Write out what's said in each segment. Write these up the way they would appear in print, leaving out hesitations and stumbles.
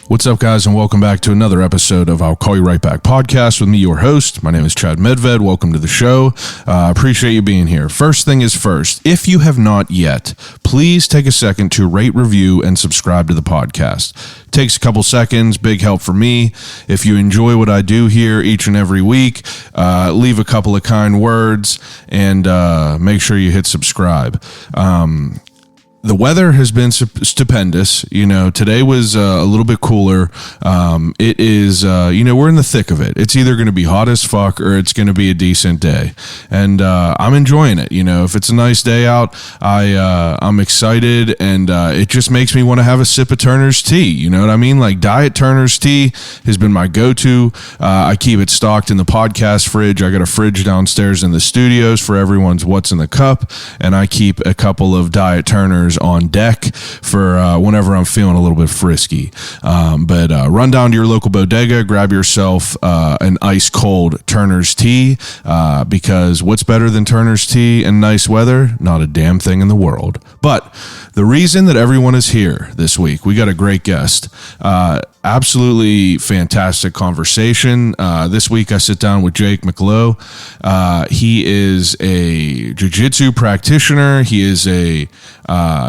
What's up, guys, and welcome back to another episode of I'll Call You Right Back podcast with me, your host. My name is Chad Medved. Welcome to the show. Appreciate you being here. First thing is first, if you have not yet, please take a second to rate, review, and subscribe to the podcast. Takes a couple seconds, big help for me. If you enjoy what I do here each and every week, leave a couple of kind words and make sure you hit subscribe. The weather has been stupendous. You know, today was a little bit cooler. It is, we're in the thick of it. It's either going to be hot as fuck or it's going to be a decent day. And I'm enjoying it. You know, if it's a nice day out, I'm excited, and it just makes me want to have a sip of Turner's tea. You know what I mean? Like, Diet Turner's tea has been my go-to. I keep it stocked in the podcast fridge. I got a fridge downstairs in the studios for everyone's What's in the Cup, and I keep a couple of Diet Turner's on deck for whenever I'm feeling a little bit frisky. But run down to your local bodega, grab yourself an ice cold Turner's tea, because what's better than Turner's tea in nice weather? Not a damn thing in the world. But the reason that everyone is here this week, we got a great guest. Absolutely fantastic conversation. This week I sit down with Jake Miclot. He is a Jiu Jitsu practitioner. He is a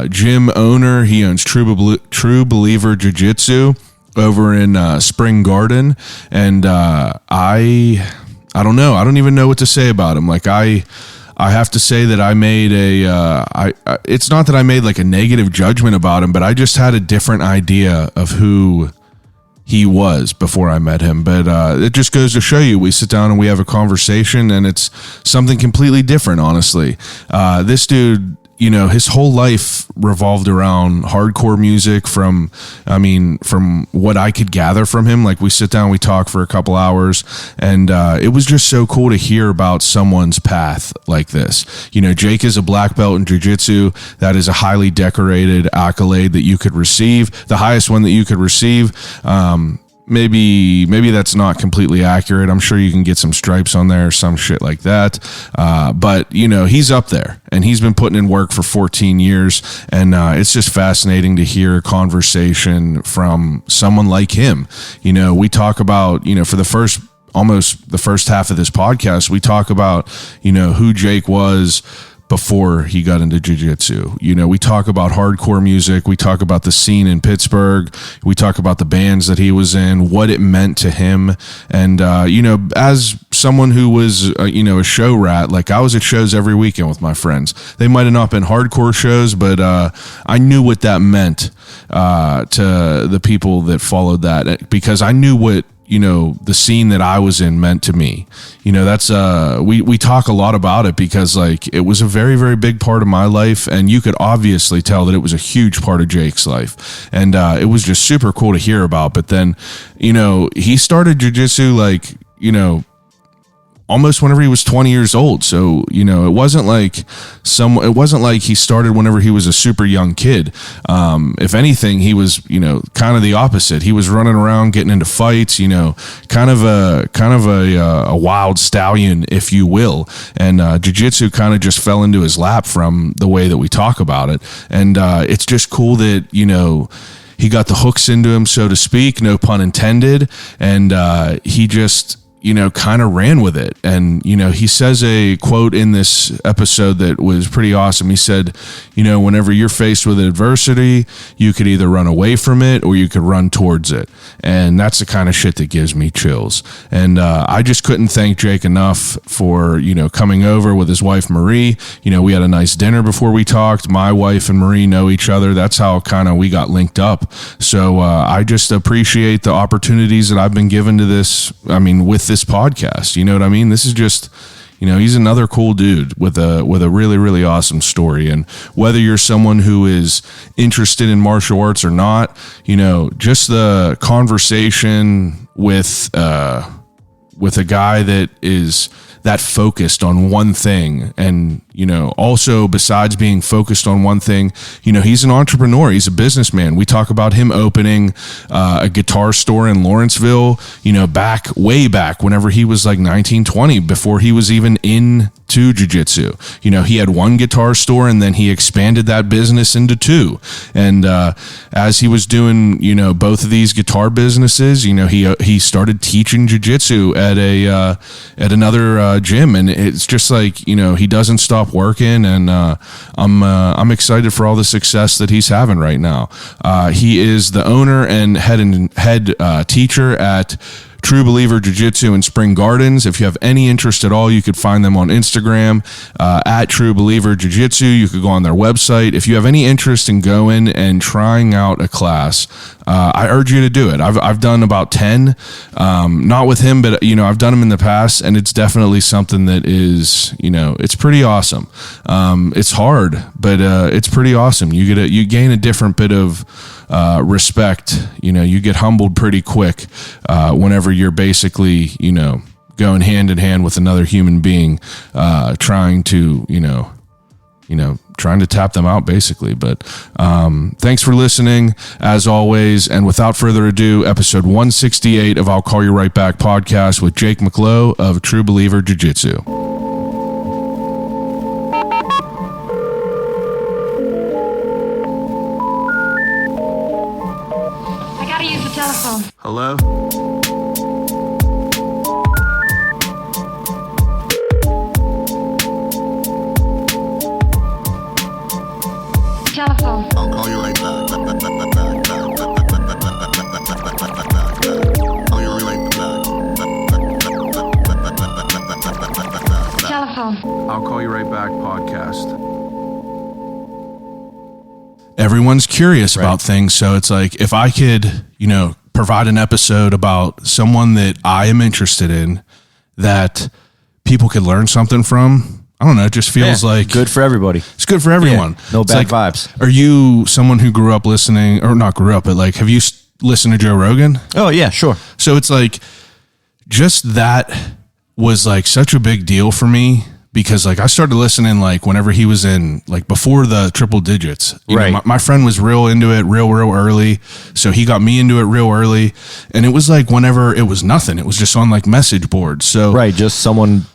gym owner. He owns True Believer Jiu Jitsu over in Spring Garden. And I don't know. I don't even know what to say about him. Like, I have to say that I made it's not that I made like a negative judgment about him, but I just had a different idea of who he was before I met him. But it just goes to show you, we sit down and we have a conversation, and it's something completely different, honestly. This dude, you know, his whole life revolved around hardcore music from what I could gather from him. Like, we sit down, we talk for a couple hours, and it was just so cool to hear about someone's path like this. You know, Jake is a black belt in Jiu Jitsu. That is a highly decorated accolade that you could receive, the highest one that you could receive. Maybe that's not completely accurate. I'm sure you can get some stripes on there or some shit like that. But, you know, he's up there, and he's been putting in work for 14 years. And it's just fascinating to hear a conversation from someone like him. You know, we talk about, you know, for almost the first half of this podcast, we talk about, you know, who Jake was before he got into jiu-jitsu. You know, we talk about hardcore music. We talk about the scene in Pittsburgh. We talk about the bands that he was in, what it meant to him. And, you know, as someone who was, a show rat, like, I was at shows every weekend with my friends. They might have not been hardcore shows, but I knew what that meant to the people that followed that, because I knew what, you know, the scene that I was in meant to me. You know, that's we talk a lot about it because, like, it was a very, very big part of my life, and you could obviously tell that it was a huge part of Jake's life, and it was just super cool to hear about. But then, you know, he started jiu-jitsu, like, you know, almost whenever he was 20 years old. So, you know, it wasn't like he started whenever he was a super young kid. If anything, he was, you know, kind of the opposite. He was running around getting into fights, you know, kind of a wild stallion, if you will. And jiu-jitsu kind of just fell into his lap from the way that we talk about it. And it's just cool that, you know, he got the hooks into him, so to speak, no pun intended. And he just, you know, kind of ran with it. And, you know, he says a quote in this episode that was pretty awesome. He said, you know, whenever you're faced with adversity, you could either run away from it or you could run towards it. And that's the kind of shit that gives me chills. And I just couldn't thank Jake enough for, you know, coming over with his wife, Marie. You know, we had a nice dinner before we talked. My wife and Marie know each other. That's how kind of we got linked up. So I just appreciate the opportunities that I've been given to this. I mean, with this podcast, you know what I mean? This is just, you know, he's another cool dude with a really, really awesome story. And whether you're someone who is interested in martial arts or not, you know, just the conversation with a guy that is that focused on one thing. And, you know, also besides being focused on one thing, you know, he's an entrepreneur. He's a businessman. We talk about him opening a guitar store in Lawrenceville, you know, way back whenever he was like 19, 20, before he was even in to jiu-jitsu. You know, he had one guitar store and then he expanded that business into two. And as he was doing, you know, both of these guitar businesses, you know, he started teaching jiu-jitsu at another gym, and it's just like, you know, he doesn't stop working, and I'm excited for all the success that he's having right now. He is the owner and head teacher at True Believer Jiu-Jitsu in Spring Gardens. If you have any interest at all, you could find them on Instagram at True Believer Jiu-Jitsu. You could go on their website. If you have any interest in going and trying out a class, I urge you to do it. I've done about 10, not with him, but, you know, I've done them in the past, and it's definitely something that is, you know, it's pretty awesome. It's hard, but it's pretty awesome. You gain a different bit of respect. You know, you get humbled pretty quick whenever you're basically, you know, going hand in hand with another human being, trying to, trying to tap them out basically. But thanks for listening as always. And without further ado, episode 168 of I'll Call You Right Back podcast with Jake Miclot of True Believer Jiu-Jitsu. Hello? Telephone. I'll call you right back. Call you right back. Telephone. I'll Call You Right Back podcast. Everyone's curious about things, so it's like, if I could, you know, provide an episode about someone that I am interested in that people could learn something from, I don't know, it just feels like good for everybody. It's good for everyone. Yeah, no it's bad vibes. Are you someone who grew up listening, or not grew up, but like, have you listened to Joe Rogan? Oh yeah, sure. So it's like, just that was like such a big deal for me, because like I started listening like whenever he was in, like before the triple digits. You know, my friend was real into it real early. So he got me into it real early. And it was like whenever it was nothing, it was just on like message boards. So just someone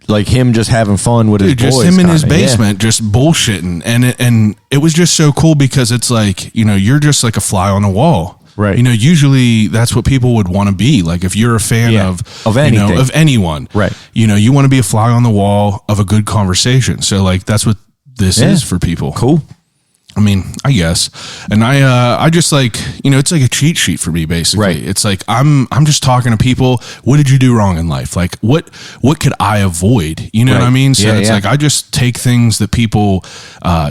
like him just having fun with his boys. Just him in his basement, just bullshitting. And it was just so cool, because it's like, you know, you're just like a fly on the wall. Right. You know, usually that's what people would want to be. Like, if you're a fan of anything, you know, of anyone, right? You know, you want to be a fly on the wall of a good conversation. So like, that's what this is for people. Cool. I mean, I guess. And I just like, you know, it's like a cheat sheet for me, basically. Right. It's like, I'm just talking to people. What did you do wrong in life? Like, what could I avoid? You know what I mean? So it's like, I just take things that people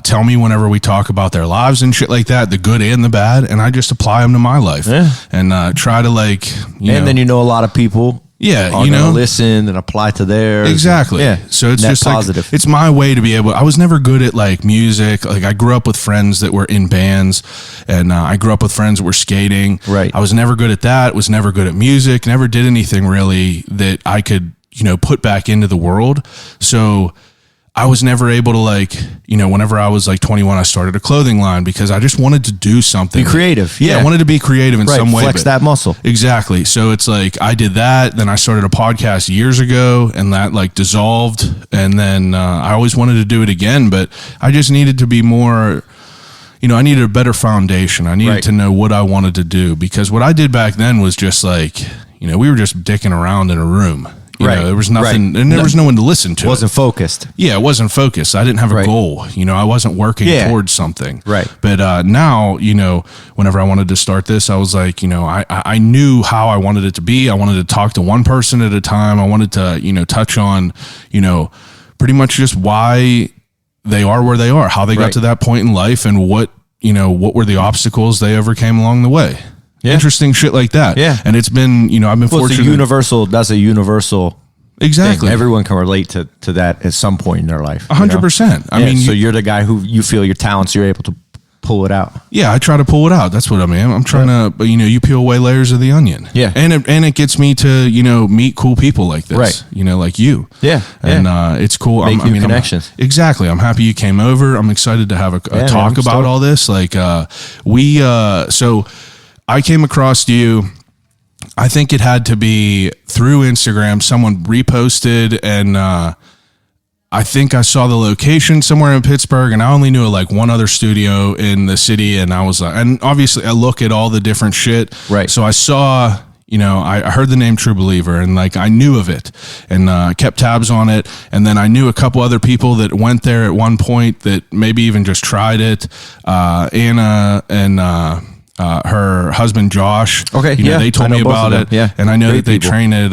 tell me whenever we talk about their lives and shit like that, the good and the bad, and I just apply them to my life and try to like, then you know, a lot of people. Yeah, you know, listen and apply to theirs. Exactly. Yeah. So it's just positive. Like, it's my way to be able. I was never good at like music. Like, I grew up with friends that were in bands, and I grew up with friends that were skating. Right. I was never good at that. Was never good at music. Never did anything really that I could, you know, put back into the world. So I was never able to, like, you know, whenever I was like 21, I started a clothing line because I just wanted to do something. Be creative. Yeah. I wanted to be creative in some way. Flex that muscle. Exactly. So it's like, I did that. Then I started a podcast years ago, and that like dissolved. And then I always wanted to do it again, but I just needed to be more, you know, I needed a better foundation. I needed to know what I wanted to do, because what I did back then was just like, you know, we were just dicking around in a room. You know, there was nothing, and there was no one to listen to. Wasn't focused. Yeah, it wasn't focused. I didn't have a goal. You know, I wasn't working towards something. Right. But now, you know, whenever I wanted to start this, I was like, you know, I knew how I wanted it to be. I wanted to talk to one person at a time. I wanted to, you know, touch on, you know, pretty much just why they are where they are, how they got to that point in life, and what, you know, what were the obstacles they overcame along the way. Yeah. Interesting shit like that. Yeah. And it's been, you know, I've been fortunate. That's a universal exactly thing. Everyone can relate to that at some point in their life. 100%. I mean, so you're the guy who you feel your talents, you're able to pull it out. Yeah, I try to pull it out. That's what I mean. I'm trying to, but you know, you peel away layers of the onion. Yeah. And it gets me to, you know, meet cool people like this. Right. You know, like you. Yeah. And it's cool. Make new connections. Exactly. I'm happy you came over. I'm excited to have a talk about all this. Like so I came across you. I think it had to be through Instagram. Someone reposted, and I think I saw the location somewhere in Pittsburgh, and I only knew like one other studio in the city. And I was like, and obviously I look at all the different shit. Right. So I saw, you know, I heard the name True Believer, and like I knew of it, and kept tabs on it. And then I knew a couple other people that went there at one point that maybe even just tried it. Anna and her husband Josh. Okay, you know, yeah, they told I know me both about of it. them, yeah. And I know Great that they people. train at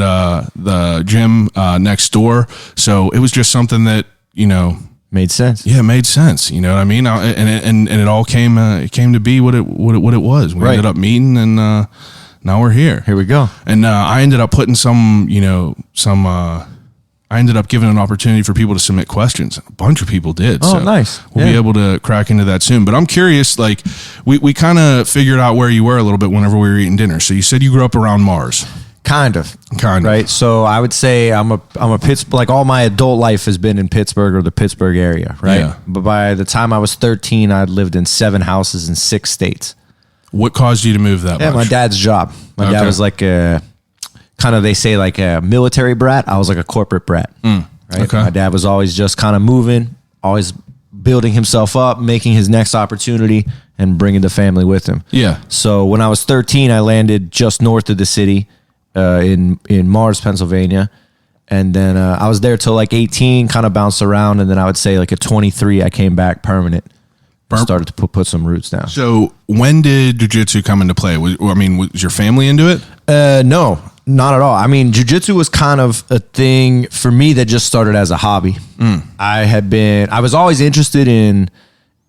the gym next door. So it was just something that, you know, Made sense. yeah, it made sense. You know what I mean? And it all came to be what it was. We Right. ended up meeting, and now we're here. Here we go. And I ended up putting I ended up giving an opportunity for people to submit questions. A bunch of people did. Oh, nice. We'll be Yeah. able to crack into that soon. But I'm curious, like, we kind of figured out where you were a little bit whenever we were eating dinner. So you said you grew up around Mars. Kind of. Kind of. Right. So I would say I'm a Pittsburgh, like all my adult life has been in Pittsburgh or the Pittsburgh area. Right. Yeah. But by the time I was 13, I'd lived in 7 houses in 6 states. What caused you to move that Yeah. much? My dad's job. My dad Okay. was like they say like a military brat. I was like a corporate brat. Right. Okay. My dad was always just kind of moving, always building himself up, making his next opportunity and bringing the family with him. Yeah. So when I was 13, I landed just north of the city in Mars, Pennsylvania. And then I was there till like 18, kind of bounced around. And then I would say like at 23, I came back permanent. Started to put some roots down. So when did jiu-jitsu come into play? Was your family into it? No, not at all. I mean, jiu-jitsu was kind of a thing for me that just started as a hobby. I was always interested in,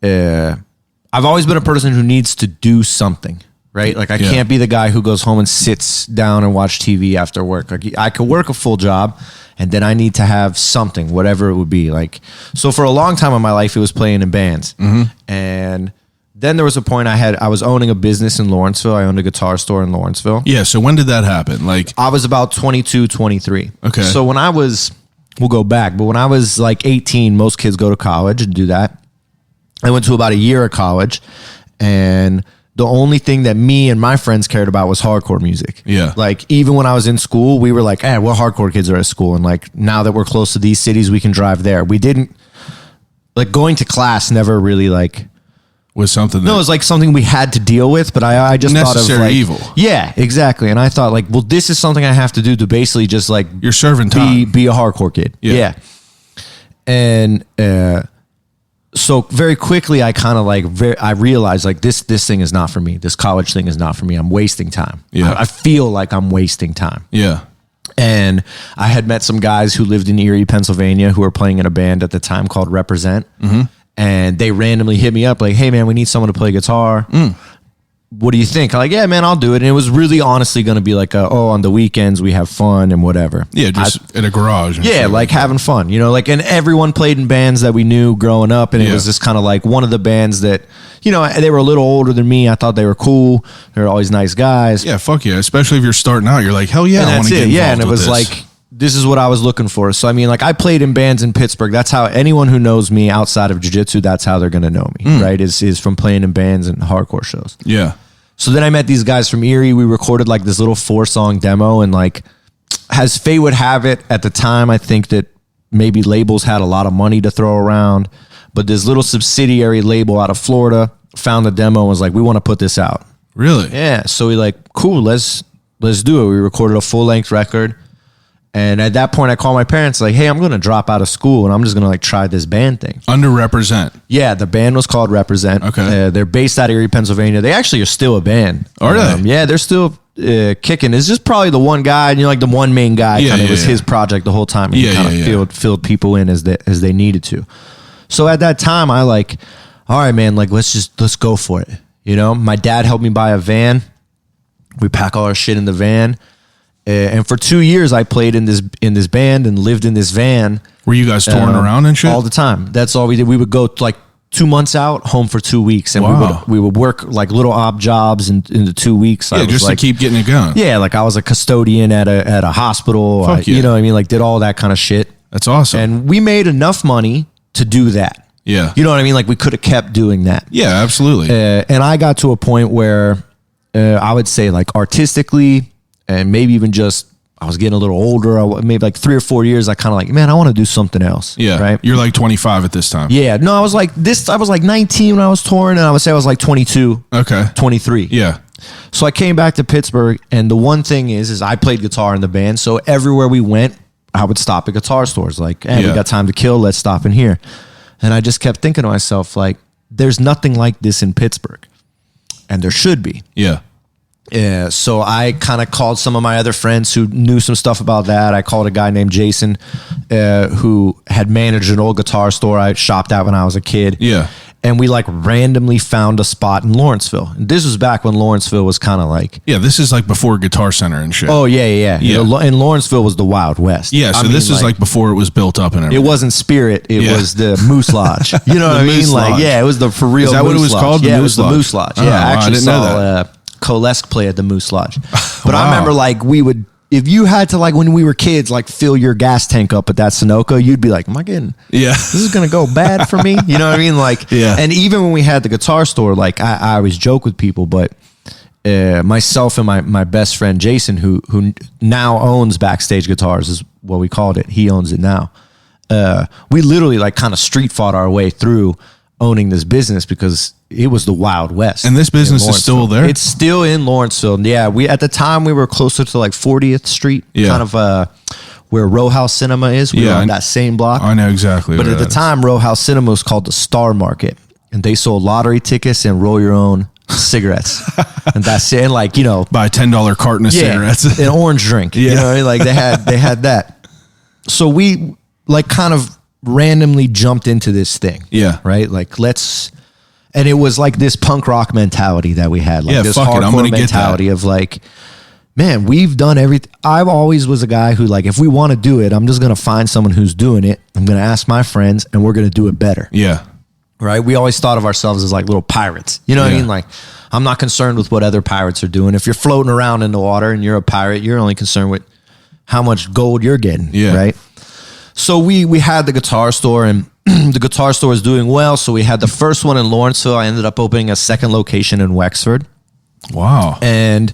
I've always been a person who needs to do something, right? Like I Yeah. can't be the guy who goes home and sits down and watch TV after work. Like I could work a full job and then I need to have something, whatever it would be. Like, so for a long time in my life, it was playing in bands. And then there was a point I was owning a business in Lawrenceville. I owned a guitar store in Lawrenceville. Yeah. So when did that happen? Like, I was about 22, 23. Okay. So when we'll go back, but when I was like 18, most kids go to college and do that. I went to about a year of college, and the only thing that me and my friends cared about was hardcore music. Yeah. Like even when I was in school, we were like, hey, what hardcore kids are at school? And like now that we're close to these cities, we can drive there. We didn't like going to class never really like was something no, it was like something we had to deal with, but I just thought of Necessary like evil. Yeah, exactly. And I thought like, well, this is something I have to do to basically just like you're serving time. be a hardcore kid. Yeah. And so very quickly I kind of like I realized like this thing is not for me. This college thing is not for me. I'm wasting time. Yeah. I feel like I'm wasting time. Yeah. And I had met some guys who lived in Erie, Pennsylvania, who were playing in a band at the time called Represent. And they randomly hit me up like, hey man, we need someone to play guitar. What do you think? I'm like, yeah, man, I'll do it. And it was really honestly going to be like, on the weekends we have fun and whatever. Yeah. Just in a garage. and Yeah, shit. like having fun, you know, like, and everyone played in bands that we knew growing up. And it Yeah. was just kind of like one of the bands that, you know, they were a little older than me. I thought they were cool. They were always nice guys. Yeah. Fuck yeah. Especially if you're starting out, you're like, hell yeah. And I want that's to get it. involved Yeah. And it with was this. like, this is what I was looking for. So, I mean, like I played in bands in Pittsburgh. That's how anyone who knows me outside of jiu-jitsu, that's how they're going to know me, right? Is from playing in bands and hardcore shows. yeah. So then I met these guys from Erie. We recorded like this little 4-song demo, and like as fate would have it at the time, I think that maybe labels had a lot of money to throw around, but this little subsidiary label out of Florida found the demo and was like, we want to put this out. Really? Yeah. So we like, cool, let's do it. We recorded a full length record. And at that point I called my parents like, hey, I'm going to drop out of school and I'm just going to like try this band thing. Underrepresent. Yeah, the band was called Represent. Okay. They're based out of Erie, Pennsylvania. They actually are still a band. Are they? Yeah, they're still kicking. It's just probably the one guy, you know, like the one main guy. Yeah, It yeah, was yeah. his project the whole time. And Yeah, he kind yeah, of filled people in as they needed to. So at that time, I like, all right, man, like let's go for it. You know, my dad helped me buy a van. We pack all our shit in the van. And for 2 years, I played in this band and lived in this van. Were you guys touring around and shit? All the time. That's all we did. We would go like 2 months out, home for 2 weeks, and Wow. we would work like little odd jobs in the 2 weeks. yeah, just to keep getting it going. Yeah, like I was a custodian at a hospital. Fuck yeah. You know what I mean? Like did all that kind of shit. That's awesome. And we made enough money to do that. yeah. You know what I mean? Like we could have kept doing that. Yeah, absolutely. And I got to a point where I would say like artistically and maybe even just I was getting a little older. Maybe like 3 or 4 years. I kind of like, man, I want to do something else. Yeah. Right. You're like 25 at this time. Yeah. No, I was like 19 when I was touring, and I would say I was like 22. Okay. 23. Yeah. So I came back to Pittsburgh, and the one thing is I played guitar in the band. So everywhere we went, I would stop at guitar stores. Like, hey, we got time to kill. Let's stop in here. And I just kept thinking to myself, like, there's nothing like this in Pittsburgh, and there should be. Yeah. Yeah, so I kind of called some of my other friends who knew some stuff about that. I called a guy named Jason, who had managed an old guitar store I shopped at when I was a kid. Yeah. And we like randomly found a spot in Lawrenceville. And this was back when Lawrenceville was kind of like... Yeah, this is like before Guitar Center and shit. Oh, yeah. And Lawrenceville was the Wild West. Yeah, so this is like before it was built up and everything. It wasn't Spirit. It was the Moose Lodge. You know what I mean? Moose Like, Lodge. yeah, it was the for real Is that Moose what it was Lodge. called? Yeah, The it was Moose the Moose Lodge. Oh, Yeah, wow, I I actually didn't know saw Colesk play at the Moose Lodge. But I Wow. remember like we would... If you had to, like, when we were kids, like, fill your gas tank up at that Sunoco, you'd be like, am I getting... Yeah. This is going to go bad for me? You know what I mean? Like, Yeah. And even when we had the guitar store, like, I always joke with people, but myself and my best friend, Jason, who now owns Backstage Guitars, is what we called it. He owns it now. We literally, like, kind of street fought our way through owning this business because it was the Wild West. And this business is still there? It's still in Lawrenceville. Yeah, at the time we were closer to like 40th Street, kind of where Row House Cinema is. We were on that same block. I know exactly. But at the time, Row House Cinema was called the Star Market, and they sold lottery tickets and roll your own cigarettes, and that's it. And like, you know, buy a $10 carton of cigarettes, an orange drink. Yeah. You know, like they had that. So we like kind of randomly jumped into this thing. Yeah. Right. Like and it was like this punk rock mentality that we had. Like this hardcore mentality of like, man, we've done everything. I always was a guy who like, if we want to do it, I'm just going to find someone who's doing it. I'm going to ask my friends and we're going to do it better. Yeah. Right. We always thought of ourselves as like little pirates. You know what I mean? Like, I'm not concerned with what other pirates are doing. If you're floating around in the water and you're a pirate, you're only concerned with how much gold you're getting. Yeah. Right. So we had the guitar store, and the guitar store was doing well. So we had the first one in Lawrenceville. I ended up opening a second location in Wexford. Wow. And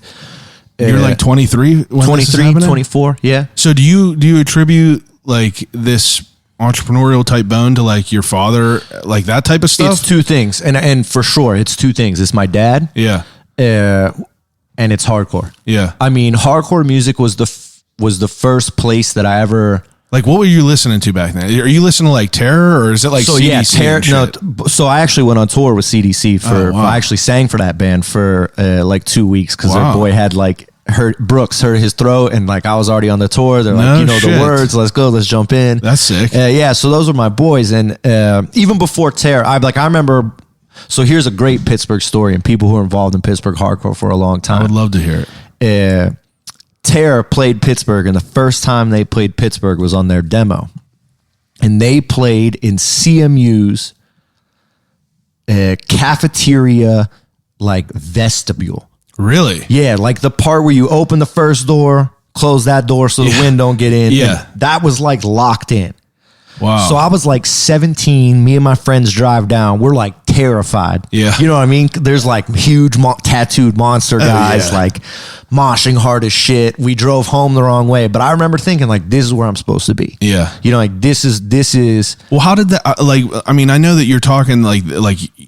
you're like 23 when 23, 24. Yeah. So do you attribute like this entrepreneurial type bone to like your father, like that type of stuff? It's two things. And for sure, it's two things. It's my dad. Yeah. And it's hardcore. Yeah. I mean, hardcore music was the first place that I ever... Like, what were you listening to back then? Are you listening to like Terror, or is it like so CDC? Yeah, Terror. No, so I actually went on tour with CDC for. wow. I actually sang for that band for like 2 weeks because their boy had like Brooks hurt his throat, and like I was already on the tour. They're like, the words. Let's go. Let's jump in. That's sick. Yeah. So those were my boys, and even before Terror, I remember. So here's a great Pittsburgh story, and people who are involved in Pittsburgh hardcore for a long time. I would love to hear it. Terror played Pittsburgh, and the first time they played Pittsburgh was on their demo. And they played in CMU's cafeteria, like vestibule. Really? Yeah, like the part where you open the first door, close that door so the wind don't get in. Yeah. And that was like locked in. Wow. So I was like 17. Me and my friends drive down. We're like terrified. Yeah. You know what I mean? There's like huge tattooed monster guys like moshing hard as shit. We drove home the wrong way. But I remember thinking like, this is where I'm supposed to be. Yeah. You know, like this is. Well, how did that, like, I mean, I know that you're talking like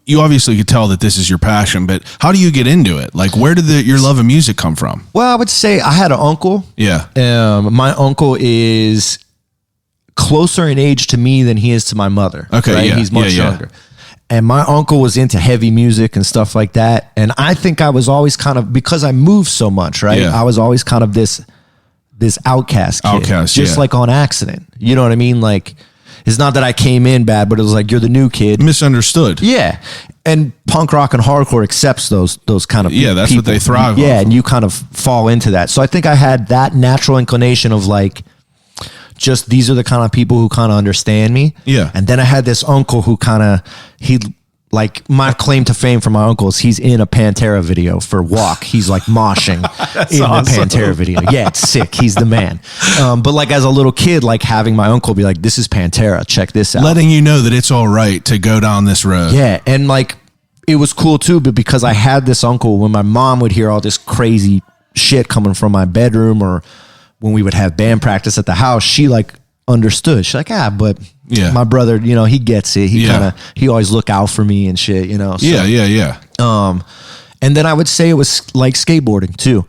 you obviously could tell that this is your passion, but how do you get into it? Like, where did your love of music come from? Well, I would say I had an uncle. Yeah. My uncle is closer in age to me than he is to my mother. Okay, right? yeah. He's much Yeah. younger. And my uncle was into heavy music and stuff like that. And I think I was always kind of, because I moved so much, right? Yeah. I was always kind of this outcast kid. Just like on accident. You know what I mean? Like, it's not that I came in bad, but it was like, you're the new kid. Misunderstood. Yeah. And punk rock and hardcore accepts those kind of Yeah, that's people. what they thrive Yeah, off and you kind of fall into that. So I think I had that natural inclination of like, just these are the kind of people who kind of understand me. Yeah. And then I had this uncle who like my claim to fame for my uncle is he's in a Pantera video for Walk. He's like moshing in awesome. the Pantera video. Yeah, it's sick. He's the man. But like as a little kid, like having my uncle be like, this is Pantera. Check this out. Letting you know that it's all right to go down this road. Yeah. And like, it was cool too, but because I had this uncle, when my mom would hear all this crazy shit coming from my bedroom or when we would have band practice at the house, she like understood. She's like, but Yeah. my brother, you know, he gets it. He always look out for me and shit, you know. So, Yeah. and then I would say it was like skateboarding too.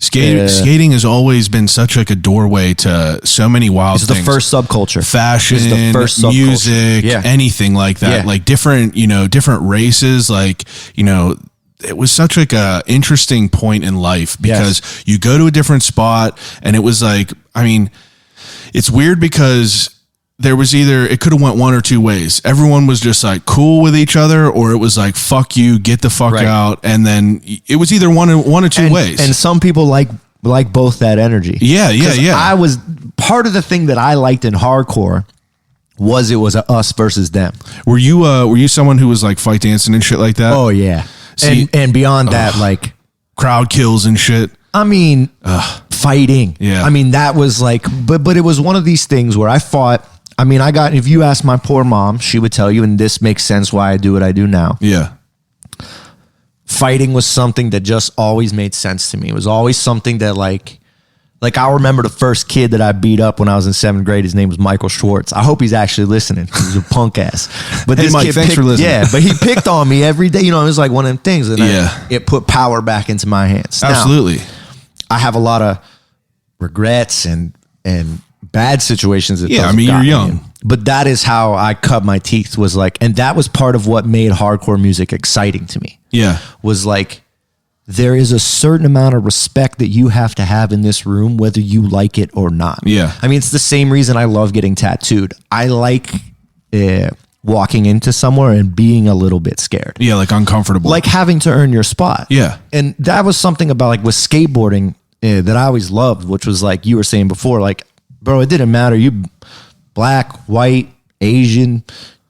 Skating has always been such like a doorway to so many wild It's things. the first subculture. Fashion, It's the first subculture. music, Yeah. anything like that. Yeah. Like different races, like, it was such like a interesting point in life because you go to a different spot and it was like, I mean, it's weird because there was it could have went one or two ways. Everyone was just like cool with each other, or it was like, fuck you, get the fuck out. And then it was either one or two ways. And some people like both that energy. Yeah. I was part of the thing that I liked in hardcore was it was a us versus them. Were you someone who was like fight dancing and shit like that? Oh yeah. See, and beyond that, like crowd kills and shit. I mean, fighting. Yeah. I mean, that was like, but it was one of these things where I fought. I mean, if you ask my poor mom, she would tell you, and this makes sense why I do what I do now. Yeah. Fighting was something that just always made sense to me. It was always something that like I remember the first kid that I beat up when I was in 7th grade. His name was Michael Schwartz. I hope he's actually listening. He's a punk ass. But Hey, this Mike, kid thanks for listening. Yeah, but he picked on me every day. You know, it was like one of them things. And it put power back into my hands. Absolutely. Now, I have a lot of regrets and bad situations. Yeah, I mean, you're young. But that is how I cut my teeth, was like, and that was part of what made hardcore music exciting to me. Yeah. Was like, there is a certain amount of respect that you have to have in this room, whether you like it or not. Yeah. I mean, it's the same reason I love getting tattooed. I like walking into somewhere and being a little bit scared. Yeah, like uncomfortable. Like having to earn your spot. Yeah. And that was something about like with skateboarding that I always loved, which was like you were saying before, like, bro, it didn't matter. You black, white, Asian,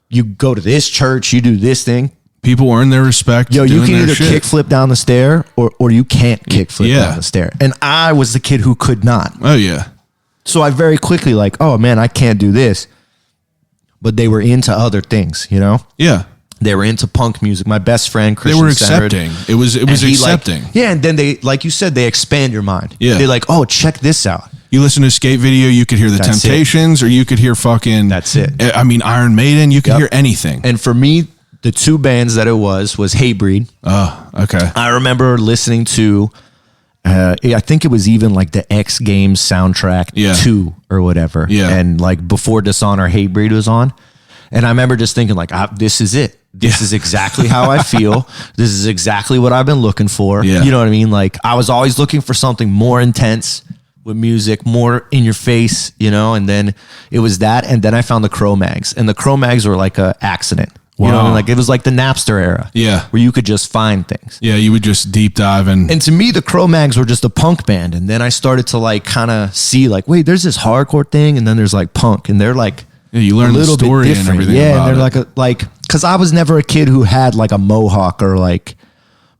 you go to this church, you do this thing. People earn their respect. Yo, you doing can their either shit. kickflip down the stair or you can't kickflip down the stair. And I was the kid who could not. Oh, yeah. So I very quickly like, oh man, I can't do this. But they were into other things, you know? Yeah. They were into punk music. My best friend, Christian, They were Centered, accepting. It was and he, accepting. Like, yeah, and then they, like you said, they expand your mind. Yeah. They're like, oh, check this out. You listen to a skate video, you could hear the That's Temptations, or you could hear fucking... That's it. I mean, Iron Maiden, you could hear anything. And for me, the two bands that it was Hatebreed. Oh, okay. I remember listening to, I think it was even like the X Games soundtrack 2 or whatever. Yeah. And like before Dishonor, Hatebreed was on. And I remember just thinking like, this is it. This is exactly how I feel. This is exactly what I've been looking for. Yeah. You know what I mean? Like I was always looking for something more intense with music, more in your face, you know? And then it was that. And then I found the Cro-Mags, and the Cro-Mags were like a accident. You know what I mean? Like it was like the Napster era. Yeah. Where you could just find things. Yeah, you would just deep dive and And to me, the Cro-Mags were just a punk band. And then I started to like kind of see like, wait, there's this hardcore thing, and then there's like punk, and they're like you learn a the little story bit and different. everything Yeah, about and they're it. like because I was never a kid who had like a mohawk or like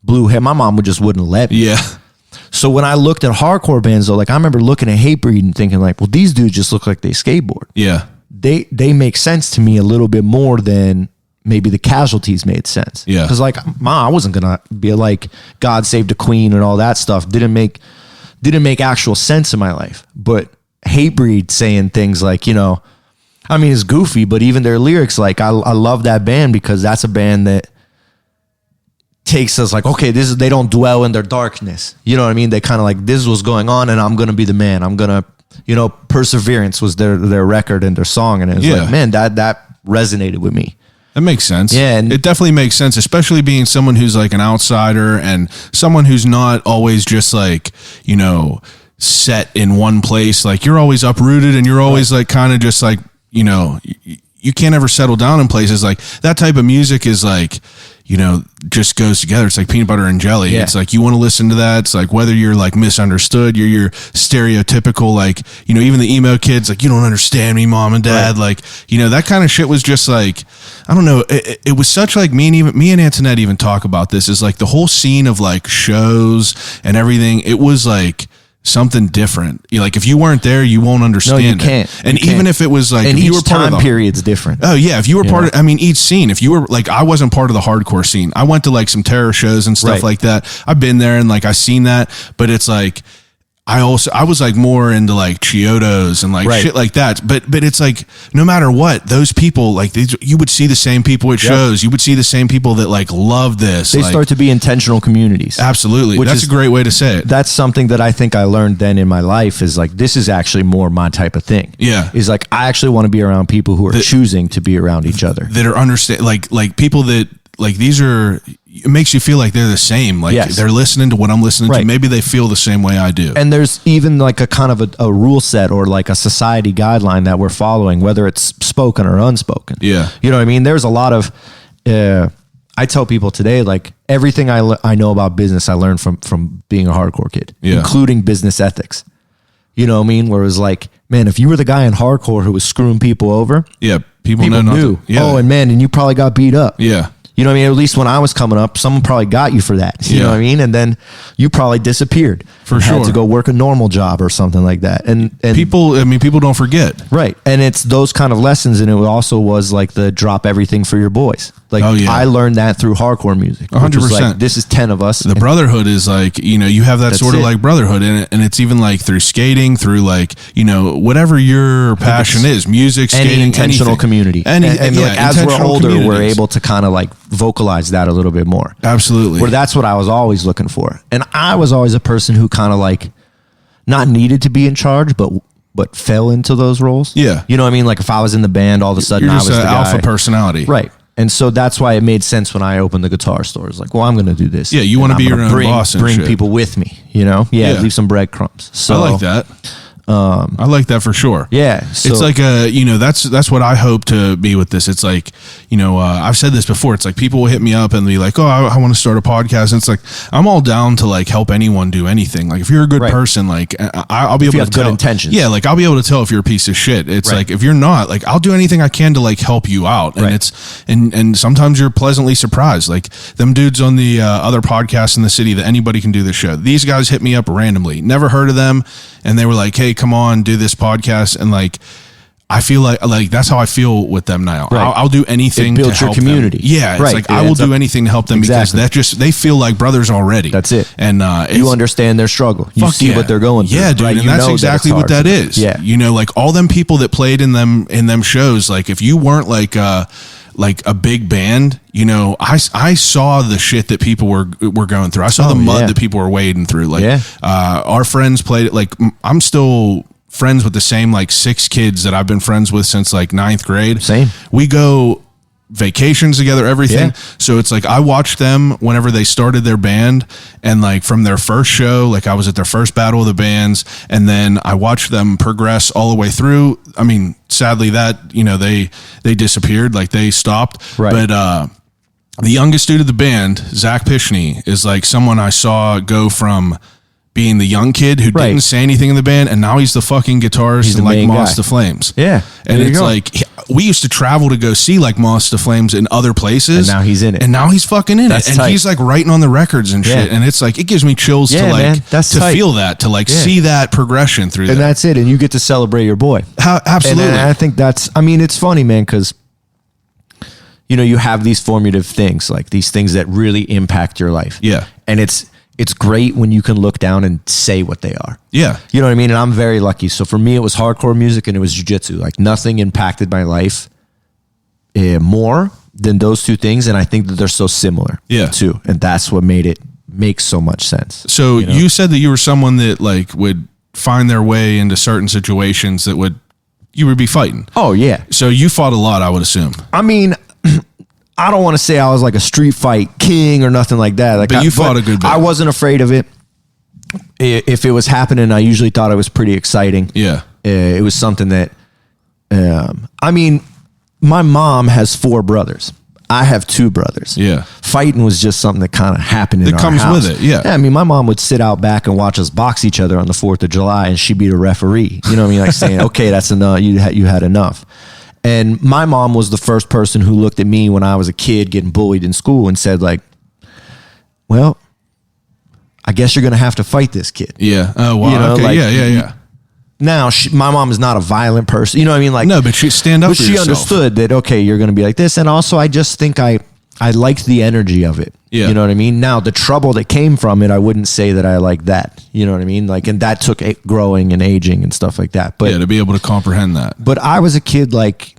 blue hair. My mom just wouldn't let me. Yeah. So when I looked at hardcore bands, though, like I remember looking at Hatebreed and thinking like, well, these dudes just look like they skateboard. Yeah. They make sense to me a little bit more than maybe the Casualties made sense. Yeah. Because like, I wasn't gonna be like God Save the Queen and all that stuff. Didn't make actual sense in my life. But Hatebreed saying things like, you know, I mean, it's goofy, but even their lyrics, like I love that band because that's a band that takes us like, okay, they don't dwell in their darkness. You know what I mean? They kind of like, this is what's going on, and I'm gonna be the man. I'm gonna, you know, Perseverance was their record and their song, and it was like, man, that resonated with me. That makes sense. Yeah, and it definitely makes sense, especially being someone who's like an outsider and someone who's not always just like, you know, set in one place. Like you're always uprooted and you're always like kind of just like, you know, you can't ever settle down in places. Like that type of music is like, you know, just goes together. It's like peanut butter and jelly. Yeah. It's like you want to listen to that. It's like whether you're like misunderstood, you're your stereotypical, like, you know, even the emo kids, like, you don't understand me, mom and dad. Right. Like, you know, that kind of shit was just like, I don't know. It was such like me and Antoinette even talk about this, is like the whole scene of like shows and everything. It was like something different. Like if you weren't there, you won't understand. No, you it. can't. And You even can't. if it was like, and if you each were part time of the, period's different. oh yeah, if you were part know? of, I mean, each scene, if you were like, I wasn't part of the hardcore scene. I went to like some terror shows and stuff Right. like that. I've been there and like, I seen that, but it's like, I was like more into like Chiodos and like Right. shit like that. But it's like no matter what, those people like you would see the same people at shows. You would see the same people that like love this. They like, start to be intentional communities. absolutely. Which That's is- a great way to say it. That's something that I think I learned then in my life is like, this is actually more my type of thing. Yeah. Is like, I actually want to be around people who are choosing to be around each other. That are understand like people that like these are. It makes you feel like they're the same. Like Yes. they're listening to what I'm listening to. Right. Maybe they feel the same way I do. And there's even like a kind of a rule set or like a society guideline that we're following, whether it's spoken or unspoken. Yeah. You know what I mean? There's a lot of, I tell people today, like everything I know about business, I learned from being a hardcore kid, including business ethics. You know what I mean? Where it was like, man, if you were the guy in hardcore who was screwing people over, yeah. People people know knew. nothing. Yeah. Oh, and you probably got beat up. yeah. You know what I mean? At least when I was coming up, someone probably got you for that. You know what I mean? And then you probably disappeared. For and sure. Had to go work a normal job or something like that. And People don't forget. right. And it's those kind of lessons. And it also was like the drop everything for your boys. Like Oh, yeah. I learned that through hardcore music. 100%. Like, this is 10 of us. The brotherhood is like, you have that That's sort of it. like brotherhood in it. And it's even like through skating, through like, whatever your passion is, music, skating, any intentional anything. community. And like as we're intentional older, we're communities. able to kind of like vocalize that a little bit more. Absolutely. Where that's what I was always looking for. And I was always a person who kind of like not needed to be in charge, but fell into those roles. Yeah. You know what I mean? Like if I was in the band, all of a sudden You're I just was an the alpha guy. personality. Right. And so that's why it made sense when I opened the guitar store. It's like, well, I'm going to do this. Yeah, you wanna And be I'm your gonna own bring, boss and bring shit. people with me, you know? Yeah, Yeah. leave some breadcrumbs. So I like that. I like that for sure. Yeah. So, It's like that's what I hope to be with this. It's like, I've said this before. It's like people will hit me up and be like, oh, I want to start a podcast. And it's like, I'm all down to like help anyone do anything. Like if you're a good Right. person, like I'll be able you to have good tell. intentions. Yeah. Like I'll be able to tell if you're a piece of shit. It's Right. like, if you're not, like I'll do anything I can to like help you out. And Right. and sometimes you're pleasantly surprised. Like them dudes on the other podcasts in the city that anybody can do this show. These guys hit me up randomly. Never heard of them. And they were like, hey, come on, do this podcast. And like, I feel like that's how I feel with them now. Right. I'll do anything It builds to your help them. community. Yeah, it's Right. like It I will ends do up- anything to help them Exactly. because they feel like brothers already. That's it. And you understand their struggle. You fuck see yeah. what they're going through. Yeah, dude, right? and You that's know exactly it's what hard that for them. is. Yeah. Like all them people that played in them shows. Like if you weren't like a big band, I saw the shit that people were going through. I saw the mud yeah. that people were wading through. Like Yeah. our friends played it. Like I'm still friends with the same like 6 kids that I've been friends with since like 9th grade. Same. We go vacations together, everything. Yeah. So it's like I watched them whenever they started their band, and like from their first show, like I was at their first battle of the bands, and then I watched them progress all the way through. I mean, sadly that, they disappeared, like they stopped. Right. But the youngest dude of the band, Zach Pishney, is like someone I saw go from being the young kid who Right. didn't say anything in the band, and now he's the fucking guitarist He's in the like main Moss guy. to Flames. Yeah. And There you it's go. like we used to travel to go see like Moss to Flames in other places. And now he's in it. And now he's fucking in That's it. And tight. he's like writing on the records and shit. Yeah. And it's like it gives me chills to Yeah, like man. That's to tight. feel that, to like Yeah. see that progression through And that. that's it. And you get to celebrate your boy. Absolutely. And I think it's funny, man, because, you have these formative things, like these things that really impact your life. Yeah. And it's great when you can look down and say what they are. Yeah. You know what I mean? And I'm very lucky. So for me, it was hardcore music and it was jiu-jitsu. Like nothing impacted my life more than those two things. And I think that they're so similar Yeah. too. And that's what made it make so much sense. So you said that you were someone that like would find their way into certain situations that you would be fighting. Oh, yeah. So you fought a lot, I would assume. I mean, I don't want to say I was like a street fight king or nothing like that. Like But you fought a good bit. I wasn't afraid of it. If it was happening, I usually thought it was pretty exciting. Yeah. It was something that, I mean, my mom has 4 brothers. I have 2 brothers. Yeah. Fighting was just something that kind of happened in That our comes house. with it, yeah. I mean, my mom would sit out back and watch us box each other on the 4th of July, and she'd be the referee. You know what I mean? Like saying, okay, that's enough. You had enough. And my mom was the first person who looked at me when I was a kid getting bullied in school and said, like, well, I guess you're going to have to fight this kid. Yeah. Oh, wow. You know, okay. like, Yeah. Now, my mom is not a violent person. You know what I mean? Like, No, but she stand up but for she yourself. understood that, okay, you're going to be like this. And also, I just think I I liked the energy of it. Yeah. You know what I mean? Now, the trouble that came from it, I wouldn't say that I like that. You know what I mean? Like, and that took growing and aging and stuff like that. But yeah, to be able to comprehend that. But I was a kid, like,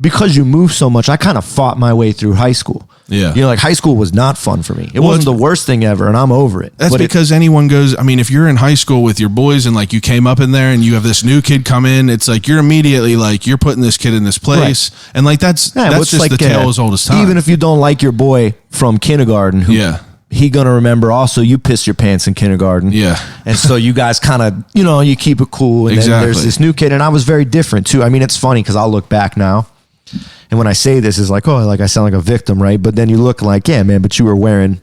because you move so much, I kind of fought my way through high school. Yeah. You know, like high school was not fun for me. It wasn't the worst thing ever, and I'm over it. That's because anyone goes, I mean, if you're in high school with your boys and like you came up in there and you have this new kid come in, it's like you're immediately like, you're putting this kid in this place. Right. And like that's just like, the tale as old as time. Even if you don't like your boy from kindergarten, he gonna remember also you pissed your pants in kindergarten. Yeah. And so you guys kind of, you know, you keep it cool. And then there's this new kid, and I was very different too. I mean, it's funny because I'll look back now. And when I say this, it's like, oh, like I sound like a victim, right? But then you look like, yeah, man, but you were wearing,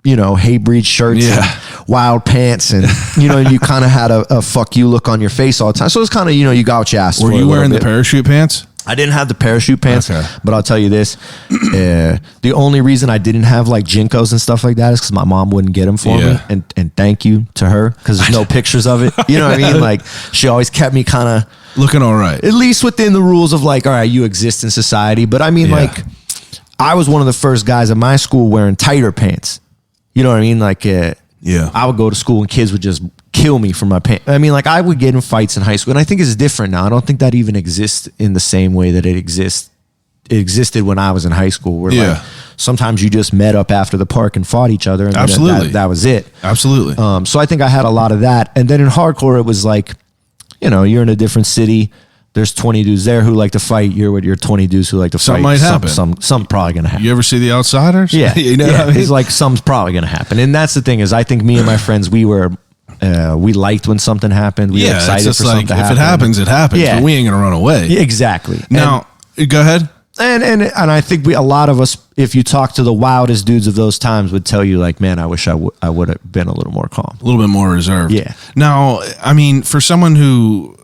you know, Haybreed shirts and wild pants. And, you know, you kind of had a fuck you look on your face all the time. So it's kind of, you know, you got what you asked for. Were you wearing the parachute pants? I didn't have the parachute pants, but I'll tell you this. The only reason I didn't have like Jinkos and stuff like that is because my mom wouldn't get them for me. And thank you to her because there's no pictures of it. You know what I mean? Like she always kept me kind of looking all right, at least within the rules of like, all right, you exist in society. But I mean, like I was one of the first guys at my school wearing tighter pants. You know what I mean? Like, I would go to school and kids would just kill me for my pants. I mean, like I would get in fights in high school, and I think it's different now. I don't think that even exists in the same way that it existed when I was in high school, where like sometimes you just met up after the park and fought each other, and that was it. Absolutely. So I think I had a lot of that, and then in hardcore, it was like, you know, you're in a different city. There's 20 dudes there who like to fight. You're with your 20 dudes who like to fight. Something might happen. Something probably going to happen. You ever see The Outsiders? Yeah. You know what I mean? It's like something's probably going to happen. And that's the thing is I think me and my friends, we liked when something happened. We were excited for something to happen. If it happens, it happens. Yeah. But we ain't going to run away. Yeah, exactly. Now, go ahead. And I think a lot of us, if you talk to the wildest dudes of those times, would tell you like, man, I wish I would have been a little more calm. A little bit more reserved. Yeah. Now, I mean, for someone who...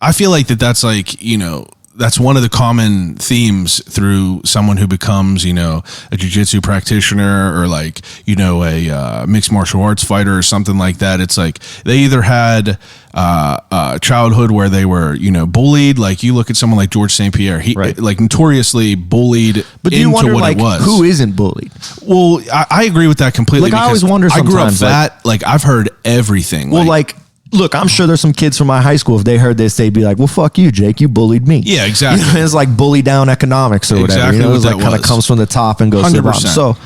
I feel like that's like, you know, that's one of the common themes through someone who becomes, you know, a jiu-jitsu practitioner or like, you know, a mixed martial arts fighter or something like that. It's like they either had a childhood where they were, you know, bullied. Like you look at someone like George St. Pierre, he like notoriously bullied but do you into wonder, what like, it was. Who isn't bullied? Well, I agree with that completely. Like I always wonder sometimes. I grew up fat. Like I've heard everything. Well, like look, I'm sure there's some kids from my high school, if they heard this, they'd be like, well, fuck you, Jake. You bullied me. Yeah, exactly. You know, it's like bully down economics or whatever. Exactly, you know, it's like kind of comes from the top and goes 100%. To the bottom. So,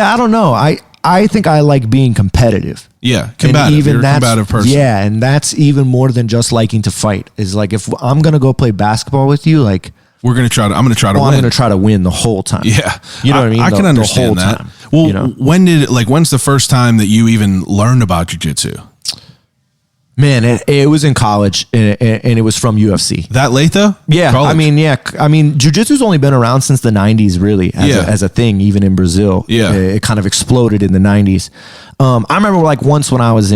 I don't know. I think I like being competitive. Yeah, combative. And even You're a combative person. Yeah, and that's even more than just liking to fight. Is like if I'm going to go play basketball with you, like... I'm going to try to win. I'm going to try to win the whole time. Yeah. You know what I mean? I can understand that. Time, well, you know? When's the first time that you even learned about jiu-jitsu? Man, it was in college, and it was from UFC. That late, though? Yeah. College. I mean, jiu-jitsu's only been around since the 90s, really, as a thing, even in Brazil. Yeah. It kind of exploded in the 90s. I remember, like, once when I was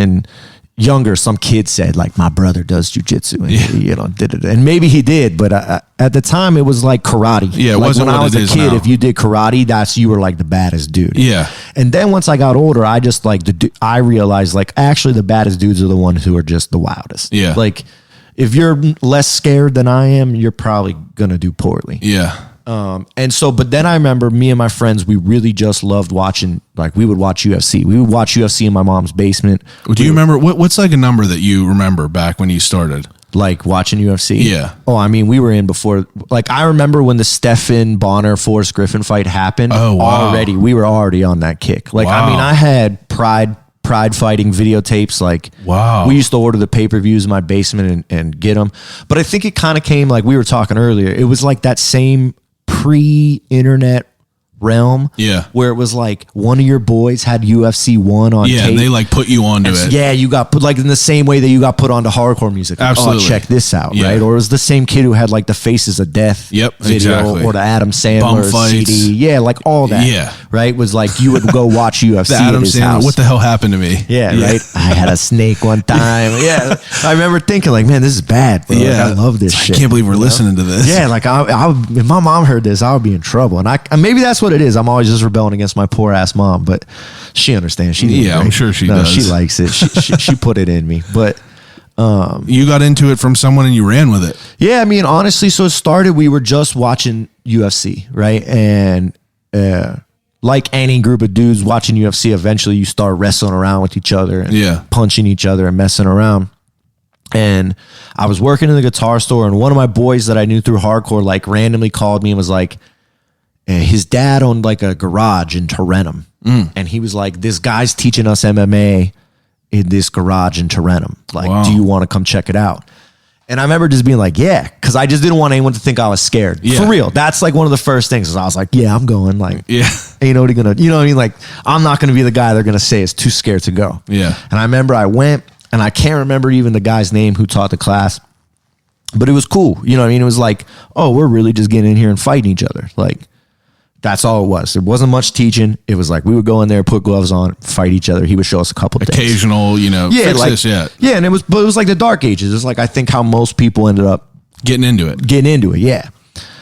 younger, some kid said, like, my brother does jiu-jitsu, and you know, did it. And maybe he did, but at the time, it was like karate. Yeah, it like wasn't when I was a kid, now. if you did karate, you were like the baddest dude. Yeah. And then once I got older, I just like I realized like actually the baddest dudes are the ones who are just the wildest. Yeah. Like if you're less scared than I am, you're probably gonna do poorly. Yeah. And so, but then I remember me and my friends, we really just loved watching, like we would watch UFC. We would watch UFC in my mom's basement. Do you remember, what's like a number that you remember back when you started? Like watching UFC? Yeah. Oh, I mean, we were in before, like I remember when the Stephan Bonner, Forrest Griffin fight happened. Oh, wow. We were already on that kick. Like, wow. I mean, I had pride fighting videotapes. Like, wow. We used to order the pay-per-views in my basement and get them. But I think it kind of came, like we were talking earlier, it was like that same pre-internet realm, where it was like one of your boys had UFC 1 on tape. And they like put you onto it. Yeah, you got put like in the same way that you got put onto hardcore music. Like, absolutely. Oh, check this out, right? Or it was the same kid who had like the Faces of Death video, exactly. or the Adam Sandler CD. Yeah, like all that. Yeah. Right? Was like you would go watch UFC the Adam at his Sandler, house. what the hell happened to me? Yeah, right? I had a snake one time. Yeah. I remember thinking like, man, this is bad, bro. Yeah. Like, I love this shit. I can't believe we're listening to this. Yeah, like if my mom heard this, I would be in trouble. And maybe that's what it is. I'm always just rebelling against my poor ass mom, but she understands. I'm sure she does. She likes it. She put it in me. But You got into it from someone and you ran with it. Yeah, I mean, honestly, so it started, we were just watching UFC, right? And like any group of dudes watching UFC, eventually you start wrestling around with each other and punching each other and messing around. And I was working in the guitar store, and one of my boys that I knew through hardcore like randomly called me and was like, his dad owned like a garage in Tarentum. And he was like, this guy's teaching us MMA in this garage in Tarentum. Like, do you want to come check it out? And I remember just being like, yeah, because I just didn't want anyone to think I was scared. For real. That's like one of the first things. Is I was like, yeah, I'm going. Like, ain't nobody gonna, you know what I mean? Like, I'm not gonna be the guy they're gonna say is too scared to go. Yeah. And I remember I went, and I can't remember even the guy's name who taught the class, but it was cool. You know what I mean? It was like, oh, we're really just getting in here and fighting each other. Like, that's all it was. There wasn't much teaching. It was like we would go in there, put gloves on, fight each other. He would show us a couple of things. Occasional, fix this, yeah. And it was like the dark ages. It's like I think how most people ended up getting into it. Yeah.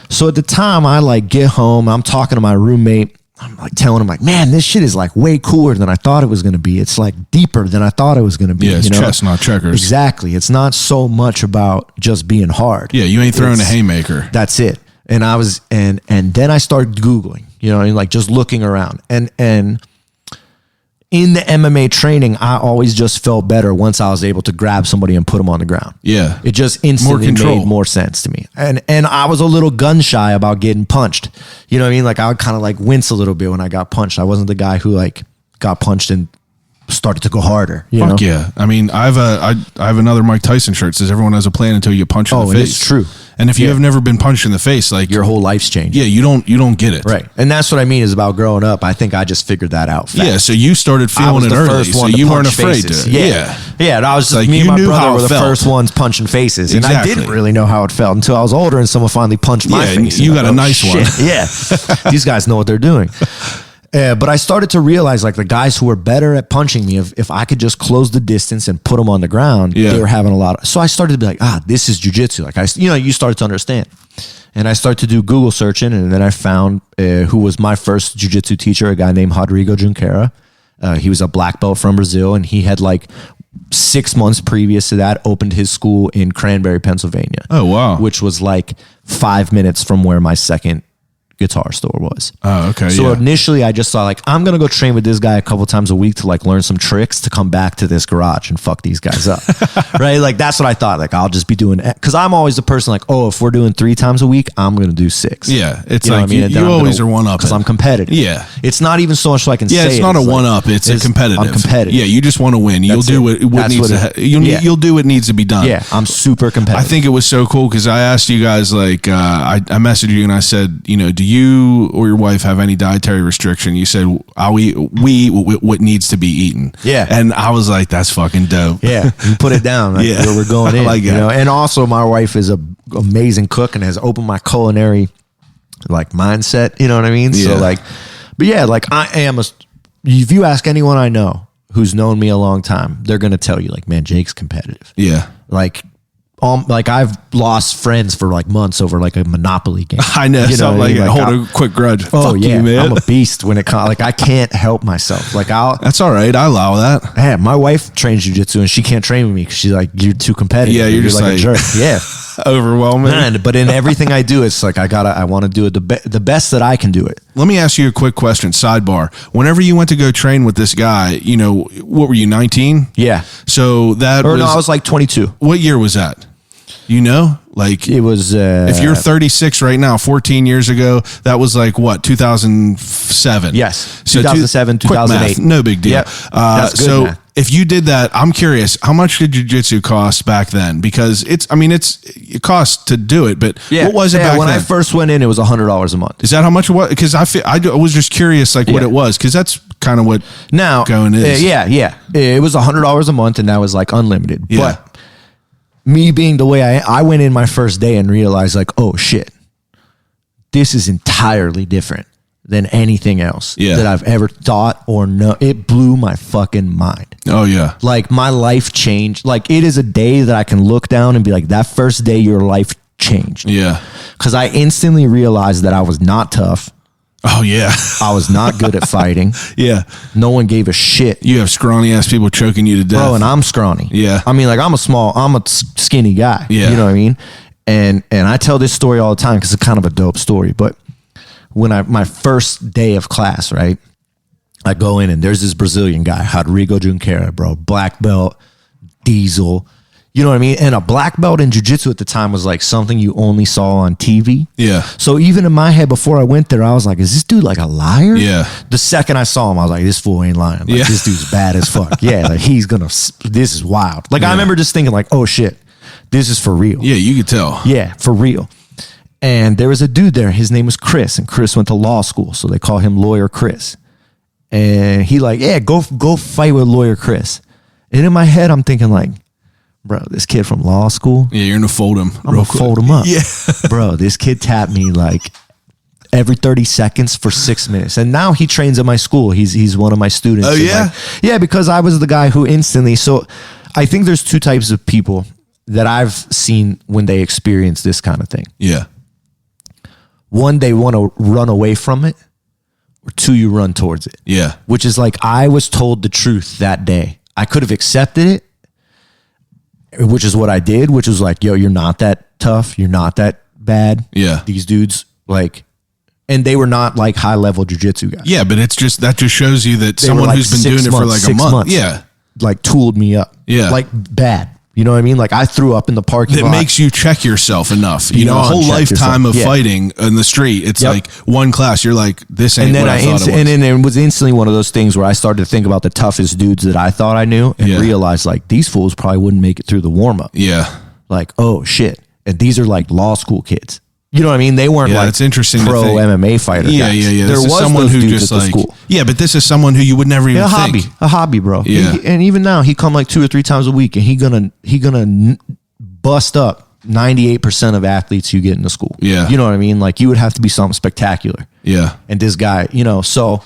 So at the time, I like get home. I'm talking to my roommate. I'm like telling him like, man, this shit is like way cooler than I thought it was going to be. It's like deeper than I thought it was going to be. Yeah, it's chess, not checkers. Exactly. It's not so much about just being hard. Yeah, you ain't throwing a haymaker. That's it. And I was, and then I started Googling, and like just looking around. And in the MMA training, I always just felt better once I was able to grab somebody and put them on the ground. Yeah. It just instantly made more sense to me. And I was a little gun shy about getting punched. You know what I mean? Like I would kind of like wince a little bit when I got punched. I wasn't the guy who like got punched and started to go harder. Fuck yeah. I mean, I have another Mike Tyson shirt that says everyone has a plan until you get punched in the face. It's true. And if you have never been punched in the face, like your whole life's changed. Yeah, you don't get it. Right. And that's what I mean is about growing up. I think I just figured that out fast. Yeah, so you started feeling it early, so you weren't afraid to. Yeah. And I was just like, me and my brother were the first ones punching faces. And I didn't really know how it felt until I was older and someone finally punched my face. You got a nice one. Yeah. These guys know what they're doing. But I started to realize like the guys who were better at punching me, if I could just close the distance and put them on the ground, they were having a lot of, so I started to be like, this is jiu-jitsu. Like you started to understand. And I started to do Google searching, and then I found who was my first jiu-jitsu teacher, a guy named Rodrigo Junqueira. He was a black belt from Brazil, and he had like 6 months previous to that opened his school in Cranberry, Pennsylvania. Oh, wow. Which was like 5 minutes from where my second guitar store was. Oh, okay. So initially I just thought like, I'm going to go train with this guy a couple times a week to like learn some tricks to come back to this garage and fuck these guys up. Right? Like that's what I thought. Like I'll just be doing, cause I'm always the person like, oh, if we're doing 3 times a week, I'm going to do 6. Yeah. It's like you always are one up. Cause I'm competitive. Yeah. It's not even so much so I can say it's not a one up. It's a competitive. I'm competitive. Yeah. You just want to win. You'll do what needs to, you'll do what needs to be done. Yeah. I'm super competitive. I think it was so cool. Cause I asked you guys like, I messaged you and I said, do you or your wife have any dietary restriction? You said we what needs to be eaten. Yeah. And I was like, that's fucking dope. Yeah. You put it down. Like, where we're going in. Like And also my wife is an amazing cook and has opened my culinary like mindset. You know what I mean? Yeah. So like, but yeah, like I am if you ask anyone I know who's known me a long time, they're going to tell you like, man, Jake's competitive. Yeah. Like I've lost friends for like months over like a Monopoly game. I know. Something like hold a quick grudge. Oh, Fuck yeah. you, man. I'm a beast when it comes. Like I can't help myself. Like that's all right. I allow that. Yeah, my wife trains jiu-jitsu and she can't train with me because she's like, you're too competitive. Yeah, you're just like a jerk. Yeah. Overwhelming. But in everything I do, it's like I want to do it the best that I can do it. Let me ask you a quick question. Sidebar. Whenever you went to go train with this guy, what were you, 19? Yeah. So I was like 22. What year was that? Like it was. If you're 36 right now, 14 years ago, that was like what, 2007? Yes. So 2007, 2008. No big deal. Yep. That's good so math. If you did that, I'm curious, how much did jiu-jitsu cost back then? Because it costs to do it, but what was it back then? When I first went in, it was $100 a month. Is that how much it was? Because I was just curious, like what it was, because that's kind of what going is. It was $100 a month, and that was like unlimited. Yeah. But me being the way I went in my first day and realized like, oh shit, this is entirely different than anything else that I've ever thought or know. It blew my fucking mind. Oh yeah. Like my life changed. Like it is a day that I can look down and be like, that first day your life changed. Yeah. Cause I instantly realized that I was not tough. Oh, yeah. I was not good at fighting. Yeah. No one gave a shit. You have scrawny ass people choking you to death. Bro, and I'm scrawny. Yeah. I mean, like, I'm a skinny guy. Yeah. You know what I mean? And I tell this story all the time because it's kind of a dope story. But when my first day of class, right, I go in and there's this Brazilian guy, Rodrigo Junqueira, bro, black belt, diesel. You know what I mean? And a black belt in jiu-jitsu at the time was like something you only saw on TV. Yeah. So even in my head before I went there, I was like, is this dude like a liar? Yeah. The second I saw him, I was like, this fool ain't lying. Like, Yeah. this dude's bad as fuck. Yeah, like this is wild. Like, Yeah. I remember just thinking like, oh shit, this is for real. Yeah, you could tell. Yeah, for real. And there was a dude there. His name was Chris, and Chris went to law school, so they call him Lawyer Chris. And he like, yeah, go fight with Lawyer Chris. And in my head, I'm thinking like, bro, this kid from law school, Yeah, you're going to fold him. I'm gonna fold him up. Yeah. Bro, this kid tapped me like every 30 seconds for 6 minutes. And now he trains at my school. He's one of my students. Oh, And, yeah? like, yeah, because I was the guy who instantly. So I think there's two types of people that I've seen when they experience this kind of thing. Yeah. One, they want to run away from it, or two, you run towards it. Yeah. Which is like, I was told the truth that day. I could have accepted it, which is what I did, which was like, yo, you're not that tough. You're not that bad. Yeah. These dudes, like, and they were not like high level jiu-jitsu guys. Yeah, but that just shows you that They were, someone like, who's been 6 doing it for months, like a 6 month. months. Yeah. Like, tooled me up. Yeah. Like, bad. You know what I mean? Like, I threw up in the parking That lot. makes you check yourself enough. You know, a Beyond whole check lifetime yourself. of Yeah. fighting in the street. It's Yep. like one class. You're like, this ain't And then what I thought it was. and then it was instantly one of those things where I started to think about the toughest dudes that I thought I knew and Yeah. realized like these fools probably wouldn't make it through the warm up. Yeah. Like, oh shit. And these are like law school kids. You know what I mean? They weren't Yeah, like it's interesting to pro think. MMA fighter Yeah, guys. yeah, yeah. There This is was someone those who dudes just at the like, school. yeah, but this is someone who you would never even Yeah, think. a hobby, bro. Yeah. And even now, he come like 2 or 3 times a week, and he gonna bust up 98% of athletes you get into school. Yeah. You know what I mean? Like, you would have to be something spectacular. Yeah. And this guy, you know, so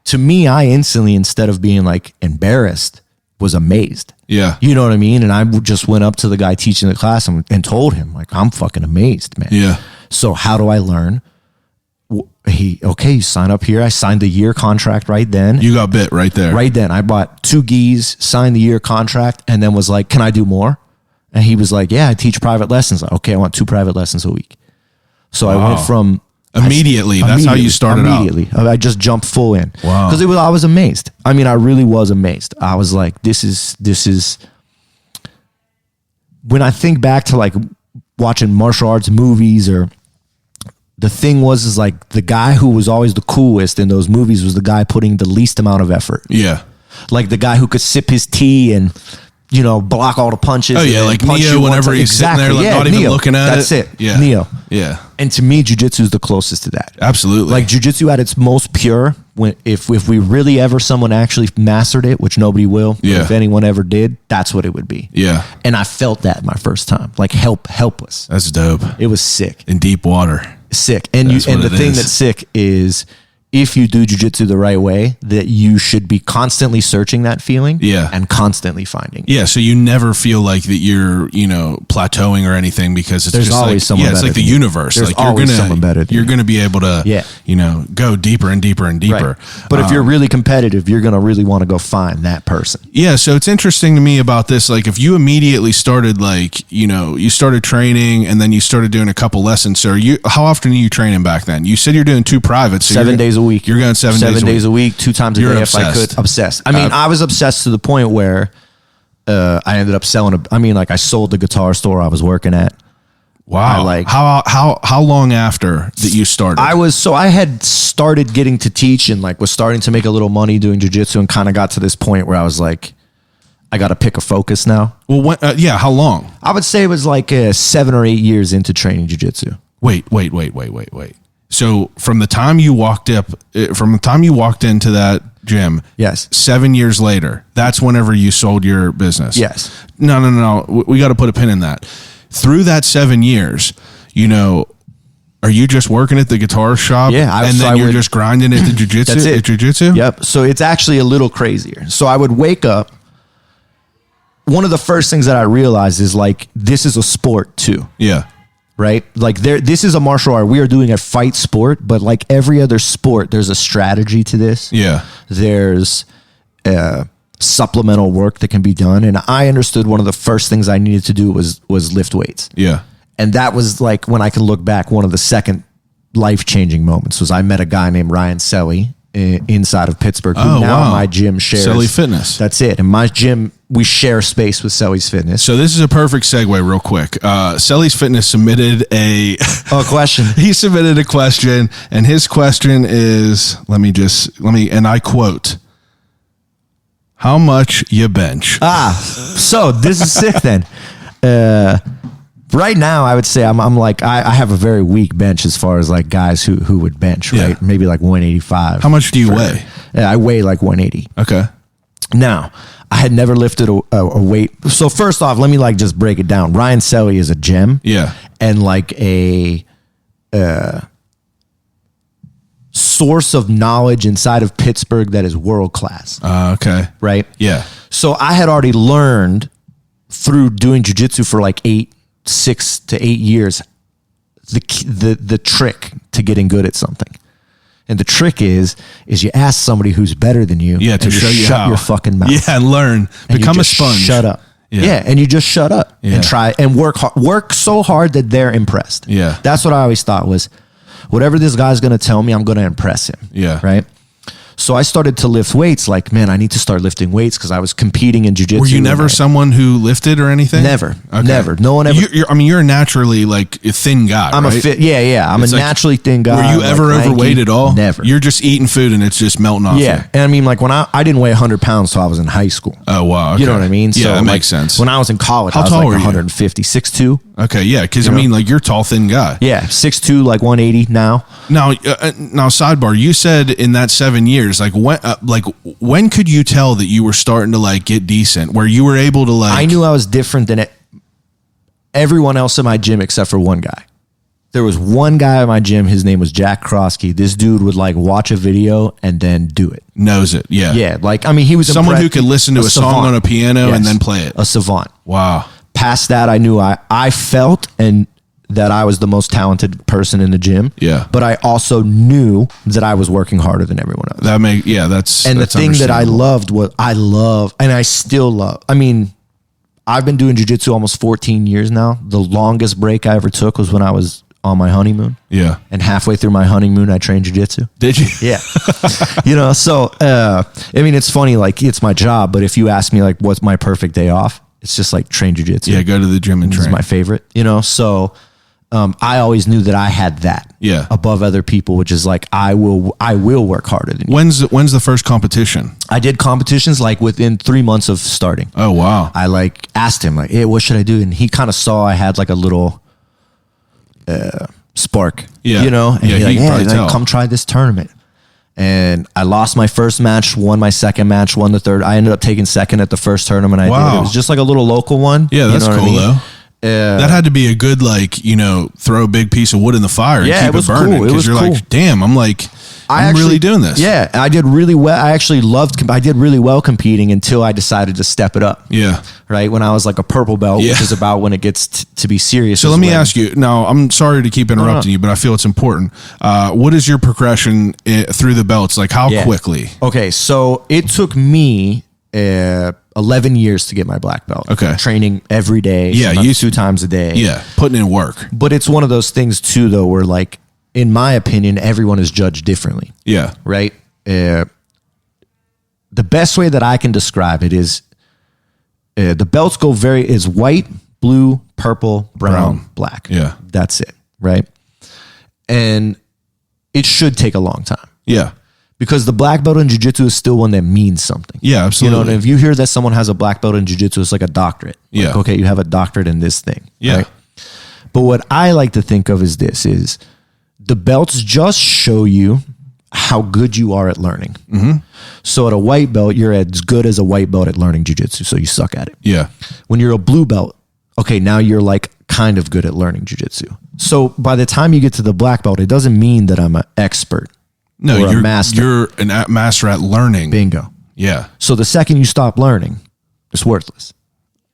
to me, I instantly, instead of being like embarrassed, was amazed. Yeah. You know what I mean? And I just went up to the guy teaching the class and told him, like, I'm fucking amazed, man. Yeah. So how do I learn? You sign up here. I signed the year contract right then. You got bit right there. Right then. I bought 2 gis, signed the year contract, and then was like, can I do more? And he was like, yeah, I teach private lessons. Like, okay, I want 2 private lessons a week. So I went from Immediately. That's how you started out. Immediately. I just jumped full in. Wow. Because I was amazed. I mean, I really was amazed. I was like, this is when I think back to like watching martial arts movies, or the thing is like the guy who was always the coolest in those movies was the guy putting the least amount of effort. Yeah. Like the guy who could sip his tea and, you know, block all the punches. Oh, yeah. and Like punch Neo, you one whenever time. he's sitting there, like, Yeah, not even Neo. looking at That's it. Yeah. Neo. Yeah. And to me, jiu-jitsu is the closest to that. Absolutely. Like jiu-jitsu at its most pure, when if we really ever someone actually mastered it, which nobody will, but Yeah. if anyone ever did, that's what it would be. Yeah. And I felt that my first time, like helpless. That's dope. It was sick, In deep water. sick. And That's and what the it thing is. that's sick is if you do jiu-jitsu the right way, that you should be constantly searching that feeling, Yeah. and constantly finding it. Yeah, so you never feel like that you're, plateauing or anything, because it's There's just always like, someone yeah, it's better like the than you. universe. There's like you're always gonna, someone better than you're you. going to be able to, Yeah. go deeper and deeper and deeper. Right. But if you're really competitive, you're going to really want to go find that person. Yeah, so it's interesting to me about this. Like, if you immediately started, like, you started training and then you started doing a couple lessons. So, how often are you training back then? You said you're doing 2 privates. So 7 days a week. You're going 7 days a week. 2 times a You're day if I obsessed. could. Obsessed. I mean, I was obsessed to the point where I ended up selling. I sold the guitar store I was working at. Wow. How long after that you started? I had started getting to teach and like was starting to make a little money doing jiu-jitsu, and kind of got to this point where I was like, I got to pick a focus now. Well, how long? I would say it was like 7 or 8 years into training jiu-jitsu. Wait. So from the time you walked into that gym, Yes. 7 years later, that's whenever you sold your business. Yes. No. We got to put a pin in that. Through that 7 years, are you just working at the guitar shop? Yeah, and then you're just grinding at the jiu-jitsu? That's it. At jiu-jitsu? Yep. So it's actually a little crazier. So I would wake up. One of the first things that I realized is like, this is a sport too. Yeah. right? Like this is a martial art. We are doing a fight sport, but like every other sport, there's a strategy to this. Yeah. There's supplemental work that can be done. And I understood one of the first things I needed to do was lift weights. Yeah. And that was like, when I can look back, one of the second life-changing moments was I met a guy named Ryan Selly inside of Pittsburgh, who now my gym shares. Selly Fitness. That's it. And my gym, we share space with Selly's Fitness. So this is a perfect segue real quick. Selly's Fitness submitted a question. He submitted a question, and his question is, let me, and I quote, how much you bench? So this is sick then. Right now, I would say I'm like, I have a very weak bench as far as like guys who would bench, right? Yeah. Maybe like 185. How much do you weigh? I weigh like 180. Okay. Now, I had never lifted a weight. So first off, let me like just break it down. Ryan Selly is a gem. Yeah. And like a source of knowledge inside of Pittsburgh that is world class. Okay. Right? Yeah. So I had already learned through doing jiu-jitsu for like 6 to 8 years, the trick to getting good at something. And the trick is you ask somebody who's better than you, to show you shut how. your fucking mouth. Yeah, and learn. And Become you a just sponge. Shut up. Yeah, and you just shut up Yeah. and try and work so hard that they're impressed. Yeah. That's what I always thought was, whatever this guy's going to tell me, I'm going to impress him. Yeah. Right? So I started to lift weights. Like, man, I need to start lifting weights because I was competing in jiu-jitsu. Were you never someone who lifted or anything? Never. Okay. Never. No one ever. You're a naturally like a thin guy, I'm right? a fit. Yeah. I'm It's a like, naturally thin guy. Were you I'm, ever like, overweight lanky. at all? Never. You're just eating food and it's just melting off. Yeah. you. And I mean, like when I didn't weigh 100 pounds till I was in high school. Oh, wow. Okay. You know what I mean? Yeah, that like, makes sense. When I was in college, How I was tall like were you? 150, 6'2". Okay, yeah, because I mean, like you're a tall, thin guy. Yeah, 6'2", like 180 now. Now, sidebar. You said in that 7 years, like when could you tell that you were starting to like get decent, where you were able to like? I knew I was different than everyone else in my gym except for one guy. There was one guy in my gym. His name was Jack Krosky. This dude would like watch a video and then do it. Knows it. Yeah. Yeah, like I mean, he was someone who could listen to a song savant. on a piano and then play it. A savant. Wow. Past that, I knew I felt and that I was the most talented person in the gym. Yeah. But I also knew that I was working harder than everyone else. That's And that's the thing that I understandable. loved was and I still love. I mean, I've been doing jiu-jitsu almost 14 years now. The longest break I ever took was when I was on my honeymoon. Yeah. And halfway through my honeymoon, I trained jiu-jitsu. Did you? Yeah. So, I mean, it's funny, like it's my job, but if you ask me like, what's my perfect day off? It's just like train jiu-jitsu. Yeah. Go to the gym and This is train. my favorite, so I always knew that I had that above other people, which is like, I will work harder than you. When's the first competition? I did competitions like within 3 months of starting. Oh, wow. I like asked him like, hey, what should I do? And he kind of saw I had like a little spark, Yeah. and Yeah, he he could probably like, tell. come try this tournament. And I lost my first match, won my second match, won the third. I ended up taking second at the first tournament I did. Wow. It was just like a little local one. Yeah, that's You know what I cool mean? though. That had to be a good, like, throw a big piece of wood in the fire and Yeah, keep it was burning. cool. It Because was you're cool. like, damn, I'm really doing this. Yeah, I did really well. I actually I did really well competing until I decided to step it up. Yeah. Right? When I was like a purple belt, Yeah. which is about when it gets to be serious. So is let me when- ask you now. I'm sorry to keep interrupting you, but I feel it's important. What is your progression through the belts? Like how quickly? Okay, so it took me 11 years to get my black belt. Okay. Training every day. Yeah, sometimes 2 times a day. Yeah, putting in work. But it's one of those things too, though, where like, in my opinion, everyone is judged differently. Yeah, Right? The best way that I can describe it is the belts go is white, blue, purple, brown, black. Yeah. That's it. Right? And it should take a long time. yeah, Because the black belt in jiu-jitsu is still one that means something. yeah. Absolutely. And if you hear that someone has a black belt in jiu-jitsu, it's like a doctorate. Like, Yeah. okay, you have a doctorate in this thing. Yeah. Right? But what I like to think of is this, is the belts just show you how good you are at learning. Mm-hmm. So at a white belt, you're as good as a white belt at learning jiu-jitsu, so you suck at it. Yeah, When you're a blue belt, okay, now you're like kind of good at learning jiu-jitsu. So by the time you get to the black belt, it doesn't mean that I'm an expert. no, Or a you're master. You're a master at learning. Bingo. Yeah. So the second you stop learning, it's worthless.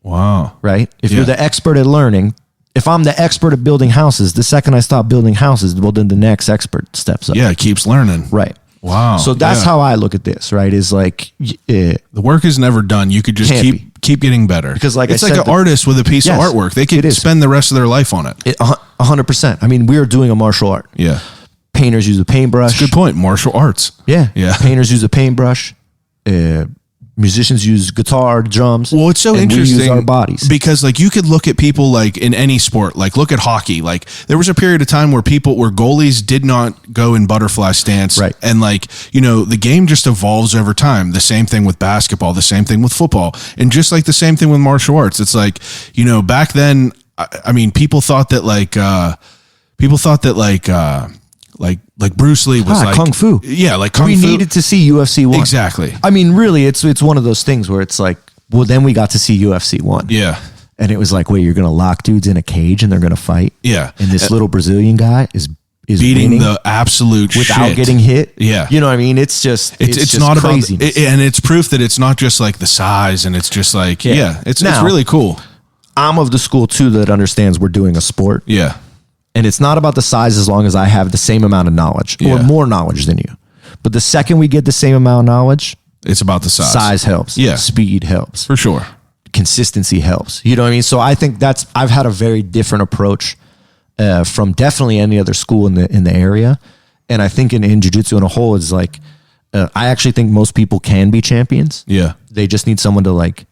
Wow. Right? If Yeah. you're the expert at learning, if I'm the expert at building houses, the second I stop building houses, well, then the next expert steps up. Yeah, it keeps learning. Right. Wow. So that's how I look at this, right? Is like the work is never done. You could just keep getting better. Because like it's I like said, an artist with a piece of Yes, artwork. They could it is. spend the rest of their life on it. 100%. I mean, we're doing a martial art. Yeah. Painters use a paintbrush. Good point. Martial arts. Yeah. Yeah. Painters use a paintbrush. Musicians use guitar, drums. Well, it's so and interesting we use our bodies. because like you could look at people like in any sport, like look at hockey. Like there was a period of time where goalies did not go in butterfly stance. Right. And like, you know, the game just evolves over time. The same thing with basketball, the same thing with football, and just like the same thing with martial arts. It's like, you know, back then, I mean, people thought that like Bruce Lee was like Kung Fu. Yeah, like Kung we Fu. needed to see UFC 1. Exactly. I mean, really, it's one of those things where it's like, well, then we got to see UFC 1. Yeah. And it was like, wait, you're going to lock dudes in a cage and they're going to fight? Yeah. And this little Brazilian guy is beating winning the absolute without shit. getting hit. Yeah. You know what I mean? It's just, it's just not craziness. about, and it's proof that it's not just like the size, and it's just like, it's Now, really cool. I'm of the school too that understands we're doing a sport. Yeah. And it's not about the size as long as I have the same amount of knowledge or Yeah. more knowledge than you. But the second we get the same amount of knowledge, It's about the size. size helps. Yeah. Speed helps. For sure. Consistency helps. You know what I mean? So I think I've had a very different approach from definitely any other school in the area. And I think in jiu-jitsu in a whole is like, I actually think most people can be champions. Yeah. They just need someone to like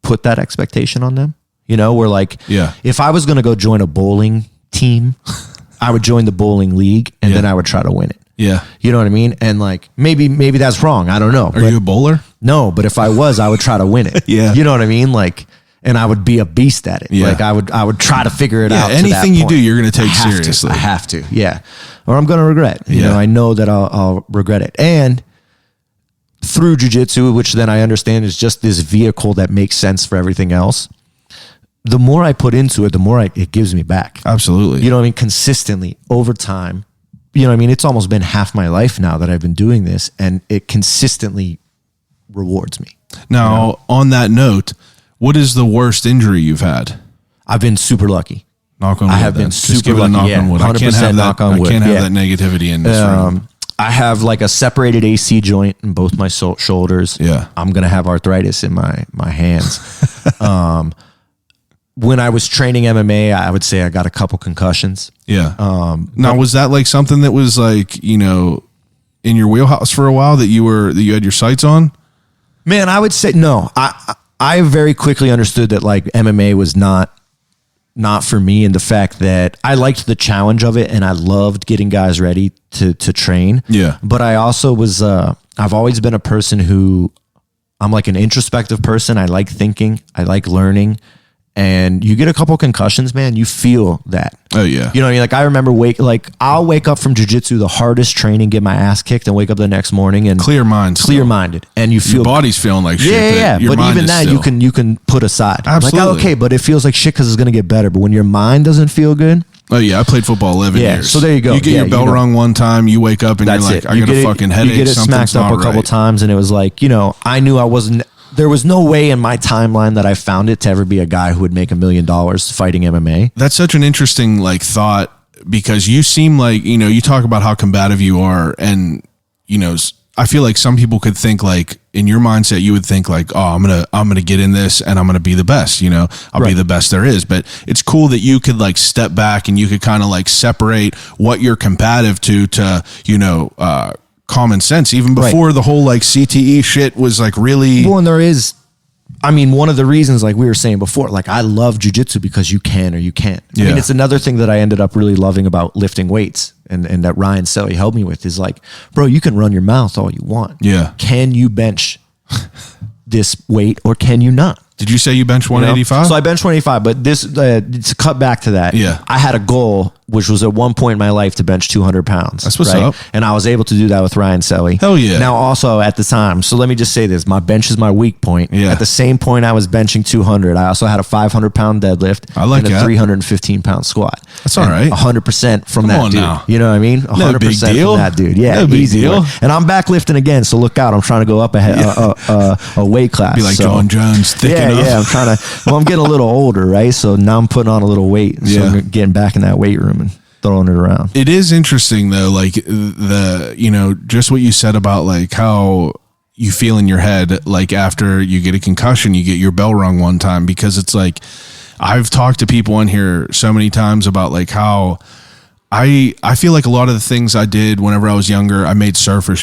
put that expectation on them. You know, where like, Yeah. if I was going to go join a bowling team, I would join the bowling league and then I would try to win it. Yeah. You know what I mean? And like, maybe that's wrong. I don't know. Are you a bowler? No, but if I was, I would try to win it. Yeah. You know what I mean? Like, and I would be a beast at it. Yeah. Like I would try to figure it out. to anything that you point. do, you're going to take I have to. seriously. I have to. Yeah. Or I'm going to regret. You Yeah. know, I know that I'll regret it. And through jiu-jitsu, which then I understand is just this vehicle that makes sense for everything else, the more I put into it, the more it gives me back. Absolutely. You know what I mean? Consistently over time. You know what I mean? It's almost been half my life now that I've been doing this, and it consistently rewards me. Now, on that note, what is the worst injury you've had? I've been super lucky. Knock on wood. I have been then. super Just give it a lucky. knock on wood. I can't 100% have that. knock on wood. I can't have Yeah. that negativity in this room. I have like a separated AC joint in both my shoulders. Yeah. I'm going to have arthritis in my hands. When I was training MMA, I would say I got a couple concussions. Yeah. Now, was that like something that was like, you know, in your wheelhouse for a while that you had your sights on? Man, I would say no. I very quickly understood that like MMA was not for me, and the fact that I liked the challenge of it and I loved getting guys ready to train. Yeah. But I also was I've always been a person who I'm like an introspective person. I like thinking, I like learning. And you get a couple concussions, man, you feel that. Oh, yeah. You know what I mean? Like I remember I'll wake up from jiu-jitsu, the hardest training, get my ass kicked, and wake up the next morning and clear-minded. And you feel your body's feeling like shit. Yeah. Your But mind even is that still. you can put aside. Absolutely. Like, okay, but it feels like shit because it's gonna get better. But when your mind doesn't feel good, Oh yeah, I played football 11 Yeah, years. so there you go. You get Yeah, your bell you know. rung one time, you wake up and you're that's like, it. I got a fucking headache. You get it Something's smacked up not a couple right. times, and it was like, you know, I knew there was no way in my timeline that I found it to ever be a guy who would make $1 million fighting MMA. That's such an interesting like thought, because you seem like, you know, you talk about how combative you are, and you know, I feel like some people could think like, in your mindset, you would think like, oh, I'm gonna get in this and I'm gonna be the best, you know, I'll be Right. the best there is. But it's cool that you could like step back and you could kind of like separate what you're combative to, you know, common sense, even before the whole like CTE shit was like really. Well, and there is, I mean, one of the reasons, like we were saying before, like I love jiu-jitsu because you can or you can't. I Yeah. mean, it's another thing that I ended up really loving about lifting weights and that Ryan Selly helped me with is like, bro, you can run your mouth all you want. Yeah. Can you bench this weight or can you not? Did you say you bench You know? 185? So I bench 185, but this to cut back to that. Yeah. I had a goal which was at one point in my life to bench 200 pounds. That's what's up. And I was able to do that with Ryan Selly. Hell yeah. Now also at the time, so let me just say this, my bench is my weak point. Yeah. At the same point I was benching 200, I also had a 500 pound deadlift I like and a that. 315 pound squat. That's all right. 100% from Come that on dude. now. You know what I mean? 100% big deal. from that dude. Yeah, No big easy. deal. And I'm backlifting again, so look out. I'm trying to go up a weight class. Be like so. John Jones, thicken up. Yeah, I'm trying to. Well, I'm getting a little older, right? So now I'm putting on a little weight. So Yeah. I'm getting back in that weight room and throwing it around. It is interesting though, like just what you said about like how you feel in your head, like after you get a concussion, you get your bell rung one time, because it's like, I've talked to people in here so many times about like how I feel like a lot of the things I did whenever I was younger, I made surface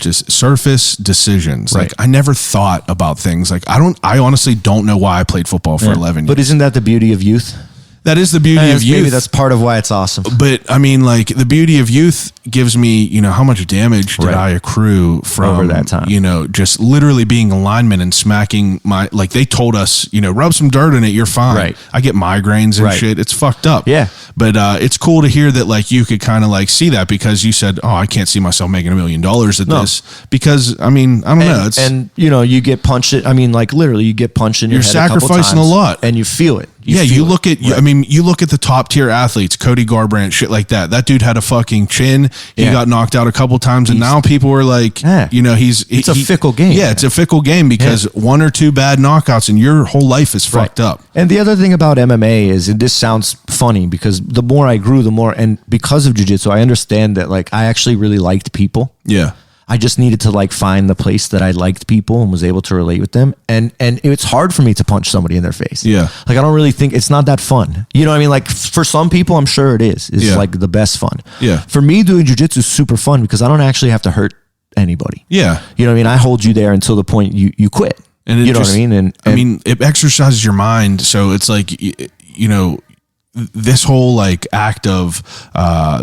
decisions. Right. Like I never thought about things. Like I honestly don't know why I played football for 11 years. But isn't that the beauty of youth? That is the beauty of youth. Maybe that's part of why it's awesome. But I mean, like the beauty of youth gives me, how much damage did Right. I accrue from Over that time. Just literally being a lineman and smacking like they told us, rub some dirt in it, you're fine. Right. I get migraines and Right. shit. It's fucked up. Yeah. But it's cool to hear that like you could kind of like see that, because you said, oh, I can't see myself making $1 million at No. this, because I mean, I don't know. It's you get punched. I mean, like literally, you get punched in your You're head a couple sacrificing times, a lot. and you feel it. you feel look it. at, Right. I mean, you look at the top tier athletes, Cody Garbrandt, shit like that. That dude had a fucking chin. He Yeah. got knocked out a couple times, and now people are like, Yeah. it's a fickle game. Yeah, it's a fickle game, because one or two bad knockouts and your whole life is fucked up. And the other thing about MMA is, and this sounds funny, because the more I grew, the more, and because of jiu-jitsu, I understand that like I actually really liked people. Yeah. I just needed to like find the place that I liked people and was able to relate with them. And it's hard for me to punch somebody in their face. Yeah. Like I don't really think it's not that fun. You know what I mean? Like for some people, I'm sure it is. It's Yeah. like the best fun. Yeah. For me, doing jiu-jitsu is super fun because I don't actually have to hurt anybody. Yeah. You know what I mean? I hold you there until the point you quit. And it you know just- what I mean? And I mean, it exercises your mind. So it's like, this whole like act of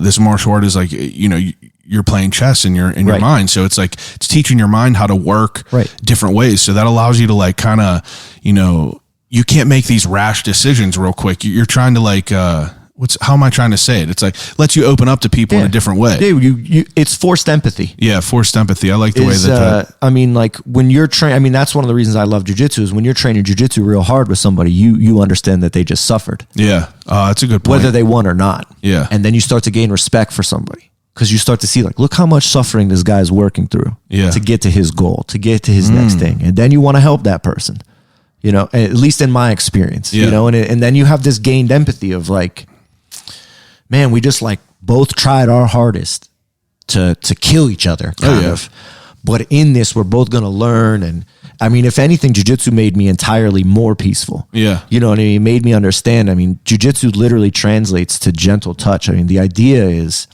this martial art is like, you're playing chess in your Right. mind. So it's like, it's teaching your mind how to work Right. different ways. So that allows you to like kind of, you can't make these rash decisions real quick. You're trying to like, how am I trying to say it? It's like, lets you open up to people in a different way. Dude, it's forced empathy. Yeah. Forced empathy. I like the way that. I mean, like when you're training, I mean, that's one of the reasons I love jiu-jitsu is when you're training jiu-jitsu real hard with somebody, you understand that they just suffered, Yeah. That's a good point. whether they won or not. Yeah. And then you start to gain respect for somebody because you start to see like, look how much suffering this guy's working through Yeah. to get to his goal, to get to his next thing. And then you want to help that person, at least in my experience, Yeah. and then you have this gained empathy of like, man, we just like both tried our hardest to kill each other kind of. But in this, we're both going to learn. And I mean, if anything, jiu-jitsu made me entirely more peaceful. Yeah. You know what I mean? It made me understand. I mean, jiu-jitsu literally translates to gentle touch. I mean, the idea is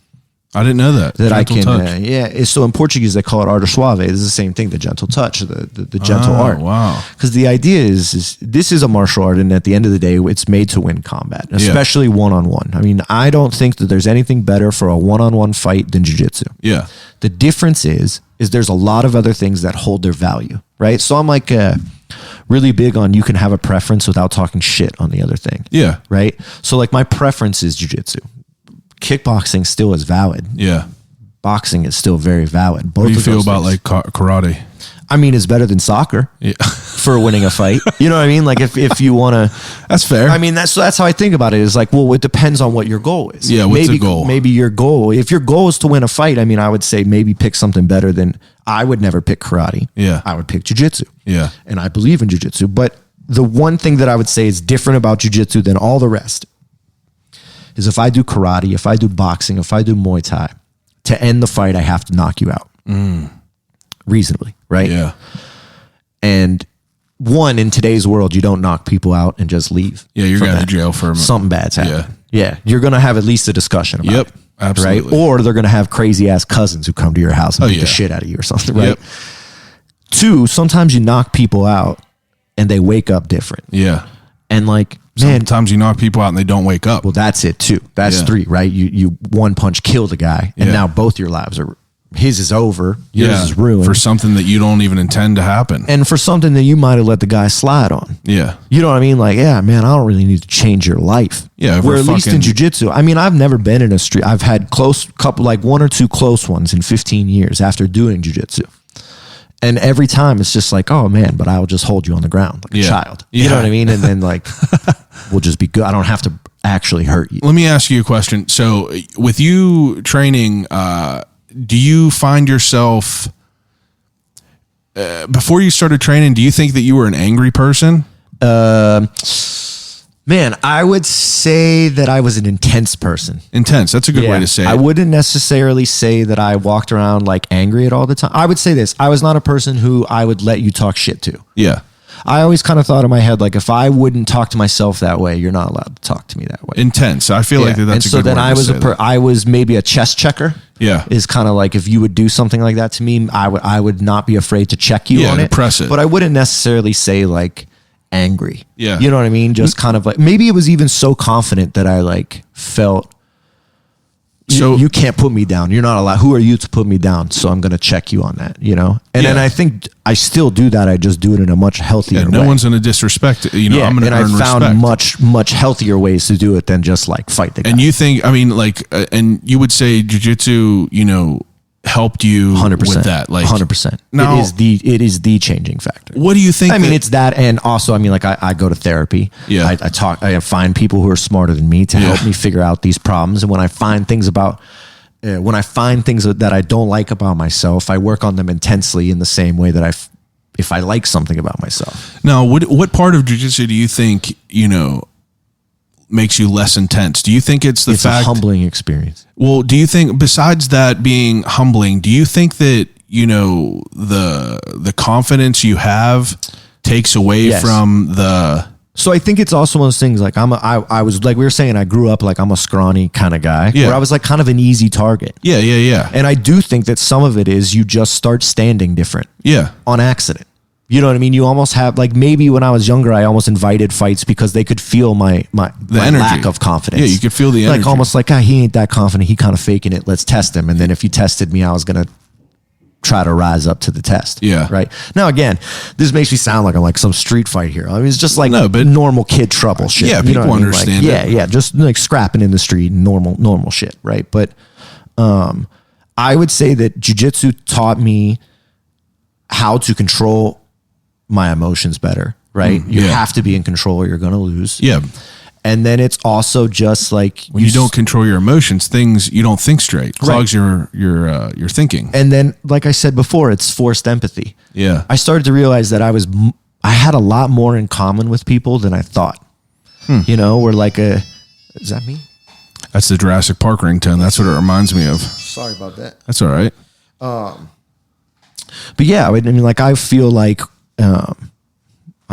I didn't know that. that Gentle touch. it's so in Portuguese, they call it arte suave. It's the same thing, the gentle touch, the gentle art. Wow. Because the idea is this is a martial art, and at the end of the day, it's made to win combat, especially one-on-one. I mean, I don't think that there's anything better for a one-on-one fight than jiu-jitsu. Yeah. The difference is there's a lot of other things that hold their value, right? So I'm like really big on you can have a preference without talking shit on the other thing. Yeah. Right? So like my preference is jiu-jitsu. Kickboxing still is valid. Yeah. Boxing is still very valid. Both What do you of feel those about things. like karate? I mean, it's better than soccer Yeah. for winning a fight. You know what I mean? Like if you want to, That's fair. I mean, that's how I think about it. Is like, well, it depends on what your goal is. Yeah, what's maybe, the goal? Maybe your goal, if your goal is to win a fight, I mean, I would say maybe pick something better than, I would never pick karate. Yeah. I would pick jiu-jitsu. Yeah. And I believe in jiu-jitsu. But the one thing that I would say is different about jiu-jitsu than all the rest is if I do karate, if I do boxing, if I do Muay Thai, to end the fight, I have to knock you out. Reasonably, right? Yeah. And one, in today's world, you don't knock people out and just leave. Yeah, you're from going to that. jail for a minute. Something bad's happened. Yeah. You're going to have at least a discussion about Yep, it. absolutely. Right? Or they're going to have crazy ass cousins who come to your house and beat the shit out of you or something, right? Yep. Two, sometimes you knock people out and they wake up different. Yeah. And like, man, Sometimes you knock people out and they don't wake up. well, that's it too. That's Yeah. three, right? You one punch kill the guy, and Yeah. now both your lives are his is over. Yours is ruined. For something that you don't even intend to happen. And for something that you might have let the guy slide on. Yeah. You know what I mean? Like, yeah, man, I don't really need to change your life. Yeah. Where at least in jiu-jitsu, I mean, I've never been in a street. I've had one or two close ones in 15 years after doing jiu-jitsu. And every time it's just like, oh man, but I will just hold you on the ground like a child. You know what I mean? And then like, we'll just be good. I don't have to actually hurt you. Let me ask you a question. So with you training, do you find yourself, before you started training, do you think that you were an angry person? Man, I would say that I was an intense person. Intense. That's a good way to say it. I wouldn't necessarily say that I walked around like angry at all the time. I would say this. I was not a person who I would let you talk shit to. Yeah. I always kind of thought in my head, like, if I wouldn't talk to myself that way, you're not allowed to talk to me that way. Intense. I feel like that's and a so good then word to say that. I was maybe a chest checker. Yeah. Is kind of like, if you would do something like that to me, I would not be afraid to check you on it. Press it. But I wouldn't necessarily say like angry. Yeah. You know what I mean? Just kind of like, maybe it was even so confident that I like felt, so you can't put me down. You're not allowed. Who are you to put me down? So I'm going to check you on that, you know? And then I think I still do that. I just do it in a much healthier way. No one's going to disrespect, I'm going to earn respect. And I found much healthier ways to do it than just like fight the guy. And you think, I mean, like, and you would say jiu-jitsu, helped you 100%, with that, like 100%. Now, it is the changing factor. What do you think? I mean, it's that, and also, I mean, like I go to therapy. Yeah, I find people who are smarter than me to help me figure out these problems. And when I find things that I don't like about myself, I work on them intensely in the same way that if I like something about myself. Now, what part of jiu-jitsu do you think makes you less intense? Do you think it's a humbling experience? Well, do you think, besides that being humbling, do you think that the confidence you have takes away from the? So I think it's also one of those things, like I was like we were saying, I grew up like I'm a scrawny kind of guy, where I was like kind of an easy target. Yeah. And I do think that some of it is you just start standing different. Yeah. On accident. You know what I mean? You almost have, like, maybe when I was younger, I almost invited fights because they could feel my lack of confidence. Yeah, you could feel the energy. Like, almost like, he ain't that confident. He kind of faking it. Let's test him. And then if he tested me, I was going to try to rise up to the test. Yeah. Right? Now, again, this makes me sound like I'm like some street fight here. I mean, it's just like normal kid trouble shit. Yeah, people understand it. Yeah, just like scrapping in the street, normal shit, right? But I would say that jiu-jitsu taught me how to control my emotions better, right? You have to be in control or you're going to lose. Yeah. And then it's also just like when you don't control your emotions, you don't think straight. Clogs your thinking. And then, like I said before, it's forced empathy. Yeah. I started to realize that I had a lot more in common with people than I thought. We're like is that me? That's the Jurassic Park ringtone. That's what it reminds me of. Sorry about that. That's all right. But yeah, I mean, like, I feel like,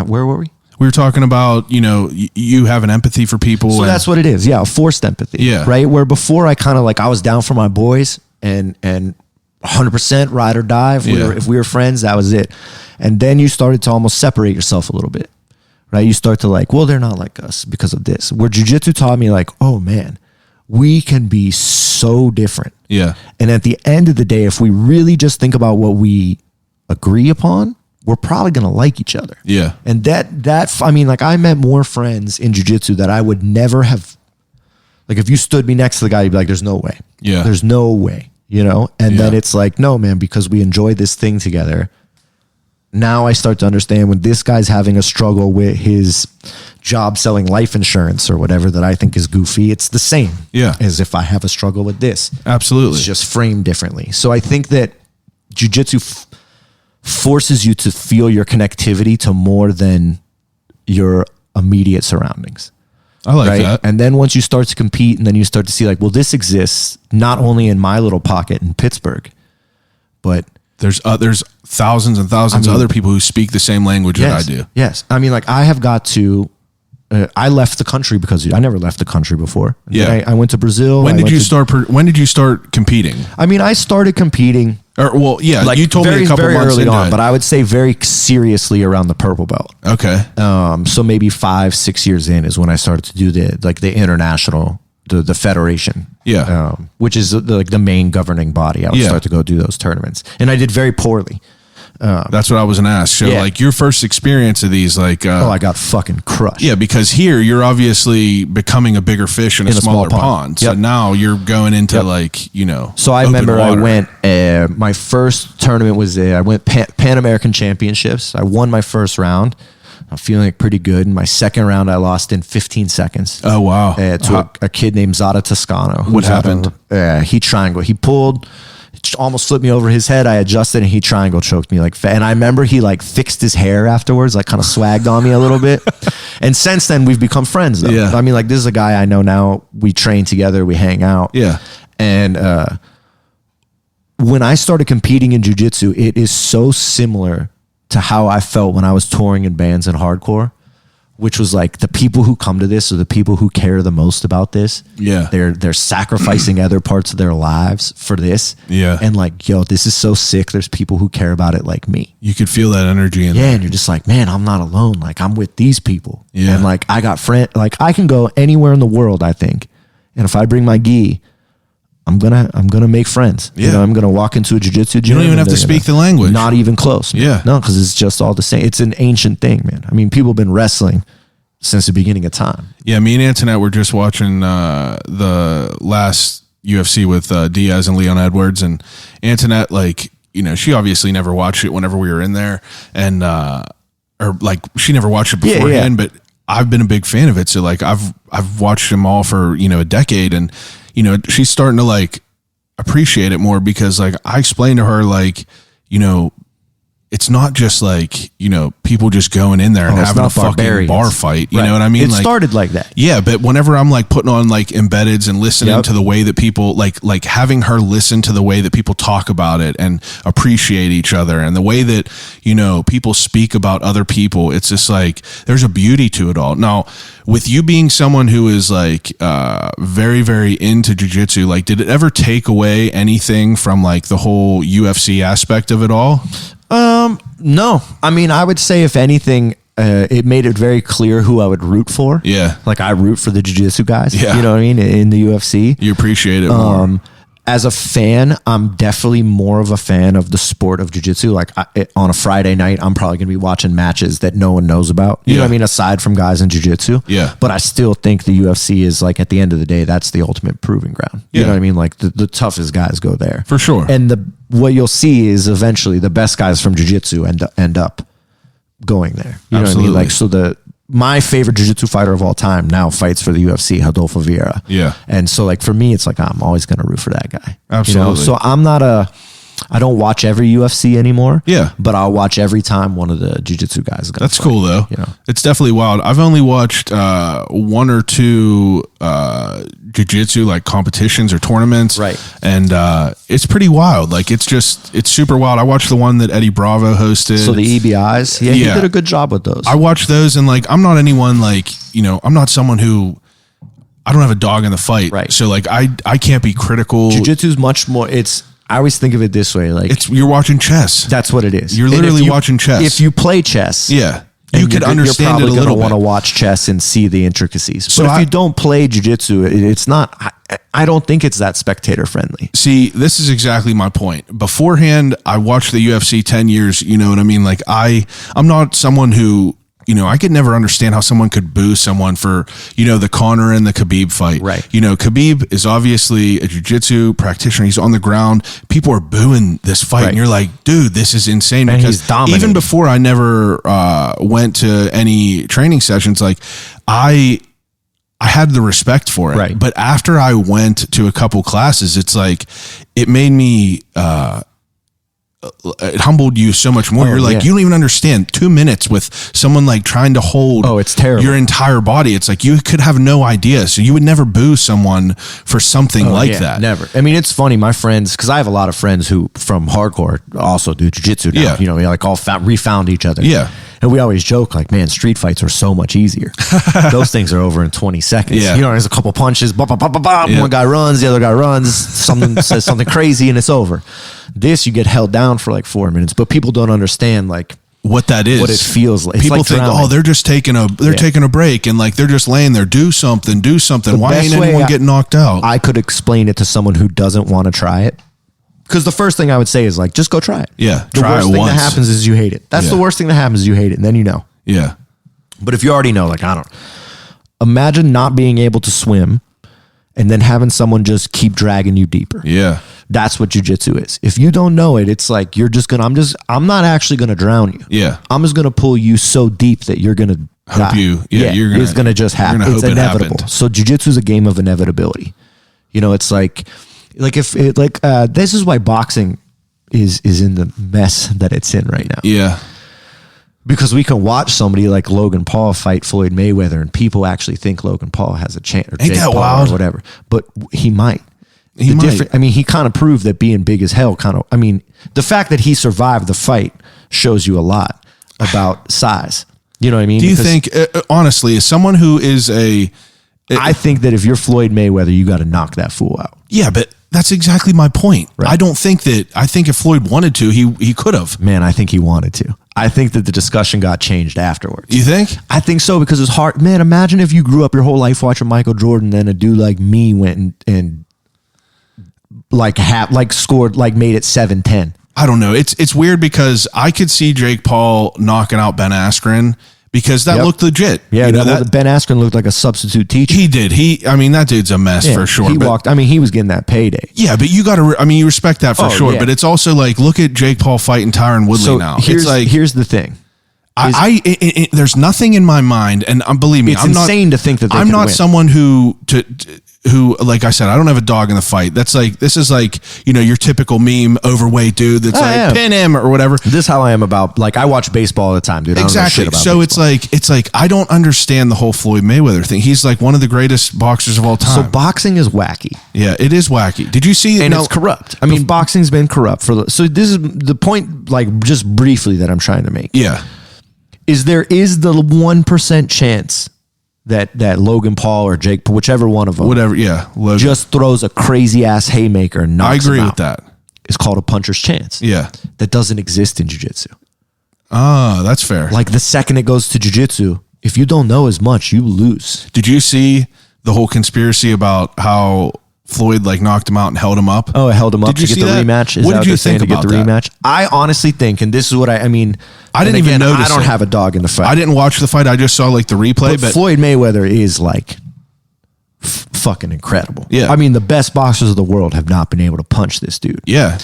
where were we? We were talking about, you have an empathy for people. So that's what it is. Yeah. Forced empathy. Yeah. Right. Where before I kind of like, I was down for my boys and 100% ride or die. If we were friends, that was it. And then you started to almost separate yourself a little bit, right? You start to like, well, they're not like us because of this. Where jiu-jitsu taught me like, oh man, we can be so different. Yeah. And at the end of the day, if we really just think about what we agree upon, we're probably going to like each other. Yeah. And I mean, like, I met more friends in jiu-jitsu that I would never have, like, if you stood me next to the guy, you'd be like, there's no way. Yeah. There's no way, And then it's like, no, man, because we enjoy this thing together. Now I start to understand when this guy's having a struggle with his job selling life insurance or whatever that I think is goofy, it's the same as if I have a struggle with this. Absolutely. It's just framed differently. So I think that jiu-jitsu forces you to feel your connectivity to more than your immediate surroundings. I like that. And then once you start to compete and then you start to see like, well, this exists not only in my little pocket in Pittsburgh, but there's thousands and thousands of other people who speak the same language that I do. Yes. I mean, like, I have got to, I left the country because I never left the country before. Yeah. I went to Brazil. When did you start competing? I mean, I started competing. Like you told me a couple very months early into on, it. but I would say very seriously around the purple belt. Okay. So maybe 5-6 years in is when I started to do the international the federation. Yeah. Which is the main governing body. I would start to go do those tournaments. And I did very poorly. That's what I was going to ask. So like your first experience of these, like, I got fucking crushed. Yeah. Because here you're obviously becoming a bigger fish in a smaller pond. So now you're going into like, you know, so I remember water. I went, my first tournament was, I went Pan American Championships. I won my first round. I'm feeling pretty good. In my second round, I lost in 15 seconds. Oh, wow. To a kid named Zada Toscano. What happened? He triangled. He pulled, almost flipped me over his head. I adjusted and he triangle choked me like fat. And I remember he like fixed his hair afterwards, like kind of swagged on me a little bit. And since then we've become friends though. Yeah. I mean, like this is a guy I know now. We train together, we hang out. Yeah. And when I started competing in jiu-jitsu, it is so similar to how I felt when I was touring in bands and hardcore, which was like the people who come to this are the people who care the most about this. Yeah. They're sacrificing other parts of their lives for this. Yeah. And like, yo, this is so sick. There's people who care about it like me. You could feel that energy in there. And you're just like, man, I'm not alone. Like I'm with these people. Yeah. And like I got friends, like I can go anywhere in the world, I think. And if I bring my gi, I'm gonna make friends. Yeah. You know, I'm gonna walk into a jiu-jitsu gym. You don't even have to speak the language. Not even close. Man. Yeah. No, because it's just all the same. It's an ancient thing, man. I mean, people have been wrestling since the beginning of time. Yeah, me and Antoinette were just watching the last UFC with Diaz and Leon Edwards, and Antoinette, like, you know, she obviously never watched it whenever we were in there, and or like she never watched it beforehand, but I've been a big fan of it. So like I've watched them all for, you know, a decade, and you know, she's starting to like appreciate it more because like I explained to her, like, you know, it's not just like, you know, people just going in there and having a fucking bar fight. You know what I mean? It started like that. Yeah, but whenever I'm like putting on like embeddeds and listening to the way that people like having her listen to the way that people talk about it and appreciate each other and the way that, you know, people speak about other people, it's just like there's a beauty to it all. Now, with you being someone who is like very, very into jiu-jitsu, like did it ever take away anything from like the whole UFC aspect of it all? No. I mean, I would say if anything, it made it very clear who I would root for. Yeah. Like I root for the jiu-jitsu guys. Yeah. You know what I mean? In the UFC. You appreciate it more. As a fan, I'm definitely more of a fan of the sport of jiu-jitsu. Like on a Friday night, I'm probably going to be watching matches that no one knows about. You know what I mean? Aside from guys in jiu-jitsu. Yeah. But I still think the UFC is like, at the end of the day, that's the ultimate proving ground. You know what I mean? Like the toughest guys go there. For sure. And what you'll see is eventually the best guys from jiu-jitsu end up going there. You know what I mean? Like, so my favorite jiu-jitsu fighter of all time now fights for the UFC, Rodolfo Vieira. Yeah. And so like for me, it's like, I'm always going to root for that guy. Absolutely. You know? So I don't watch every UFC anymore. Yeah. But I'll watch every time one of the jiu-jitsu guys. That's cool though. You know? It's definitely wild. I've only watched one or two jiu-jitsu like competitions or tournaments. Right. And it's pretty wild. Like it's super wild. I watched the one that Eddie Bravo hosted. So the EBIs. Yeah. He did a good job with those. I watched those and like, I'm not anyone like, you know, I'm not someone who, I don't have a dog in the fight. Right. So like, I can't be critical. Jiu-jitsu is much more, I always think of it this way. Like you're watching chess. That's what it is. You're literally watching chess. If you play chess. Yeah. You could understand it a little bit. Want to watch chess and see the intricacies. So if you don't play jiu-jitsu, it's not, I don't think it's that spectator friendly. See, this is exactly my point. Beforehand, I watched the UFC 10 years, you know what I mean? Like I'm not someone who, you know, I could never understand how someone could boo someone for, you know, the Conor and the Khabib fight. Right. You know, Khabib is obviously a jiu-jitsu practitioner. He's on the ground. People are booing this fight. Right. And you're like, dude, this is insane. And because he's dominating. Even before I never went to any training sessions, like I had the respect for it. Right. But after I went to a couple classes, it's like, it made me, it humbled you so much more. You're like, you don't even understand 2 minutes with someone like trying to hold it's terrible. Your entire body. It's like, you could have no idea. So you would never boo someone for something that. Never. I mean, it's funny. My friends, cause I have a lot of friends who from hardcore also do jiu-jitsu now, you know, we like all refound each other. Yeah. And we always joke like, man, street fights are so much easier. Those things are over in 20 seconds. Yeah. You know, there's a couple punches, one guy runs, the other guy runs, someone says something crazy and it's over. This, you get held down for like 4 minutes, but people don't understand like what that is. What it feels like. It's People like think, drowning. oh, they're just taking a break, and like they're just laying there. Do something. Why best ain't way anyone getting knocked out? I could explain it to someone who doesn't want to try it. Because the first thing I would say is like, just go try it. Yeah, The try worst it thing once. that happens is you hate it. That's the Yeah. worst thing that happens is you hate it, and then you know. Yeah. But if you already know, like, I don't imagine not being able to swim and then having someone just keep dragging you deeper. Yeah. That's what jiu-jitsu is. If you don't know it, it's like you're just gonna I'm not actually gonna drown you. Yeah. I'm just gonna pull you so deep that you're gonna die. It's gonna just happen. You're gonna It's hope it inevitable. happened. So jiu-jitsu is a game of inevitability. You know, it's like if it this is why boxing is in the mess that it's in right now. Yeah. Because we can watch somebody like Logan Paul fight Floyd Mayweather, and people actually think Logan Paul has a chance, or Ain't Jake that Paul wild? or whatever. But he might. He might. I mean, he kind of proved that being big as hell the fact that he survived the fight shows you a lot about size. You know what I mean? Do you Because think, honestly, as someone who is I think that if you're Floyd Mayweather, you got to knock that fool out. yeah, but that's exactly my point. Right. I think if Floyd wanted to, he could have. Man, I think he wanted to. I think that the discussion got changed afterwards. You think? I think so, because it's hard. Man, imagine if you grew up your whole life watching Michael Jordan, and a dude like me went and made it 7-10. I don't know. It's weird because I could see Jake Paul knocking out Ben Askren because that Yep. looked legit. Yeah, You know, Ben Askren looked like a substitute teacher. he did. That dude's a mess Yeah, for sure. He but- walked. I mean, he was getting that payday. Yeah, but you got to. You respect that for Oh, sure. yeah. But it's also like, look at Jake Paul fighting Tyron Woodley So now. here's It's like here's the thing. there's nothing in my mind, and believe me, It's I'm not insane to think that they I'm could not win. someone who like I said, I don't have a dog in the fight. This is like your typical meme overweight dude that's yeah. pin him or whatever. This is how I am about. Like, I watch baseball all the time, dude. I don't know Exactly. shit about So baseball. it's like I don't understand the whole Floyd Mayweather thing. He's like one of the greatest boxers of all So time. boxing is wacky. Yeah, it is wacky. Did you see? And it's corrupt. I mean, boxing's been corrupt so this is the point, like, just briefly, that I'm trying to make. Yeah. Is there is the 1% chance that Logan Paul or Jake, whichever one of them, Whatever. Yeah. Logan. just throws a crazy ass haymaker and I knocks agree him with out. that. It's called a puncher's chance. Yeah. That doesn't exist in jiu-jitsu. Ah, that's fair. Like, the second it goes to jiu-jitsu, if you don't know as much, you lose. Did you see the whole conspiracy about how Floyd like knocked him out and held him up? Oh, it held him up Did you to get see the that? rematch? Is What that did you they're saying, think to get about the that? rematch? I honestly think, and this is what I mean. I didn't even notice I don't it. have a dog in the fight. I didn't watch the fight. I just saw like the replay. But Floyd Mayweather is like fucking incredible. Yeah. I mean, the best boxers of the world have not been able to punch this dude. yeah,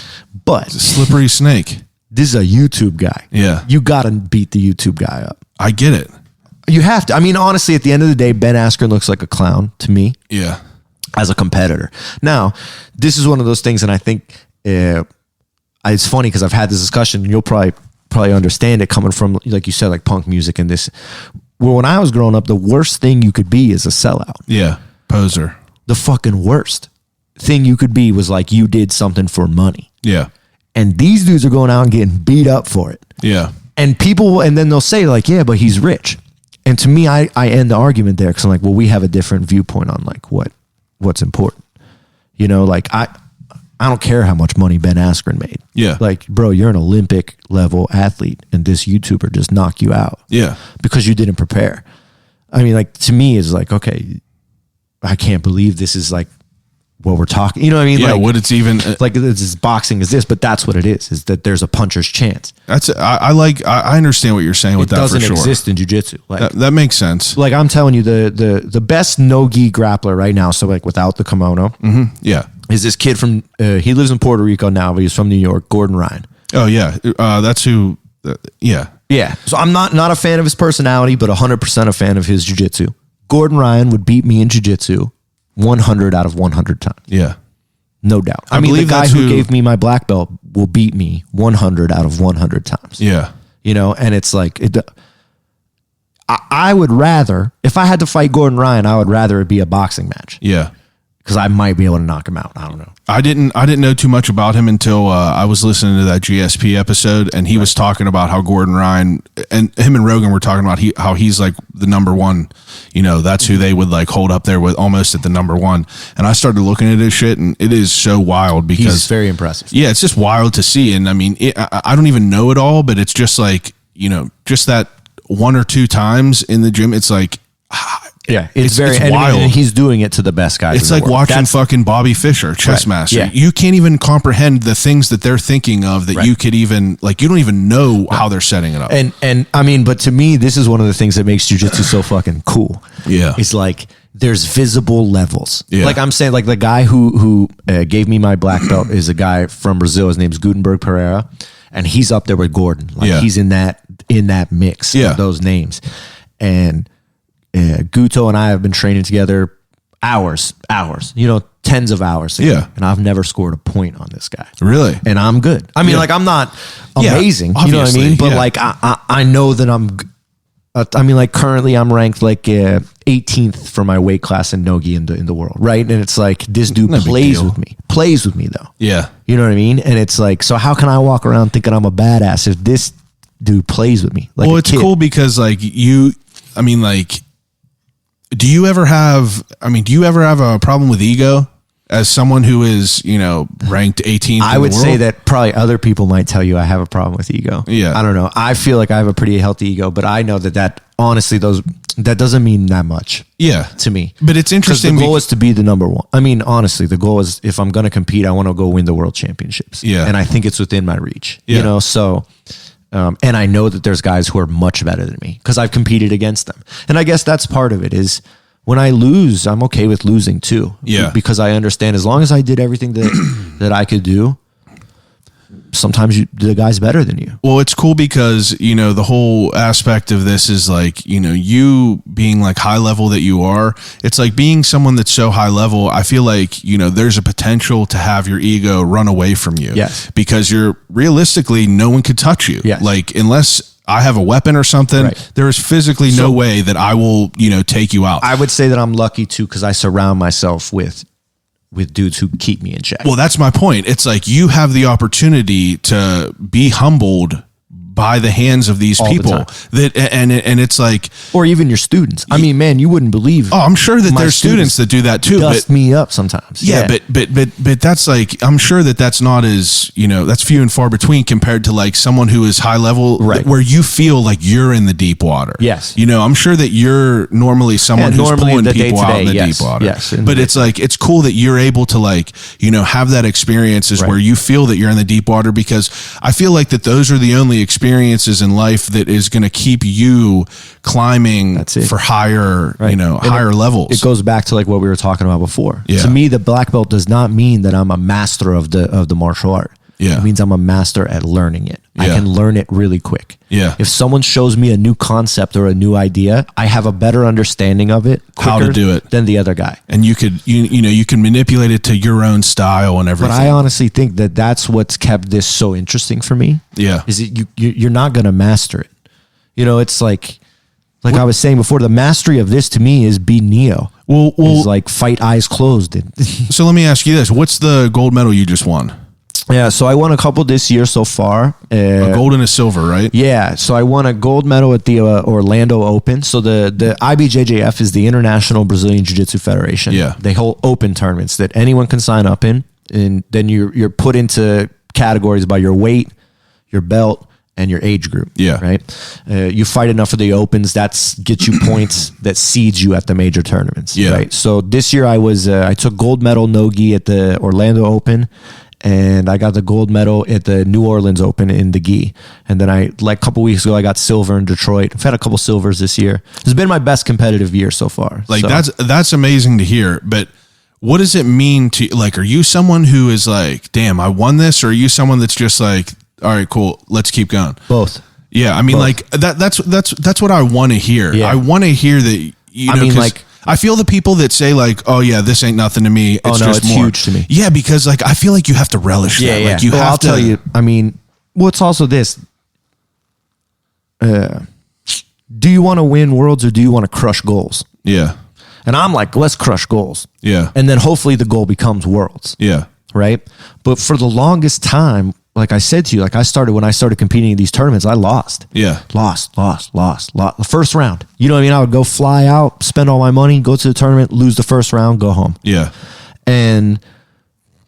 But slippery snake. this is a YouTube guy. Yeah. You got to beat the YouTube guy up. I get it. You have to. I mean, honestly, at the end of the day, Ben Askren looks like a clown to me Yeah. as a competitor. Now, this is one of those things, and I think it's funny because I've had this discussion. You'll probably understand it coming from, like you said, like punk music and this. Well, when I was growing up, the worst thing you could be is a sellout. Yeah. Poser. The fucking worst thing you could be was like you did something for money. Yeah. And these dudes are going out and getting beat up for it. Yeah. And then they'll say like, yeah, but he's rich. And to me, I end the argument there because I'm like, well, we have a different viewpoint on like what's important. Like I don't care how much money Ben Askren made. Yeah. Like, bro, you're an Olympic level athlete and this YouTuber just knocked you out. Yeah. Because you didn't prepare. I mean, like, to me, it's like, okay, I can't believe this is like what we're talking. You know what I mean? Yeah. Like, What it's even. like this is boxing is this, but that's what it is that there's a puncher's chance. That's I understand what you're saying with It that for doesn't sure. exist in jiu-jitsu. Like, That makes sense. like I'm telling you, the best no-gi grappler right now, so like without the kimono, Yeah. is this kid from, he lives in Puerto Rico now, but he's from New York, Gordon Ryan. Oh yeah. That's who. Yeah. Yeah. So I'm not a fan of his personality, but 100% a fan of his jiu-jitsu. Gordon Ryan would beat me in jiu-jitsu 100 out of 100 times. Yeah. No doubt. I mean, the believe guy that's who who- gave me my black belt will beat me 100 out of 100 times. Yeah. And it's like, I would rather, if I had to fight Gordon Ryan, I would rather it be a boxing match Yeah. because I might be able to knock him out. I don't know. I didn't know too much about him until I was listening to that GSP episode, and he was talking about how Gordon Ryan and him and Rogan were talking about how he's like the number one. That's who they would like hold up there with almost at the number one. And I started looking at his shit, and it is so wild because He's very impressive. yeah, it's just wild to see. And I mean, I don't even know it all, but it's just like just that one or two times in the gym, it's like, it's very it's wild. And he's doing it to the best guys. It's in the like world. watching fucking Bobby Fischer, chess master. Yeah. You can't even comprehend the things that they're thinking of that you could even, like, you don't even know how they're setting it up. And I mean, but to me, this is one of the things that makes jiu-jitsu so fucking cool. Yeah. It's like there's visible levels. Yeah. Like I'm saying, like the guy who gave me my black belt is a guy from Brazil. His name's Gutenberg Pereira, and he's up there with Gordon. Like he's in that mix of those names. And Guto and I have been training together hours, tens of hours together. Yeah. And I've never scored a point on this guy. Really? And I'm good. I mean, like I'm not amazing, you know what I mean? But like I know that like currently I'm ranked like 18th for my weight class in Nogi in the world, right? And it's like this dude plays with me though. Yeah. You know what I mean? And it's like, so how can I walk around thinking I'm a badass if this dude plays with me? Like, well, it's cool because like do you ever have a problem with ego as someone who is, ranked 18th? I would say that probably other people might tell you I have a problem with ego. Yeah. I don't know. I feel like I have a pretty healthy ego, but I know that honestly, that doesn't mean that much. Yeah. To me. But it's interesting. The goal is to be the number one. I mean, honestly, the goal is if I'm going to compete, I want to go win the world championships. Yeah. And I think it's within my reach, Yeah. so, and I know that there's guys who are much better than me because I've competed against them. And I guess that's part of it is when I lose, I'm okay with losing too. Yeah. Because I understand as long as I did everything that I could do, sometimes the guy's better than you. Well, it's cool because, the whole aspect of this is like, you being like high level that you are, it's like being someone that's so high level. I feel like, there's a potential to have your ego run away from you. Yes. Because realistically, no one could touch you. Yes. Like, unless I have a weapon or something, there is physically no way that I will, take you out. I would say that I'm lucky too because I surround myself with dudes who keep me in check. Well, that's my point. It's like you have the opportunity to be humbled by the hands of these people and it's like, or even your students. I mean, man, you wouldn't believe. Oh, I'm sure that there's students that do that too. Dust me up sometimes. Yeah, but that's like, I'm sure that's not as, that's few and far between compared to like someone who is high level, where you feel like you're in the deep water. Yes. I'm sure that you're normally someone who's pulling people out in the deep water. Yes. But it's like, it's cool that you're able to like, have that experiences where you feel that you're in the deep water, because I feel like that those are the only experiences in life that is going to keep you climbing for higher, higher levels. It goes back to like what we were talking about before. Yeah. To me, the black belt does not mean that I'm a master of the martial art. Yeah. It means I'm a master at learning it. I Yeah. can learn it really quick. Yeah. If someone shows me a new concept or a new idea, I have a better understanding of it How to do it than the other guy. And you could, you can manipulate it to your own style and everything. But I honestly think that that's what's kept this so interesting for me. Yeah. Is that you're not going to master it. It's like I was saying before, the mastery of this to me is be Neo. Well, is like fight eyes closed. So let me ask you this. What's the gold medal you just won? Yeah, so I won a couple this year so far. A gold and a silver, right? Yeah, so I won a gold medal at the Orlando Open. So the IBJJF is the International Brazilian Jiu-Jitsu Federation. Yeah. They hold open tournaments that anyone can sign up in, and then you're put into categories by your weight, your belt, and your age group. Yeah. Right? You fight enough of the opens, that gets you points that seeds you at the major tournaments. Yeah. Right? So this year I took gold medal no-gi at the Orlando Open, and I got the gold medal at the New Orleans Open in the gi. And then a couple weeks ago, I got silver in Detroit. I've had a couple silvers this year. It's been my best competitive year so far. Like that's amazing to hear. But what does it mean to, like, are you someone who is like, damn, I won this? Or are you someone that's just like, all right, cool, let's keep going? Both. Yeah. I mean, Both. like that's what I want to hear. Yeah. I want to hear that, I feel the people that say like, oh yeah, this ain't nothing to me. It's just it's more huge to me. Yeah, because like I feel like you have to relish that. Like you have I'll to tell you. I mean, it's also this. Do you want to win worlds or do you want to crush goals? Yeah. And I'm like, let's crush goals. Yeah. And then hopefully the goal becomes worlds. Yeah. Right. But for the longest time, like I said to you, when I started competing in these tournaments, I lost. Yeah. Lost. The first round. You know what I mean? I would go fly out, spend all my money, go to the tournament, lose the first round, go home. Yeah. And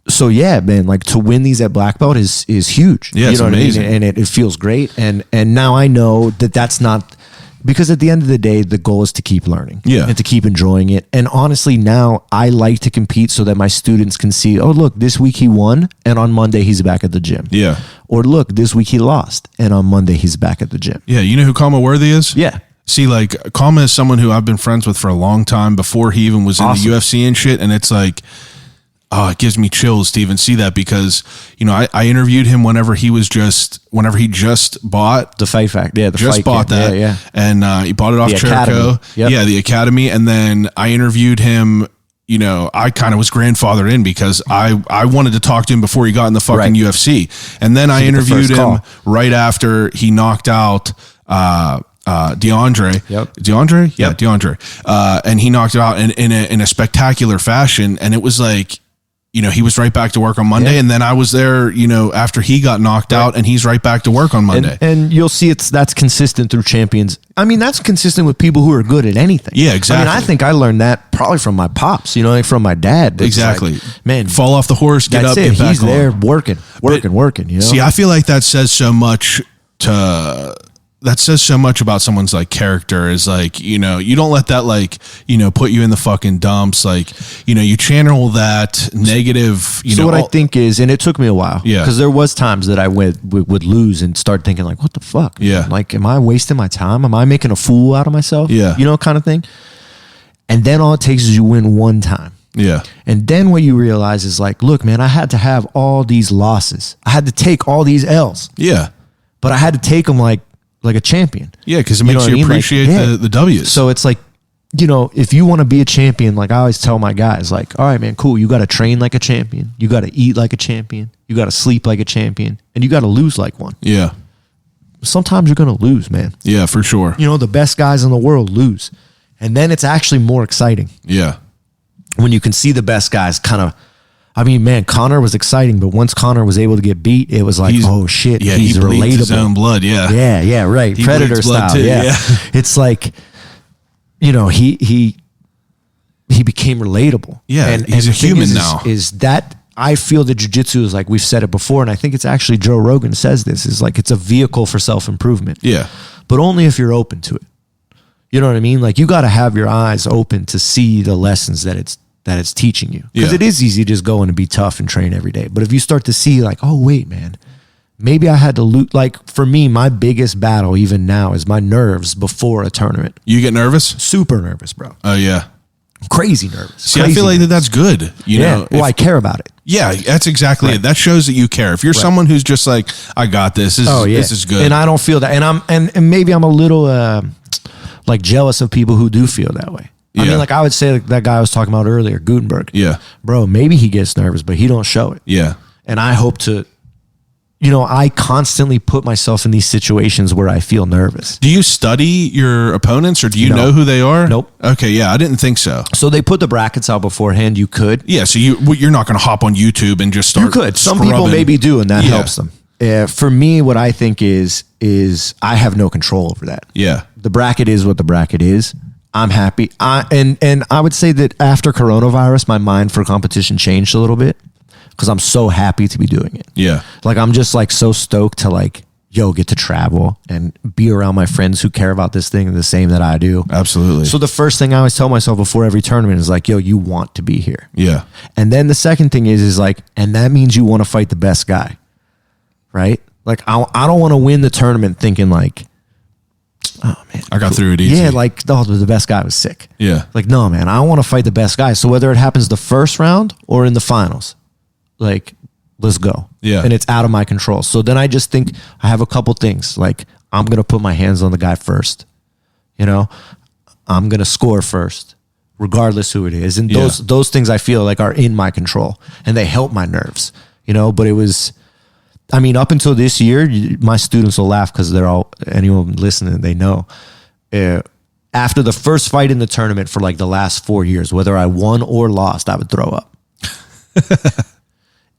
So yeah, man, like to win these at black belt is huge. Yeah, you it's know amazing. what I mean? And it feels great. And now I know that that's not, because at the end of the day, the goal is to keep learning, Yeah. and to keep enjoying it. And honestly, now I like to compete so that my students can see, oh, look, this week he won, and on Monday he's back at the gym. Yeah. Or look, this week he lost, and on Monday he's back at the gym. Yeah. You know who Kama Worthy is? Yeah. See, like, Kama is someone who I've been friends with for a long time before he even was in Awesome. the UFC and shit. And it's like, oh, it gives me chills to even see that, because, you know, I interviewed him whenever he just bought The Fight Fact. Yeah. The just fight bought camp. that. Yeah. And he bought it off The Cherico. Academy. Yep. Yeah, the Academy. And then I interviewed him. You know, I kind of was grandfathered in because I wanted to talk to him before he got in the fucking Right. UFC. And then I get the interviewed first him call. right after he knocked out DeAndre. Yep. DeAndre? Yeah, Yep. DeAndre. And he knocked it out in a spectacular fashion. And it was like, you know, he was right back to work on Monday. Yeah. And then I was there, you know, after he got knocked out, and he's right back to work on Monday. And you'll see that's consistent through champions. I mean, that's consistent with people who are good at anything. Yeah, exactly. I mean, I think I learned that probably from my pops, you know, like from my dad. It's Exactly. like, man, Fall off the horse, get that's up, it. get back He's on. there working, you know? See, I feel like that says so much about someone's like character, is like, you know, you don't let that, like, you know, put you in the fucking dumps. Like, you know, you channel that negative, you So know. what I think is, and it took me a while, Yeah. because there was times that I would lose and start thinking like, what the fuck? Yeah. Like, am I wasting my time? Am I making a fool out of myself? Yeah. You know, kind of thing. And then all it takes is you win one time. Yeah. And then what you realize is like, look, man, I had to have all these losses. I had to take all these L's, Yeah. but I had to take them like a champion. Yeah. Because it You know makes what you I mean? Like, appreciate yeah. the W's. So it's like, you know, if you want to be a champion, like I always tell my guys, like, all right, man, cool. You got to train like a champion. You got to eat like a champion. You got to sleep like a champion, and you got to lose like one. yeah. Sometimes you're going to lose, man. Yeah, for sure. You know, the best guys in the world lose. And then it's actually more exciting Yeah. when you can see the best guys kind of, I mean, man, Connor was exciting, but once Connor was able to get beat, it was like, oh shit, Yeah. he's he bleeds his relatable. own blood. Yeah. Yeah, right. He Predator bleeds blood style. too, Yeah. yeah. It's like, you know, he became relatable. Yeah, he's a the thing human now. Is that I feel that jiu-jitsu is, like we've said it before, and I think it's actually Joe Rogan says this, is like it's a vehicle for self-improvement. Yeah. But only if you're open to it. You know what I mean? Like you got to have your eyes open to see the lessons that it's teaching you. Because Yeah. it is easy to just go in and be tough and train every day. But if you start to see like, oh wait, man, maybe I had to lose. Like for me, my biggest battle even now is my nerves before a tournament. You get nervous? Super nervous, bro. Oh, yeah. Crazy nervous. See, I Crazy feel like nervous. that's good. You Yeah. know, Well, I care about it. yeah, that's exactly Right. it. That shows that you care. If you're someone who's just like, I got this. This is good. And I don't feel that. And maybe I'm a little like jealous of people who do feel that way. I Yeah. mean, like I would say like that guy I was talking about earlier, Gutenberg. Yeah. Bro, maybe he gets nervous, but he don't show it. Yeah. And I hope to, you know, I constantly put myself in these situations where I feel nervous. Do you study your opponents, or do you No. know who they are? Nope. Okay, yeah, I didn't think so. So they put the brackets out beforehand. You could. Yeah, so you're not going to hop on YouTube and just start. You could. Some people scrubbing. maybe do, and that Yeah. helps them. For me, what I think is I have no control over that. Yeah. The bracket is what the bracket is. I'm happy. And I would say that after coronavirus, my mind for competition changed a little bit because I'm so happy to be doing it. Yeah. Like I'm just like so stoked to like, get to travel and be around my friends who care about this thing the same that I do. Absolutely. So the first thing I always tell myself before every tournament is like, you want to be here. Yeah. And then the second thing is like, and that means you want to fight the best guy, right? Like I don't want to win the tournament thinking like, oh man, I got through it easy. yeah, like the best guy was sick. Yeah. Like no man, I want to fight the best guy. So whether it happens the first round or in the finals, like let's go. Yeah. And it's out of my control. So then I just think I have a couple things like I'm gonna put my hands on the guy first. You know, I'm gonna score first, regardless who it is. And Yeah. those things I feel like are in my control and they help my nerves. You know, but it was. I mean, up until this year, my students will laugh because they're all, anyone listening, they know. After the first fight in the tournament for like the last 4 years, whether I won or lost, I would throw up.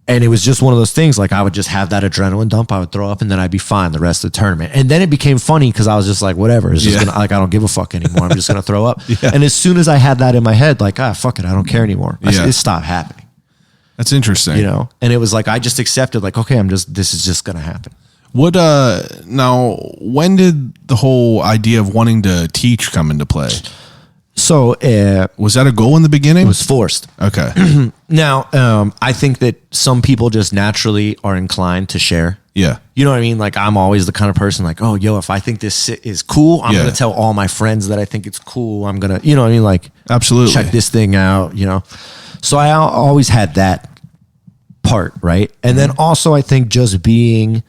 And it was just one of those things, like I would just have that adrenaline dump, I would throw up, and then I'd be fine the rest of the tournament. And then it became funny because I was just like, whatever, it's just Yeah. gonna, like I don't give a fuck anymore. I'm just gonna throw up. Yeah. And as soon as I had that in my head, like, fuck it, I don't care anymore. Yeah. It stopped happening. That's interesting. you know? And it was like, I just accepted like, okay, this is just going to happen. What, now, when did the whole idea of wanting to teach come into play? So, Was that a goal in the beginning? it was forced. Okay. Now, I think that some people just naturally are inclined to share. Yeah. You know what I mean? Like, I'm always the kind of person like, oh, yo, if I think this is cool, I'm Yeah. going to tell all my friends that I think it's cool. I'm going to, you know what I mean? Like, Absolutely. check this thing out, you know? So I always had that part, right? And then also I think just being,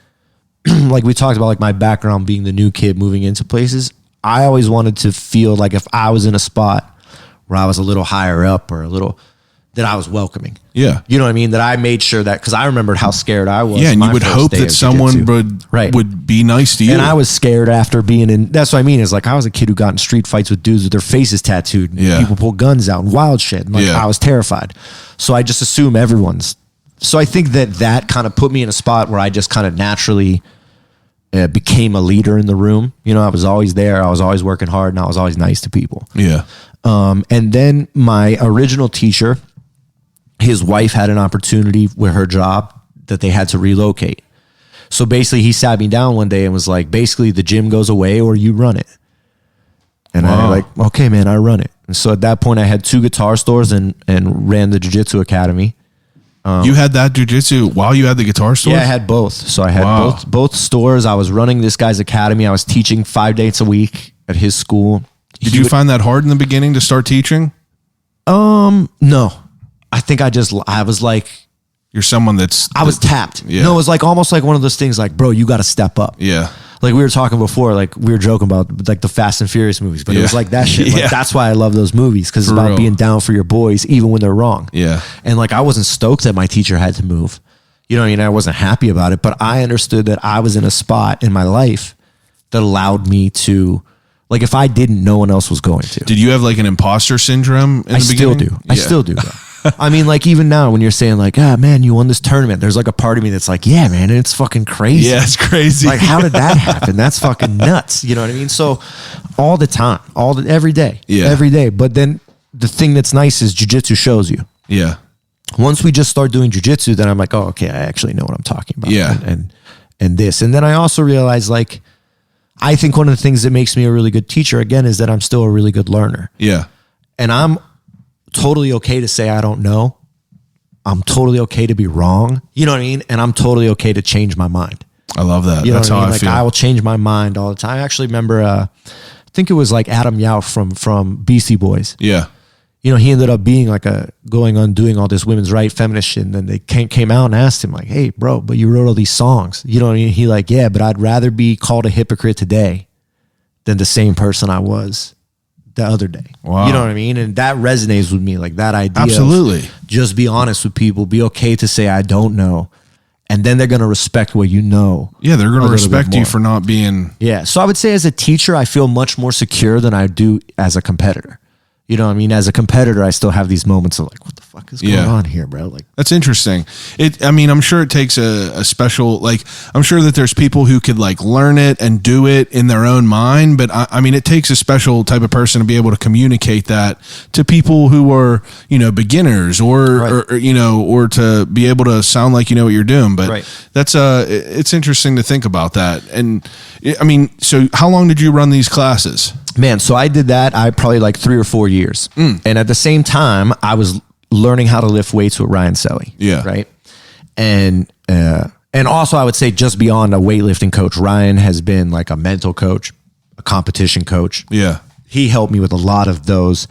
like we talked about, like my background being the new kid moving into places, I always wanted to feel like if I was in a spot where I was a little higher up or that I was welcoming. Yeah. You know what I mean? That I made sure that, because I remembered how scared I was. Yeah, and you my would first hope day that of someone jiu-jitsu. would be nice to you. And I was scared after being in, that's what I mean, is like I was a kid who got in street fights with dudes with their faces tattooed. And Yeah. people pull guns out and wild shit. And like Yeah. I was terrified. So I just assume everyone's. So I think that kind of put me in a spot where I just kind of naturally became a leader in the room. You know, I was always there. I was always working hard and I was always nice to people. Yeah. And then my original teacher, his wife had an opportunity with her job that they had to relocate. So basically he sat me down one day and was like, basically the gym goes away or you run it. And I Wow. was like, okay, man, I run it. And so at that point I had 2 guitar stores and ran the jiu-jitsu academy. You had that jujitsu while you had the guitar store? Yeah, I had both. So I had Wow. both stores. I was running this guy's academy. I was teaching 5 days a week at his school. Did you find that hard in the beginning to start teaching? No. I think I was like, You're someone that's... I was tapped. Yeah. No, it was like almost like one of those things like, bro, you got to step up. Yeah. Like we were talking before, like we were joking about like the Fast and Furious movies, but it was Yeah. like that shit. Yeah. Like that's why I love those movies, because it's For about real. being down for your boys, even when they're wrong. Yeah. And like I wasn't stoked that my teacher had to move. You know what I mean? I wasn't happy about it, but I understood that I was in a spot in my life that allowed me to, like if I didn't, no one else was going to. Did you have like an imposter syndrome in I the still beginning? do. I still do. I mean, like even now when you're saying like, ah, man, you won this tournament, there's like a part of me that's like, yeah, man, it's fucking crazy. Yeah, it's crazy. Like, how did that happen? That's fucking nuts. You know what I mean? So all the time, every day, Yeah. every day. But then the thing that's nice is jiu-jitsu shows you. Yeah. Once we just start doing jiu-jitsu, then I'm like, oh, okay, I actually know what I'm talking about. Yeah. And this. And then I also realized like, I think one of the things that makes me a really good teacher again is that I'm still a really good learner. Yeah. And I'm totally okay to say I don't know. I'm totally okay to be wrong. You know what I mean? And I'm totally okay to change my mind. I love that. You know That's what I how mean? I Like feel. I will change my mind all the time. I actually remember, I think it was like Adam Yauch from Beastie Boys. Yeah. You know, he ended up being like doing all this women's right feminist shit. And then they came out and asked him like, hey bro, but you wrote all these songs. You know what I mean? He like, yeah, but I'd rather be called a hypocrite today than the same person I was the other day. Wow. You know what I mean? And that resonates with me. Like that idea. Absolutely. Of just be honest with people. Be okay to say, I don't know. And then they're going to respect what you know. Yeah, they're going a to little bit respect you more. for not being... Yeah. So I would say as a teacher, I feel much more secure than I do as a competitor. You know what I mean? As a competitor, I still have these moments of like, what the fuck is going on here, bro? Like, That's interesting. I mean, I'm sure it takes a special, like, I'm sure that there's people who could like learn it and do it in their own mind. But I mean, it takes a special type of person to be able to communicate that to people who are, you know, beginners or you know, or to be able to sound like you know what you're doing. But Right. that's it's interesting to think about that. And I mean, so how long did you run these classes? man, so I did that. I probably like 3 or 4 years. And at the same time, I was learning how to lift weights with Ryan Selly. Yeah. Right. And also I would say just beyond a weightlifting coach, Ryan has been like a mental coach, a competition coach. Yeah. He helped me with a lot of those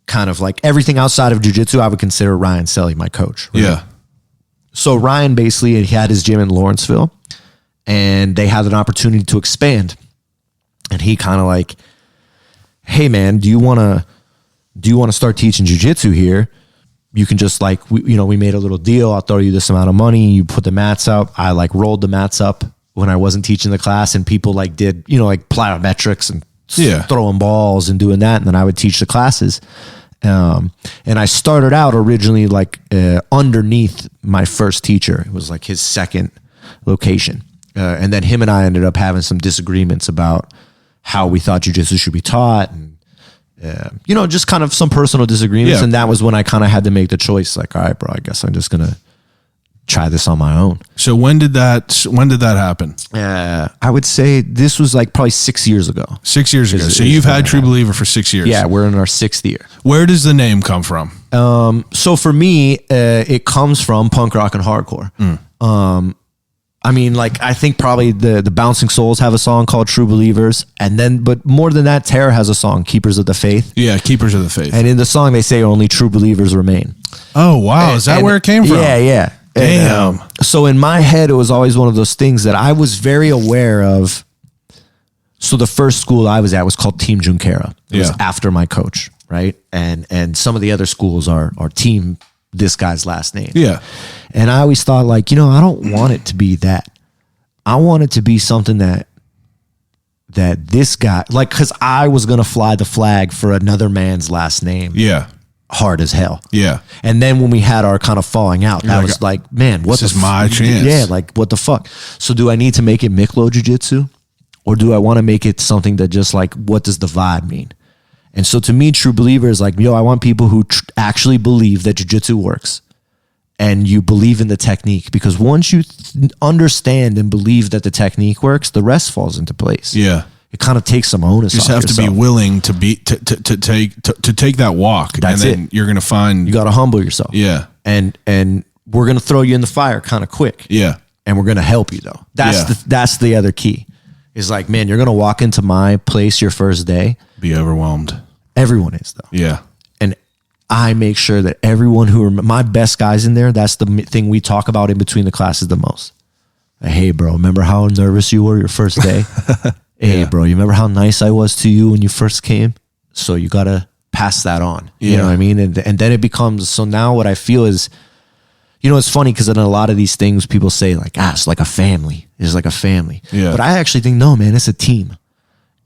kind of like everything outside of jiu-jitsu. I would consider Ryan Selly my coach. Right? Yeah. So Ryan basically he had his gym in Lawrenceville and they had an opportunity to expand. And he kind of like, hey man, do you want to start teaching jiu-jitsu here? You can just like, we made a little deal. I'll throw you this amount of money. You put the mats up. I like rolled the mats up when I wasn't teaching the class and people like did, like plyometrics and throwing balls and doing that. And then I would teach the classes. And I started out originally like underneath my first teacher. It was like his second location. And then him and I ended up having some disagreements about how we thought jiu-jitsu should be taught. And You know, just kind of some personal disagreements. Yeah. And that was when I kind of had to make the choice. Like, all right, bro, I guess I'm just going to try this on my own. So when did that happen? I would say this was like probably 6 years ago. 6 years ago. So you've had True Believer for 6 years. Yeah, we're in our 6th year. Where does the name come from? So for me, it comes from punk rock and hardcore. I mean, like, I think probably the Bouncing Souls have a song called True Believers. And then, but more than that, Terror has a song, Keepers of the Faith. Yeah, Keepers of the Faith. And in the song, they say only true believers remain. Oh, wow. Is that where it came from? Yeah, yeah. Damn. And, so in my head, it was always one of those things that I was very aware of. So the first school I was at was called Team Junquera. It was after my coach, right? And some of the other schools are Team this guy's last name. Yeah. And I always thought, like, you know, I don't want it to be that. I want it to be something that this guy, like, because I was going to fly the flag for another man's last name. Yeah. Hard as hell. Yeah. And then when we had our kind of falling out, that was like, man, what this is my chance. Yeah, like, what the fuck? So do I need to make it Miclot Jiu Jitsu? Or do I want to make it something that just like, what does the vibe mean? And so to me, True Believer is like, yo, I want people who actually believe that Jiu Jitsu works. And you believe in the technique. Because once you understand and believe that the technique works, the rest falls into place. Yeah. It kind of takes some onus. You just have to be willing to take that walk. That's and then you're going to find. You got to humble yourself. Yeah. And we're going to throw you in the fire kind of quick. Yeah. And we're going to help you though. That's the other key. Is like, man, you're going to walk into my place your first day. Be overwhelmed. Everyone is though. Yeah. And I make sure that everyone who are my best guys in there, that's the thing we talk about in between the classes the most. Like, hey, bro, remember how nervous you were your first day? Hey, bro, you remember how nice I was to you when you first came? So you got to pass that on. You know what I mean? And then it becomes, so now what I feel is, you know, it's funny because in a lot of these things, people say like, it's like a family. It's like a family. Yeah. But I actually think, no, man, it's a team.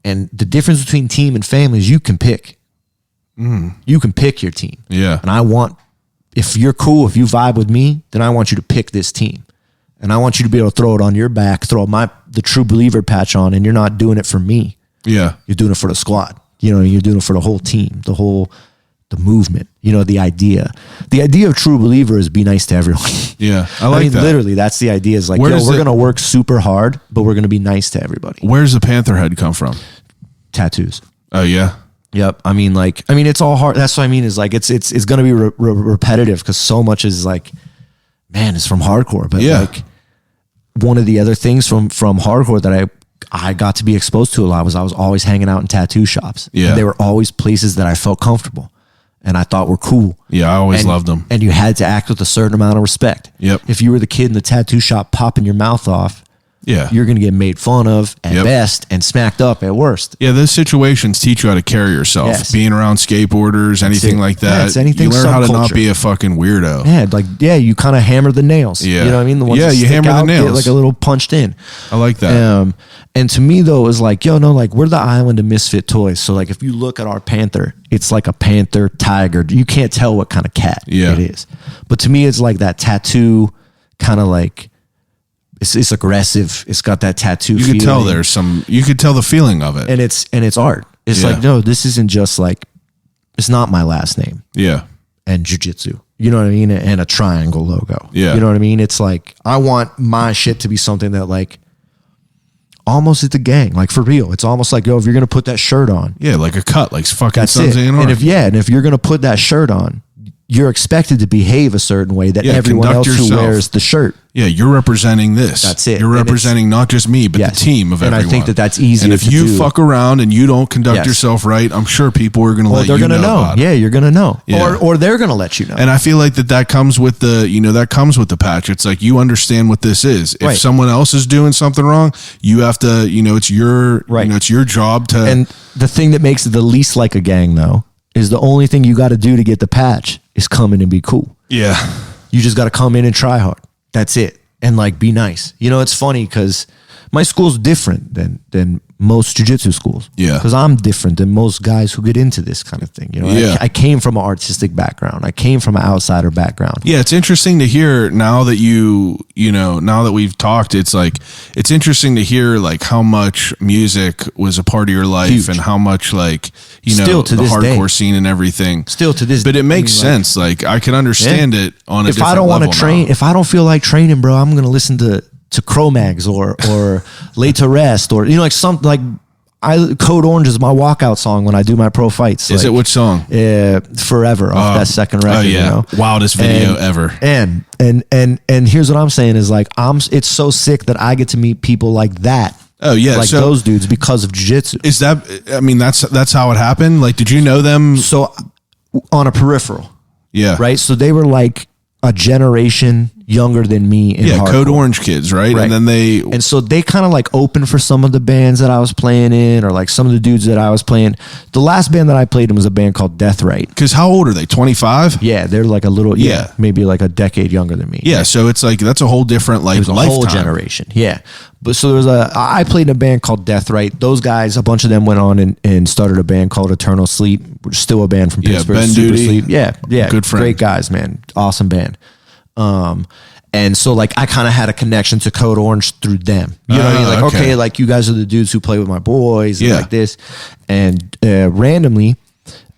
And the difference between team and family is you can pick. You can pick your team. Yeah. And I want, if you're cool, if you vibe with me, then I want you to pick this team. And I want you to be able to throw it on your back, throw the True Believer patch on, and you're not doing it for me. Yeah. You're doing it for the squad. You know, you're doing it for the whole team, the movement, you know, the idea. The idea of True Believer is be nice to everyone. Yeah. I mean, that. Literally, that's the idea is like, we're going to work super hard, but we're going to be nice to everybody. Where's the panther head come from? Tattoos. Oh, yeah. Yep. I mean, it's all hard. That's what I mean is like, it's going to be repetitive because so much is like, man, it's from hardcore. But like one of the other things from hardcore that I got to be exposed to a lot was I was always hanging out in tattoo shops. Yeah. And they were always places that I felt comfortable and I thought were cool. Yeah, I always loved them. And you had to act with a certain amount of respect. Yep. If you were the kid in the tattoo shop popping your mouth off, you're going to get made fun of at best and smacked up at worst. Yeah, those situations teach you how to carry yourself. Yes. Being around skateboarders, anything like that. Yeah, it's anything you learn how to subculture. not be a fucking weirdo. Yeah, you kind of hammer the nails. Yeah. You know what I mean? The ones that you stick hammer out, the nails. get like a little punched in. I like that. And to me though, it was like, we're the island of misfit toys. So like if you look at our panther, it's like a panther, tiger. You can't tell what kind of cat it is. But to me, it's like that tattoo kind of like, it's aggressive. It's got that tattoo. You could tell you could tell the feeling of it. And it's art. It's like, no, this isn't just like, it's not my last name. Yeah. And jiu-jitsu. You know what I mean? And a triangle logo. Yeah. You know what I mean? It's like, I want my shit to be something that like, almost it's a gang. Like for real. It's almost like, if you're going to put that shirt on. Yeah, like a cut, like fucking That's Sons it. of Anarchy. And if you're going to put that shirt on, you're expected to behave a certain way that everyone else who wears the shirt. Yeah, you're representing this. That's it. You're representing not just me, but the team of everyone. And I think that's easy. And if you fuck around and you don't conduct yourself right, I'm sure people are going to let you know about it. Yeah, you're going to know. Yeah. Or they're going to let you know. And I feel like that comes with the patch. It's like you understand what this is. If someone else is doing something wrong, you have to, it's your it's your job to. And the thing that makes it the least like a gang though is the only thing you got to do to get the patch is come in and be cool. Yeah. You just got to come in and try hard. That's it. And like, be nice. It's funny because my school's different than most jiu-jitsu schools. Yeah. Because I'm different than most guys who get into this kind of thing. You know, Yeah. I came from an artistic background. I came from an outsider background. Yeah, it's interesting to hear now that now that we've talked, it's like, it's interesting to hear like how much music was a part of your life. Huge. And how much like, Still to the this day. hardcore scene and everything. Still to this But it makes I mean, sense. Like I can understand it on a if different I don't want level to train, now. if I don't feel like training, bro, I'm gonna listen to Cro-Mags or Late to Rest or like something like Code Orange is my walkout song when I do my pro fights. Is it which song? Forever off that second record. Oh yeah, You know? wildest video ever. And here's what I'm saying is like it's so sick that I get to meet people like that. Oh yeah, like so those dudes because of jiu-jitsu. is that? I mean, that's how it happened. Like, did you know them? So on a peripheral, Yeah, right? So they were like a generation younger than me in Yeah, hardcore. Code Orange kids, right? Right. And then they And so they kind of like opened for some of the bands that I was playing in, or like some of the dudes that I was playing. The last band that I played in was a band called Death Right. because how old are they? 25. Yeah, they're like a little, Yeah. maybe like a decade younger than me. Yeah, so it's like that's a whole different like It was a lifetime. whole generation. Yeah. But so there was I played in a band called Death Right. Those guys, a bunch of them went on and started a band called Eternal Sleep, which is still a band from Yeah, Pittsburgh. Ben Super Duty. Sleep. Yeah. Good friend. Great guys, man. Awesome band. And so like I kind of had a connection to Code Orange through them. You know what I mean? Like, okay, like you guys are the dudes who play with my boys and Yeah. like this. And randomly,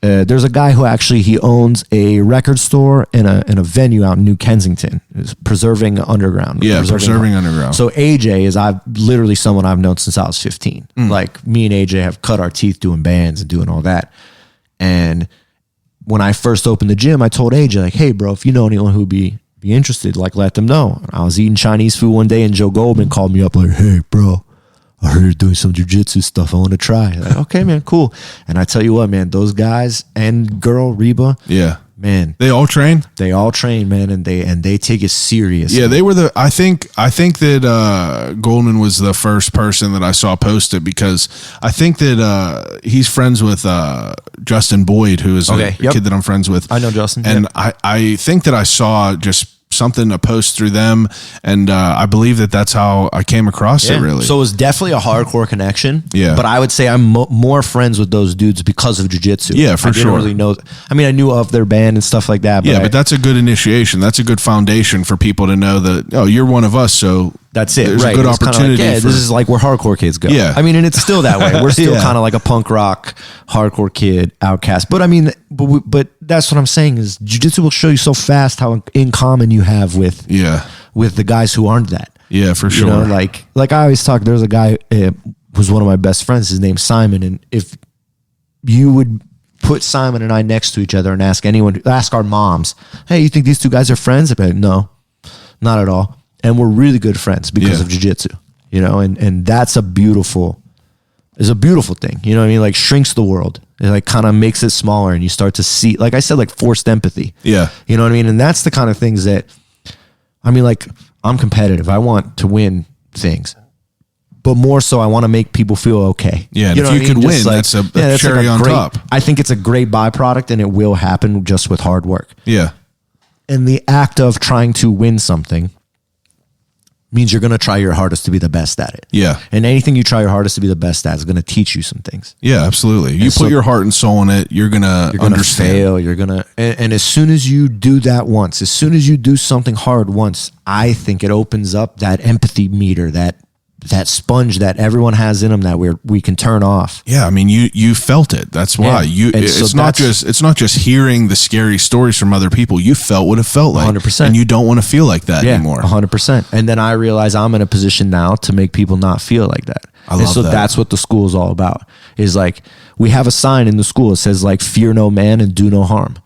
there's a guy who actually he owns a record store and a venue out in New Kensington. It's Preserving Underground. Yeah, Preserving Underground. So AJ is literally someone I've known since I was 15. Like me and AJ have cut our teeth doing bands and doing all that. And when I first opened the gym, I told AJ like, hey bro, if you know anyone who'd be interested, like let them know. And I was eating Chinese food one day and Joe Goldman called me up like, hey bro, I heard you're doing some jiu-jitsu stuff. I want to try. Like, okay, man, cool. And I tell you what, man, those guys and girl Reba, Yeah, man, they all train. they all train, man, and they take it serious. Yeah, they were the. I think that Goldman was the first person that I saw post it because I think that he's friends with Justin Boyd, who is a kid that I'm friends with. I know Justin, and I think that I saw just something to post through them, and I believe that that's how I came across it. Really, So it was definitely a hardcore connection. Yeah. But I would say I'm more friends with those dudes because of jiu-jitsu. Yeah, for I didn't sure. really know. I mean, I knew of their band and stuff like that. But yeah, but that's a good initiation. That's a good foundation for people to know that you're one of us. So that's it. There's right. a good It was kinda opportunity. Like, for, this is like where hardcore kids go. Yeah. I mean, and it's still that way. We're still Yeah. kind of like a punk rock hardcore kid outcast. But I mean, but that's what I'm saying is jiu-jitsu will show you so fast how in common you have with the guys who aren't that. Yeah, for sure. You know, like I always talk. There's a guy who's one of my best friends. His name's Simon, and if you would put Simon and I next to each other and ask our moms, hey, you think these two guys are friends? I'd be like, no, not at all. And we're really good friends because of jiu-jitsu, you know, and that's a beautiful thing. You know what I mean? Like shrinks the world. It like kind of makes it smaller and you start to see, like I said, like forced empathy. Yeah. You know what I mean? And that's the kind of things that, I mean, like I'm competitive. I want to win things, but more so I want to make people feel okay. Yeah. And You know if what you I mean? could Just win, like- that's a that's cherry on great, top. I think it's a great byproduct and it will happen just with hard work. Yeah. And the act of trying to win something means you're going to try your hardest to be the best at it. Yeah. And anything you try your hardest to be the best at is going to teach you some things. Yeah, absolutely. You so- put your heart and soul in it, you're gonna understand. Fail. You're going to, and as soon as you do that once, as soon as you do something hard once, I think it opens up that empathy meter, that sponge that everyone has in them that we can turn off. Yeah, I mean, you felt it. That's why And so it's not just hearing the scary stories from other people. You felt what it felt like, 100%. and you don't want to feel like that anymore. 100%. And then I realize I'm in a position now to make people not feel like that. I and love so that. that's what the school is all about. Is like we have a sign in the school that says like fear no man and do no harm,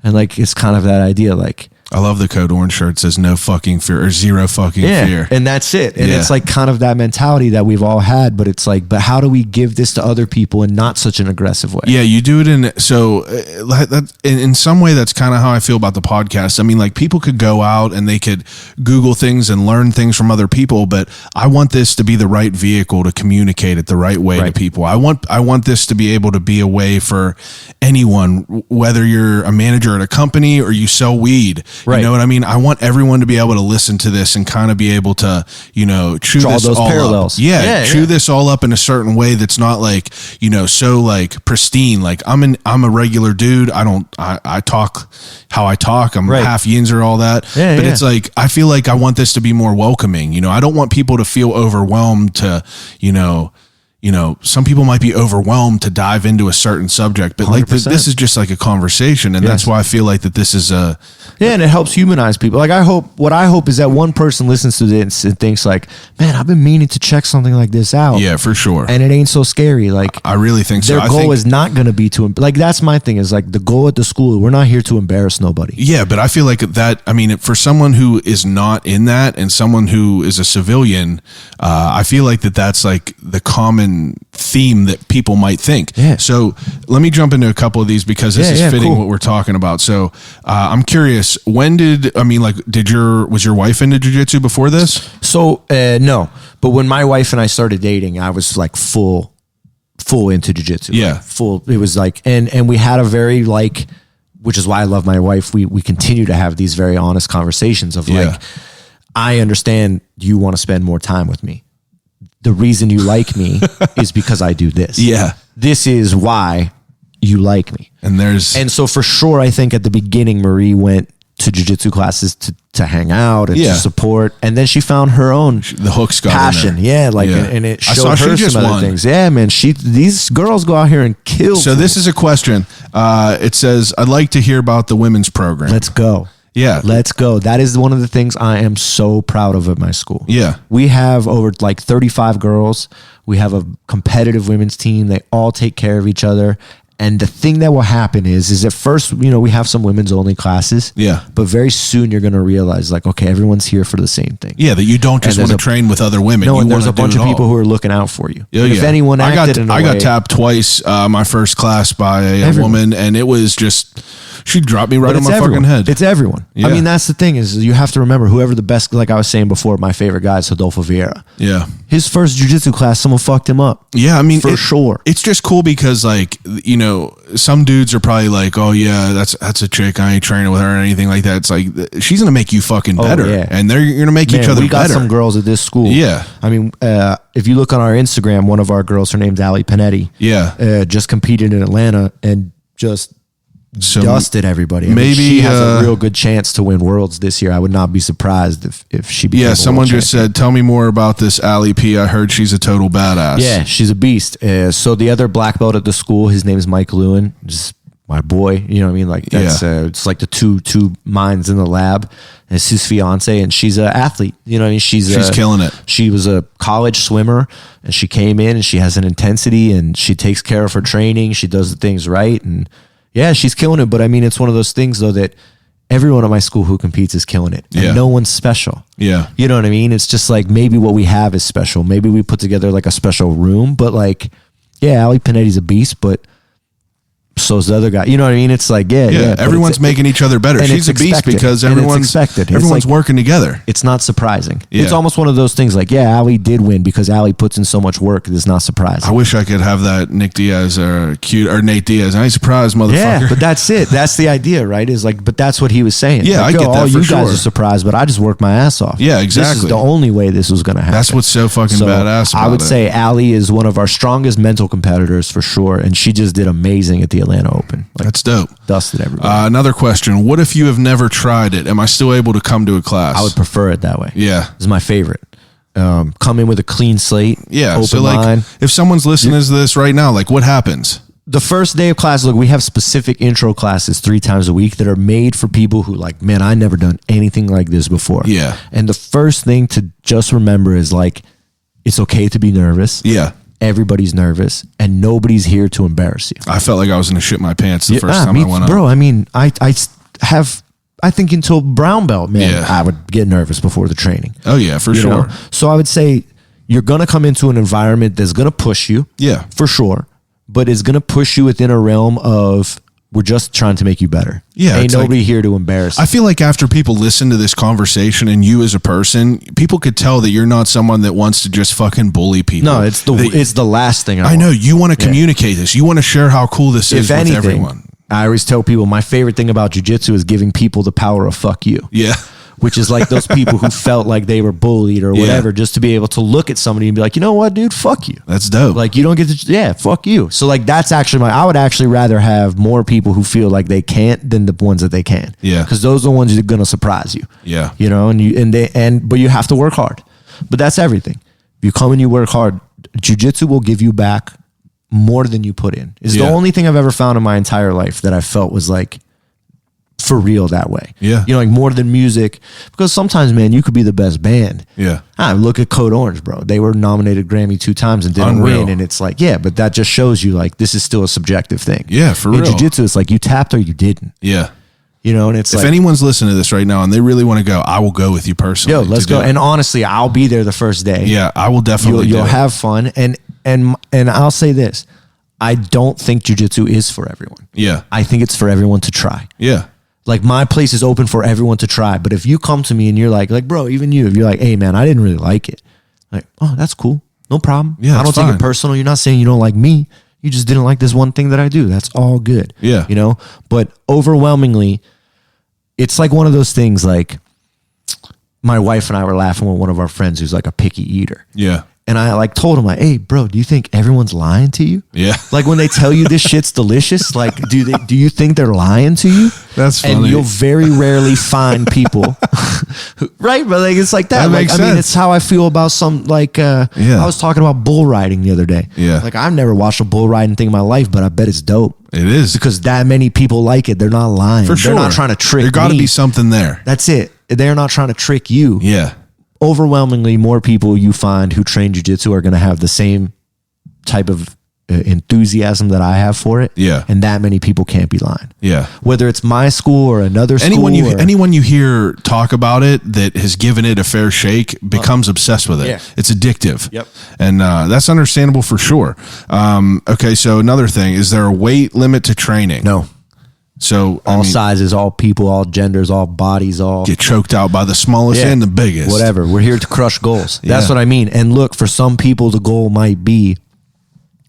and like it's kind of that idea like. I love the Code Orange shirt. It says no fucking fear or zero fucking fear. And that's it. And Yeah. it's like kind of that mentality that we've all had, but it's like, but how do we give this to other people in not such an aggressive way? Yeah, you do it in some way. That's kind of how I feel about the podcast. I mean, like people could go out and they could Google things and learn things from other people, but I want this to be the right vehicle to communicate it the right way to people. I want this to be able to be a way for anyone, whether you're a manager at a company or you sell weed. Right. You know what I mean? I want everyone to be able to listen to this and kind of be able to, you know, chew Draw this those all parallels. up. Chew this all up in a certain way that's not like, you know, so like pristine. Like I'm a regular dude. I talk how I talk. I'm half Yinzer, all that. But it's like, I feel like I want this to be more welcoming. You know, I don't want people to feel overwhelmed to, you know, some people might be overwhelmed to dive into a certain subject, but like this is just like a conversation. And that's why I feel like that this is a, and it helps humanize people. Like what I hope is that one person listens to this and thinks like, man, I've been meaning to check something like this out. Yeah, for sure. And it ain't so scary. Like I really think so. Their goal is not going to be to, like, that's my thing is like the goal at the school. We're not here to embarrass nobody. Yeah. But I feel like that, I mean, for someone who is not in that and someone who is a civilian, I feel like that's like the common theme that people might think. Yeah. So let me jump into a couple of these because this is fitting what we're talking about. So I'm curious, was your wife into jiu-jitsu before this? So no, but when my wife and I started dating, I was like full into jiu-jitsu. Yeah. Like full. It was like, and we had a very like, which is why I love my wife. We continue to have these very honest conversations of like, I understand you want to spend more time with me. The reason you like me is because I do this. Yeah. This is why you like me. And so for sure, I think at the beginning, Marie went to jiu-jitsu classes to hang out and to support. And then she found her own the hooks got passion. And it showed her some other things. Yeah, man. These girls go out here and kill. So this is a question. It says, I'd like to hear about the women's program. Let's go. Yeah. Let's go. That is one of the things I am so proud of at my school. Yeah. We have over like 35 girls. We have a competitive women's team. They all take care of each other. And the thing that will happen is at first, you know, we have some women's only classes. Yeah. But very soon you're going to realize like, okay, everyone's here for the same thing. Yeah. That you don't just want to train with other women. No, and there's a bunch of people who are looking out for you. Yeah, if anyone I acted in a way, got tapped twice, my first class by a woman, and it was just, she dropped me right on my fucking head. It's everyone. Yeah. I mean, that's the thing is you have to remember whoever the best, like I was saying before, my favorite guy is Rodolfo Vieira. Yeah. His first jiu-jitsu class, someone fucked him up. Yeah, I mean, for sure. It's just cool because, like, you know, some dudes are probably like, oh, yeah, that's a chick. I ain't training with her or anything like that. It's like, she's going to make you fucking better. Yeah. And you're going to make each other better. We got some girls at this school. Yeah. I mean, if you look on our Instagram, one of our girls, her name's Ali Panetti. Yeah. Just competed in Atlanta and just dusted everybody. I mean, she has a real good chance to win worlds this year. I would not be surprised if she became a someone world just said, tell me more about this Ali P. I heard she's a total badass. Yeah, she's a beast. So the other black belt at the school, his name is Miclot, just my boy. You know what I mean? Like that's it's like the two minds in the lab. It's his fiance, and she's an athlete. You know what I mean? She's killing it. She was a college swimmer, and she came in, and she has an intensity, and she takes care of her training. She does the things right, and yeah, she's killing it. But I mean, it's one of those things though that everyone at my school who competes is killing it, and no one's special. Yeah, you know what I mean? It's just like maybe what we have is special. Maybe we put together like a special room, but like, yeah, Ali Panetti's a beast, but so's the other guy. You know what I mean? It's like, yeah. Everyone's making each other better. She's a beast because everyone's working together. It's not surprising. Yeah. It's almost one of those things like, yeah, Ali did win because Ali puts in so much work. It's not surprising. I wish I could have that Nick Diaz or Nate Diaz. I ain't surprised, motherfucker. Yeah, but that's it. That's the idea, right? Is like, but that's what he was saying. Yeah, like, I get that for you sure. guys are surprised, but I just worked my ass off. Yeah, exactly. This is the only way this was going to happen. That's what's so fucking badass about I would say Ali is one of our strongest mental competitors for sure, and she just did amazing at the Atlanta Open. Like, that's dope. Dusted everybody. Another question. What if you have never tried it? Am I still able to come to a class? I would prefer it that way. Yeah. This is my favorite. Come in with a clean slate. Yeah. Open so like mind. If someone's listening to this right now, like what happens? The first day of class, look, we have specific intro classes 3 times a week that are made for people who like, man, I never done anything like this before. Yeah. And the first thing to just remember is like, it's okay to be nervous. Yeah. Everybody's nervous, and nobody's here to embarrass you. I felt like I was going to shit my pants the first time I went bro, on. I mean, I think until brown belt, man, I would get nervous before the training. Oh, yeah, for sure. know? So I would say you're going to come into an environment that's going to push you. Yeah. For sure. But it's going to push you within a realm of, we're just trying to make you better. Yeah, ain't nobody here to embarrass you. I feel like after people listen to this conversation and you as a person, people could tell that you're not someone that wants to just fucking bully people. No, it's the last thing I know. You want to communicate this. You want to share how cool this is with everyone. I always tell people my favorite thing about jiu-jitsu is giving people the power of fuck you. Yeah. Which is like those people who felt like they were bullied or whatever, just to be able to look at somebody and be like, you know what, dude, fuck you. That's dope. Like, you don't get to, fuck you. So like, that's actually I would actually rather have more people who feel like they can't than the ones that they can. Yeah. Because those are the ones that are going to surprise you. Yeah. You know, but you have to work hard. But that's everything. If you come and you work hard, jiu-jitsu will give you back more than you put in. It's the only thing I've ever found in my entire life that I felt was like, for real that way. Yeah. You know, like more than music, because sometimes, man, you could be the best band. Yeah. Look at Code Orange, bro. They were nominated Grammy 2 times and didn't Unreal. win. And it's like, but that just shows you like, this is still a subjective thing. Yeah, for In real. jiu-jitsu, it's like you tapped or you didn't, Yeah. you know, and it's If like, anyone's listening to this right now and they really want to go, I will go with you personally. let's to do go. it. And honestly, I'll be there the first day. Yeah, I will definitely You'll do it. have fun. And I'll say this, I don't think jiu-jitsu is for everyone. Yeah. I think it's for everyone to try. Yeah. Like my place is open for everyone to try. But if you come to me and you're like, bro, even you, if you're like, hey man, I didn't really like it. Like, oh, that's cool. No problem. Yeah, I don't it's take fine. it personal. You're not saying you don't like me. You just didn't like this one thing that I do. That's all good. Yeah. You know, but overwhelmingly, it's like one of those things like my wife and I were laughing with one of our friends who's like a picky eater. Yeah. And I like told him like, hey bro, do you think everyone's lying to you? Yeah. Like when they tell you this shit's delicious, like do you think they're lying to you? That's And funny. you'll very rarely find people, right? But like it's like that. That Like makes I mean, sense. it's how I feel about some like. I was talking about bull riding the other day. Yeah. Like I've never watched a bull riding thing in my life, but I bet it's dope It is. because that many people like it. They're not lying. For sure. They're not trying to trick. There got to me. be something there. That's it. They're not trying to trick you. Yeah. Overwhelmingly, more people you find who train jiu-jitsu are going to have the same type of enthusiasm that I have for it. Yeah. And that many people can't be lying. Yeah. Whether it's my school or another school. Anyone you hear talk about it that has given it a fair shake becomes obsessed with it. Yeah. It's addictive. Yep. And that's understandable for sure. Okay, so another thing, is there a weight limit to training? No. So All sizes, all people, all genders, all bodies, all get choked out by the smallest and the biggest. whatever. We're here to crush goals. That's Yeah. what I mean. And look, for some people, the goal might be,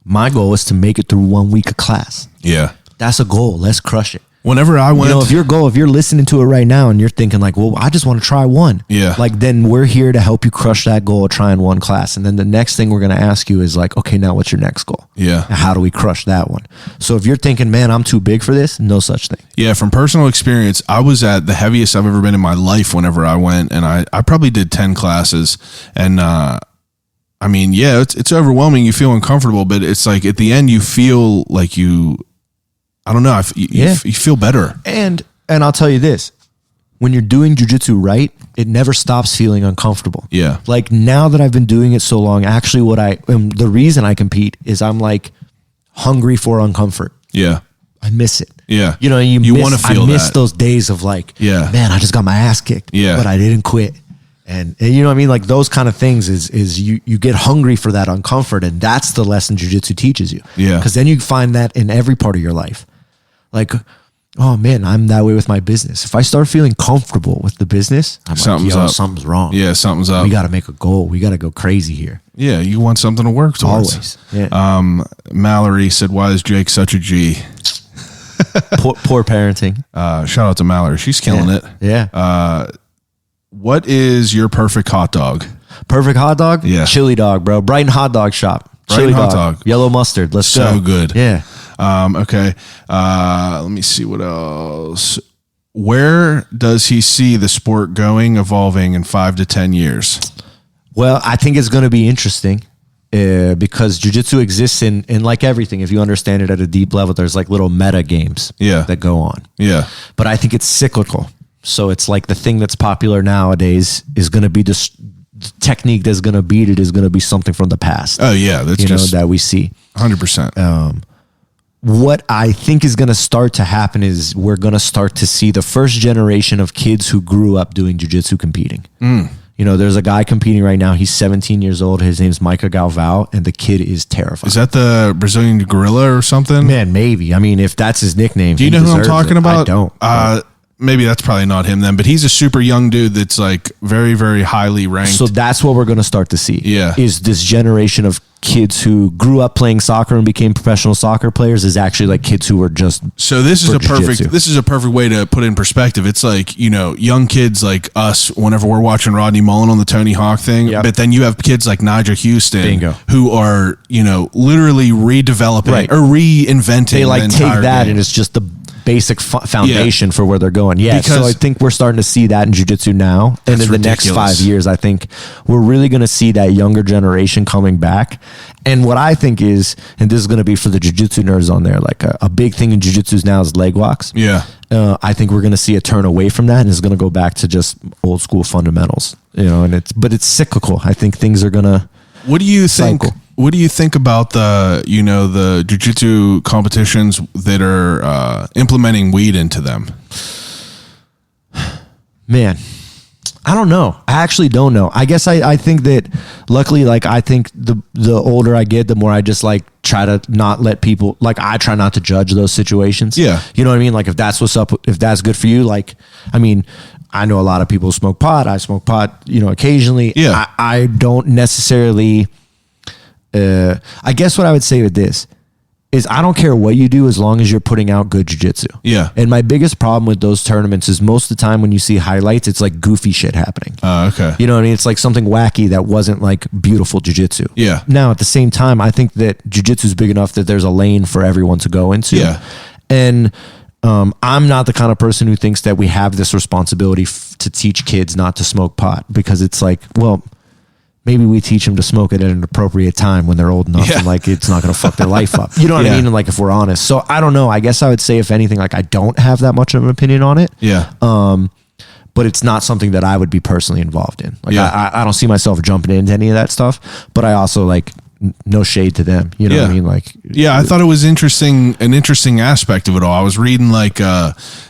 my goal is to make it through 1 week of class. Yeah. That's a goal. Let's crush it. Whenever I went, You know, if you're listening to it right now and you're thinking like, well, I just want to try one. Yeah. Like then we're here to help you crush that goal of trying one class. And then the next thing we're going to ask you is like, okay, now what's your next goal? Yeah. How do we crush that one? So if you're thinking, man, I'm too big for this, no such thing. yeah, from personal experience, I was at the heaviest I've ever been in my life whenever I went, and I probably did 10 classes. And I mean, yeah, it's overwhelming. You feel uncomfortable, but it's like at the end, you feel like I don't know, you feel better. And I'll tell you this, when you're doing jiu-jitsu right, it never stops feeling uncomfortable. Yeah. Like now that I've been doing it so long, actually the reason I compete is I'm like hungry for uncomfort. Yeah. I miss it. Yeah. You know, you want to feel I miss that. those days of like, man, I just got my ass kicked, but I didn't quit. And you know what I mean? Like those kind of things is you get hungry for that uncomfort. And that's the lesson jiu-jitsu teaches you. Yeah. Because then you find that in every part of your life. Like, oh man, I'm that way with my business. If I start feeling comfortable with the business, I'm Something's like, yo, up. something's wrong. Yeah, something's up. We got to make a goal. We got to go crazy here. Yeah, you want something to work towards. Always. Yeah. Mallory said, why is Jake such a G? Poor parenting. Shout out to Mallory. She's killing it. Yeah. What is your perfect hot dog? Perfect hot dog? Yeah. Chili dog, bro. Brighton Hot Dog Shop. Brighton Chili Hot Dog. Yellow mustard. Let's go. So good. Yeah. Okay. Let me see what else. Where does he see the sport going, evolving in 5 to 10 years? Well, I think it's going to be interesting because jiu-jitsu exists in like everything. If you understand it at a deep level, there's like little meta games that go on. Yeah. But I think it's cyclical. So it's like the thing that's popular nowadays is going to be the technique that's going to beat it is going to be something from the past. Oh, yeah. That's just that we see. 100%. What I think is going to start to happen is we're going to start to see the first generation of kids who grew up doing jiu-jitsu competing. You know, there's a guy competing right now. He's 17 years old. His name's Miclot, and the kid is terrifying. Is that the Brazilian gorilla or something? Man, maybe. I mean, if that's his nickname, Do you know who I'm talking about? I don't. Maybe that's probably not him then, but he's a super young dude that's like very, very highly ranked. So that's what we're going to start to see. Yeah. Is this generation of kids who grew up playing soccer and became professional soccer players as actually like kids who were just. So this is for a perfect jiu-jitsu. this is a perfect way to put it in perspective. It's like, you know, young kids like us whenever we're watching Rodney Mullen on the Tony Hawk thing, Yep. but then you have kids like Nigel Houston Bingo. who are, you know, literally redeveloping Right. or reinventing. They like the take entire that game. and it's just the basic foundation for where they're going. Yeah, Because- so I think we're starting to see that in jiu-jitsu now. And That's in the next ridiculous. 5 years, I think we're really going to see that younger generation coming back. And what I think is, and this is going to be for the jiu-jitsu nerds on there, like a big thing in jiu-jitsu now is leg locks. Yeah. I think we're going to see a turn away from that, and it's going to go back to just old school fundamentals. You know, and it's cyclical. I think things are going to. What do you think? Cycle. What do you think about the, you know, the jiu-jitsu competitions that are implementing weed into them? Man, I don't know. I actually don't know. I guess I think that luckily, like, I think the older I get, the more I just like try to not let people, like, I try not to judge those situations. Yeah. You know what I mean? Like, if that's what's up, if that's good for you, like, I mean, I know a lot of people who smoke pot. I smoke pot, you know, occasionally. Yeah. I don't necessarily, I guess what I would say with this is I don't care what you do as long as you're putting out good jiu-jitsu. Yeah. And my biggest problem with those tournaments is most of the time when you see highlights, it's like goofy shit happening. Okay. You know what I mean? It's like something wacky that wasn't like beautiful jiu-jitsu. Yeah. Now, at the same time, I think that jiu-jitsu is big enough that there's a lane for everyone to go into. Yeah. And I'm not the kind of person who thinks that we have this responsibility to teach kids not to smoke pot, because it's like, well, maybe we teach them to smoke it at an appropriate time when they're old enough, Yeah. and like it's not going to fuck their life up. You know what Yeah. I mean? And like if we're honest. So I don't know. I guess I would say, if anything, like I don't have that much of an opinion on it. Yeah. But it's not something that I would be personally involved in. Like Yeah. I don't see myself jumping into any of that stuff, but I also like no shade to them. You know what I Yeah. mean? Like, Yeah, I thought it was interesting, an interesting aspect of it all. I was reading like,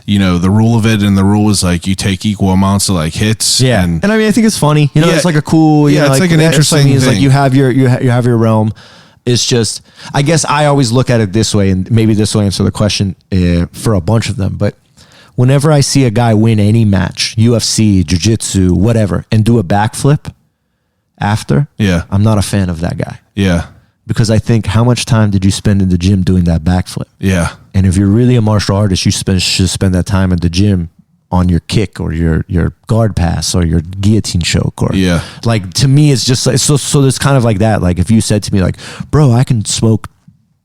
you know, the rule of it, and the rule is like you take equal amounts of like hits. yeah. and And I mean, I think it's funny. You know, Yeah. it's like a cool. You Yeah, know, it's like an that's what I interesting mean. It's like thing. you have you have your realm. It's just, I guess I always look at it this way, and maybe this will answer the question for a bunch of them. But whenever I see a guy win any match, UFC, jiu-jitsu, whatever, and do a backflip after, Yeah. I'm not a fan of that guy. yeah, Because I think, how much time did you spend in the gym doing that backflip? yeah, And if you're really a martial artist, you should spend that time at the gym on your kick or your guard pass or your guillotine choke, or Yeah. like, to me, it's just like, so there's kind of like that. Like if you said to me like, bro, I can smoke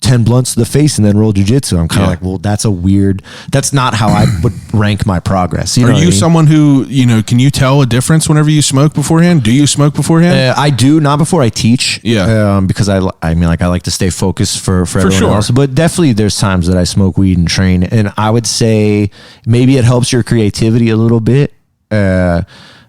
10 blunts to the face and then roll jiu-jitsu, I'm kind of Yeah. like, well, that's not how I would rank my progress. You know Are what I you mean? someone who, you know, can you tell a difference whenever you smoke beforehand? Do you smoke beforehand? I do, not before I teach. Yeah. Because I mean, like, I like to stay focused for everyone sure. else. But definitely there's times that I smoke weed and train. And I would say maybe it helps your creativity a little bit.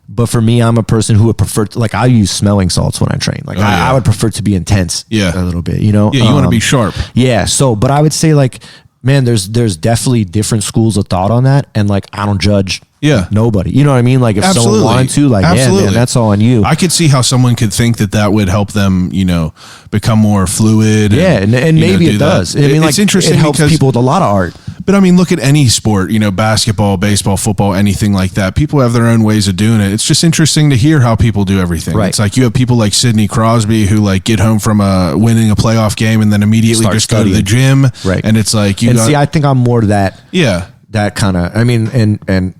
But for me, I'm a person who would prefer to, like, I use smelling salts when I train. Like, yeah. I would prefer to be intense Yeah. a little bit, you know? Yeah, you want to be sharp. Yeah. So, but I would say, like, man, there's definitely different schools of thought on that. And like, I don't judge Yeah. nobody. You know what I mean? Like if Absolutely. someone wanted to, like, yeah, man, that's all on you. I could see how someone could think that would help them, you know, become more fluid. Yeah, and you know, maybe do it that. does. I mean, like, it's interesting it helps because people with a lot of art. But I mean, look at any sport, you know, basketball, baseball, football, anything like that. People have their own ways of doing it. It's just interesting to hear how people do everything. Right. It's like you have people like Sidney Crosby who like get home from winning a playoff game and then immediately Start just go to the studying. gym. Right. And it's like And see, I think I'm more to that yeah. kind of. I mean, and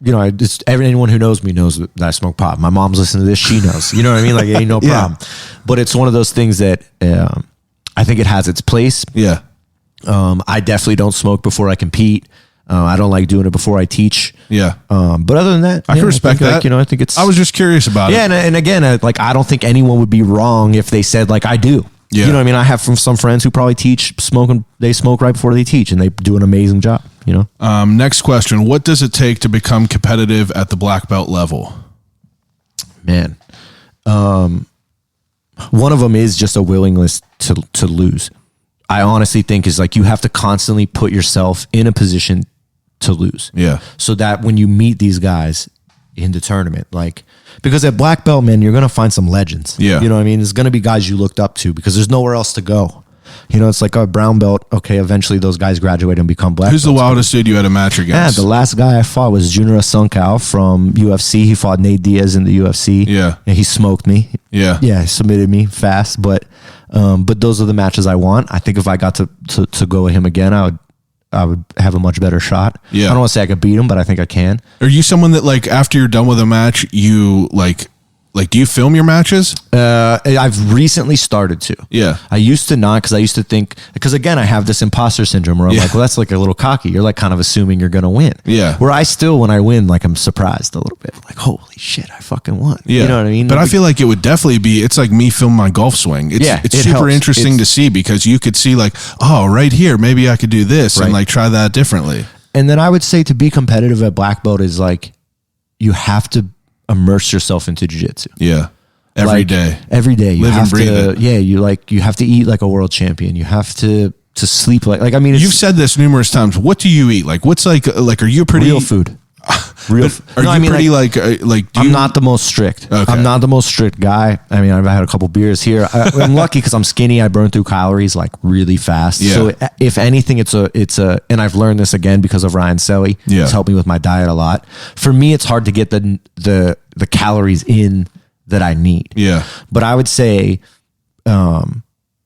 you know, anyone who knows me knows that I smoke pot. My mom's listening to this; she knows. You know what I mean? Like, it ain't no Yeah. problem. But it's one of those things that I think it has its place. Yeah. I definitely don't smoke before I compete. I don't like doing it before I teach. Yeah. But other than that, I can respect think, that. Like, you know, I think it's. I was just curious about Yeah, it. and again, like, I don't think anyone would be wrong if they said, like, I do. Yeah. You know what I mean? I have from some friends who probably teach smoking. They smoke right before they teach, and they do an amazing job. You know. Next question. What does it take to become competitive at the black belt level? Man, one of them is just a willingness to lose. I honestly think is like, you have to constantly put yourself in a position to lose. Yeah. So that when you meet these guys in the tournament, like, because at black belt, man, you're going to find some legends. Yeah. You know what I mean? There's going to be guys you looked up to because there's nowhere else to go. You know, it's like a brown belt. Okay, eventually those guys graduate and become black Who's the belts. wildest dude you had a match Yeah, against? the last guy I fought was Junior Sunkau from UFC. He fought Nate Diaz in the UFC. Yeah. And he smoked me. Yeah. Yeah, he submitted me fast. But But those are the matches I want. I think if I got to go with him again, I would have a much better shot. Yeah. I don't want to say I could beat him, but I think I can. Are you someone that like after you're done with a match, you like do you film your matches? I've recently started to. Yeah. I used to not, because I used to think, because again, I have this imposter syndrome where I'm like, well, that's like a little cocky. You're like kind of assuming you're going to win. Yeah. Where I still, when I win, like I'm surprised a little bit. Like, holy shit, I fucking won. Yeah. You know what I mean? But I feel like it would definitely be, it's like me filming my golf swing. It's Yeah, it's it super helps. interesting to see, because you could see like, oh, right here, maybe I could do this and Right. like try that differently. And then I would say to be competitive at black belt is like, you have to immerse yourself into jiu-jitsu. Yeah. Every day. Every day. You Live and have breathe to, it. yeah, you have to eat like a world champion. You have to sleep like I mean, it's You've said this numerous times. What do you eat? Like, what's like are you pretty real food. Real food. Are you pretty like do I'm you, not the most strict. Okay. I'm not the most strict guy. I mean, I've had a couple beers here. I'm lucky because I'm skinny. I burn through calories like really fast. Yeah. So if anything, it's a, and I've learned this again because of Ryan Selly. Yeah. It's helped me with my diet a lot. For me, it's hard to get the calories in that I need. Yeah. But I would say, I'm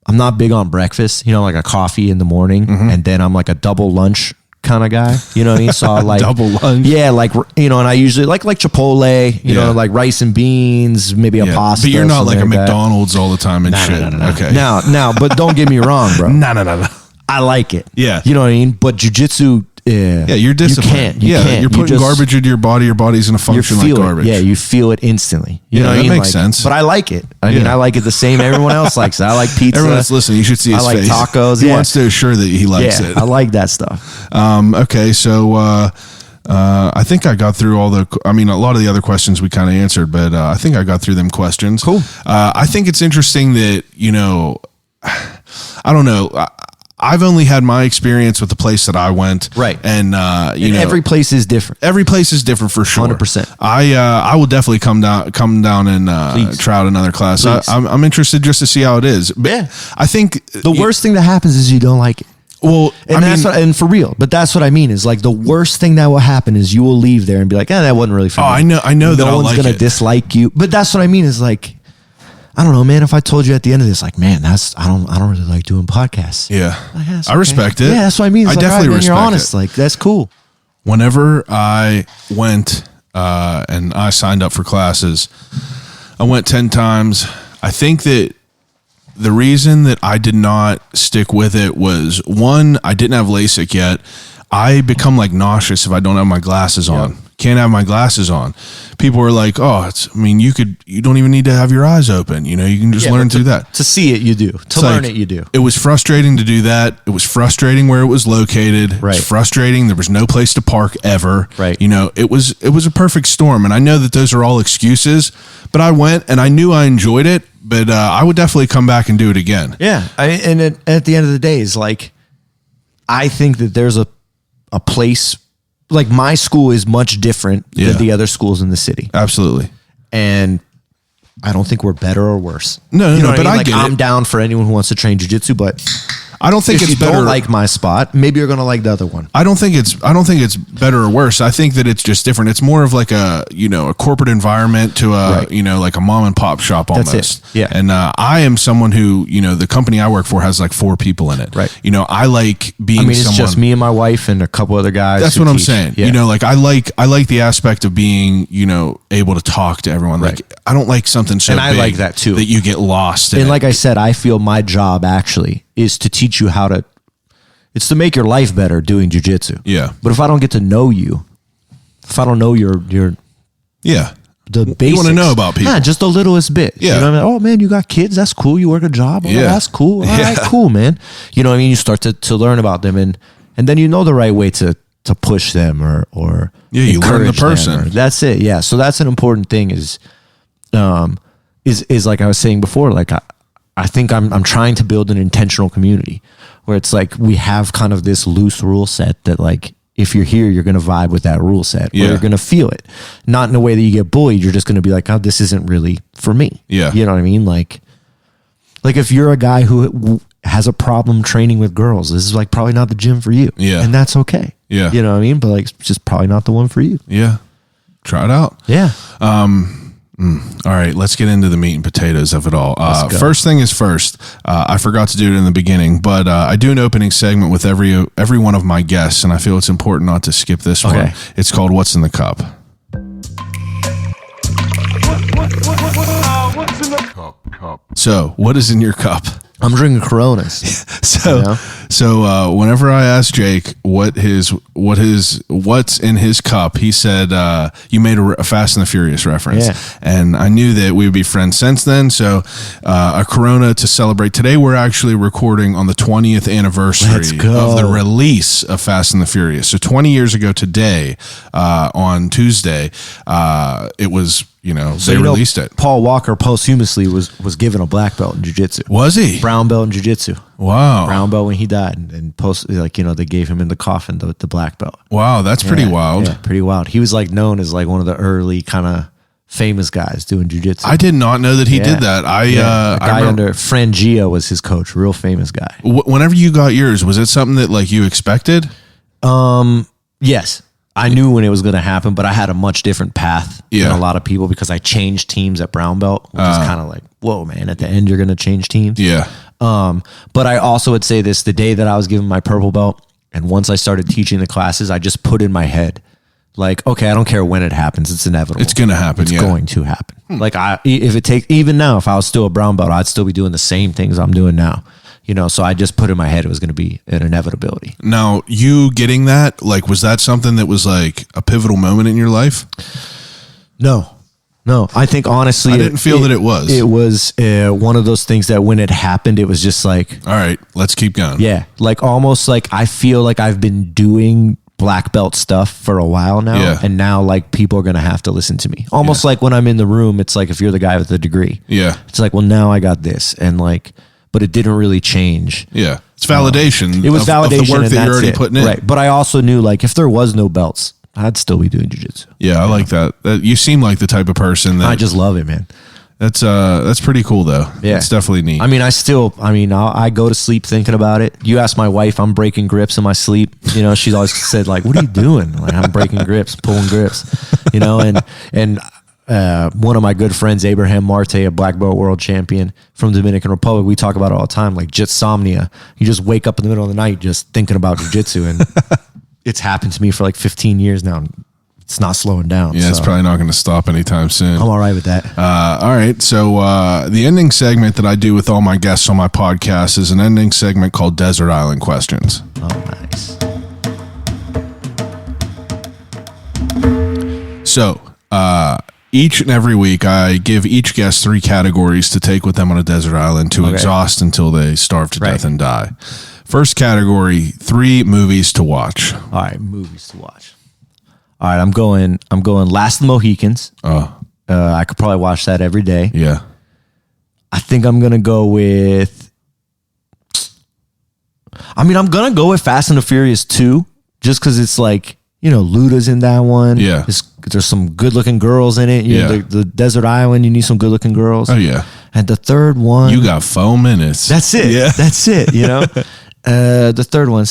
not big on breakfast, like a coffee in the morning, and then I'm like a double lunch kind of guy. You know what I mean? So I like Double lunch. Yeah, like and I usually like Chipotle, Yeah. like rice and beans, maybe a Yeah. pasta. But you're not like a something that. McDonald's all the time and shit. No. Okay. Now, but don't get me wrong, bro. No. I like it. Yeah. You know what I mean? But jiu-jitsu, Yeah, you're disciplined. You can't. You're putting garbage into your body. Your body's going to You function like feel garbage. it. Yeah, you feel it instantly. You Yeah, know what that I mean? makes sense. But I like it. I mean, I like it the same everyone else likes it. I like pizza. Everyone that's listening, you should see his I like face. tacos. He Yeah. wants to assure that he likes Yeah, it. I like that stuff. Okay, so I think I got through all the. I mean, a lot of the other questions we kind of answered, but I think I got through them questions. Cool. I think it's interesting that I don't know. I've only had my experience with the place that I went, Right. And Every place is different. every place is different for sure. 100%. I will definitely come down and try out another class. Please. I'm interested just to see how it is. But Yeah. I think The worst thing that happens is you don't like it. Well, And and for real, but that's what I mean is like the worst thing that will happen is you will leave there and be like, that wasn't really for me. I know that no I'll one's like gonna it. dislike you. But that's what I mean is like, I don't know, man. If I told you at the end of this, like, man, I don't really like doing podcasts. Yeah, Like, yeah, it's I okay. respect it. Yeah, that's what I mean. It's I like, definitely all right, man, respect you're honest. it. Like, that's cool. Whenever I went and I signed up for classes, I went 10 times. I think that the reason that I did not stick with it was, one, I didn't have LASIK yet. I become like nauseous if I don't have my glasses on. Can't have my glasses on. People were like, "Oh, you don't even need to have your eyes open. You can just learn through that." To see it, you do. To learn it, you do. It was frustrating to do that. It was frustrating where it was located. It Right. was frustrating. There was no place to park ever. Right. It was a perfect storm. And I know that those are all excuses, but I went and I knew I enjoyed it, but I would definitely come back and do it again. Yeah. At the end of the day, is like, I think that there's a place, like my school is much different Yeah. than the other schools in the city. Absolutely. And I don't think we're better or worse. No, what but mean? I like, get I'm it. down for anyone who wants to train jiu-jitsu, but I don't think if it's you better. don't like my spot, maybe you're going to like the other one. I don't think it's better or worse. I think that it's just different. It's more of like a corporate environment to a Right. like a mom and pop shop almost. That's it. Yeah. And I am someone who the company I work for has like 4 people in it. Right. I like being. I mean, it's someone, just me and my wife and a couple other guys. That's who what I'm teach. saying. Yeah. Like I like the aspect of being able to talk to everyone. Right. Like I don't like something so And I big like that too. that you get lost in And it. like I said, I feel my job actually is to teach you how to. It's to make your life better doing jiu-jitsu. Yeah. But if I don't get to know you, if I don't know your yeah. the basics, You want to know about people. yeah, just the littlest bit. Yeah. You know what I mean? Oh man, you got kids? That's cool. You work a job? Oh, Yeah. that's cool. All right, cool, man. You know what I mean? You start to learn about them and then you know the right way to push them or Yeah, you learn the encourage them, person. or- that's it. Yeah. So that's an important thing is like I was saying before, like I think I'm trying to build an intentional community where it's like we have kind of this loose rule set that like if you're here, you're going to vibe with that rule set. Yeah. Where you're going to feel it. Not in a way that you get bullied. You're just going to be like, oh, this isn't really for me. Yeah. You know what I mean? Like if you're a guy who has a problem training with girls, this is like probably not the gym for you. Yeah. And that's okay. Yeah. You know what I mean? But like, it's just probably not the one for you. Yeah. Try it out. Yeah. All right, let's get into the meat and potatoes of it all. Let's go. First thing is first. I forgot to do it in the beginning, but I do an opening segment with every one of my guests, and I feel it's important not to skip this one. Okay. It's called "What's in the Cup." So, what is in your cup? I'm drinking Coronas. So whenever I asked Jake what's in his cup, he said you made a Fast and the Furious reference, and I knew that we would be friends since then. So a Corona to celebrate. Today we're actually recording on the 20th anniversary of the release of Fast and the Furious. So 20 years ago today, on Tuesday, it was. They released it. Paul Walker posthumously was given a black belt in jiu-jitsu. Was he? Brown belt in jiu-jitsu. Wow. Brown belt when he died, and they gave him in the coffin the black belt. Wow, that's pretty wild. Yeah, pretty wild. He was known as one of the early kind of famous guys doing jiu-jitsu. I did not know that he did that. A guy under Frangia was his coach, real famous guy. Whenever you got yours, was it something that you expected? Yes. I knew when it was going to happen, but I had a much different path than a lot of people because I changed teams at brown belt, which is kind of whoa, man, at the end, you're going to change teams. Yeah. But I also would say this, the day that I was given my purple belt, and once I started teaching the classes, I just put in my head, okay, I don't care when it happens. It's inevitable. It's going to happen. It's going to happen. Even now, if I was still a brown belt, I'd still be doing the same things I'm doing now. So I just put in my head it was going to be an inevitability. Now, you getting that, was that something that was a pivotal moment in your life? No. I think honestly, I didn't feel that it was. It was one of those things that when it happened, it was just all right, let's keep going. Yeah. Almost I feel like I've been doing black belt stuff for a while now. Yeah. And now people are going to have to listen to me. Almost like when I'm in the room, it's if you're the guy with the degree. Yeah. It's well, now I got this. And but it didn't really change. Yeah. It's validation. It was validation of the work and that you're already it. putting in. Right. But I also knew if there was no belts, I'd still be doing jiu-jitsu. Yeah, I like that. You seem like the type of person that I just love it, man. That's pretty cool though. Yeah. It's definitely neat. I go to sleep thinking about it. You ask my wife, I'm breaking grips in my sleep. She's always said what are you doing? I'm breaking grips, pulling grips, and one of my good friends, Abraham Marte, a black belt world champion from the Dominican Republic, we talk about it all the time, jitsomnia. You just wake up in the middle of the night just thinking about jiu-jitsu, and it's happened to me for 15 years now. It's not slowing down. Yeah, it's probably not going to stop anytime soon. I'm all right with that. All right. So the ending segment that I do with all my guests on my podcast is an ending segment called Desert Island Questions. Oh, nice. So each and every week, I give each guest 3 categories to take with them on a desert island to exhaust until they starve to death and die. First category, 3 movies to watch. All right, movies to watch. All right, I'm going Last of the Mohicans. I could probably watch that every day. Yeah. I think I'm going to go with... I'm going to go with Fast and the Furious 2, just because it's Luda's in that one. Yeah. There's some good-looking girls in it. The desert island, you need some good-looking girls. Oh, yeah. And the third one... You got 4 minutes. That's it. Yeah. That's it, The third one,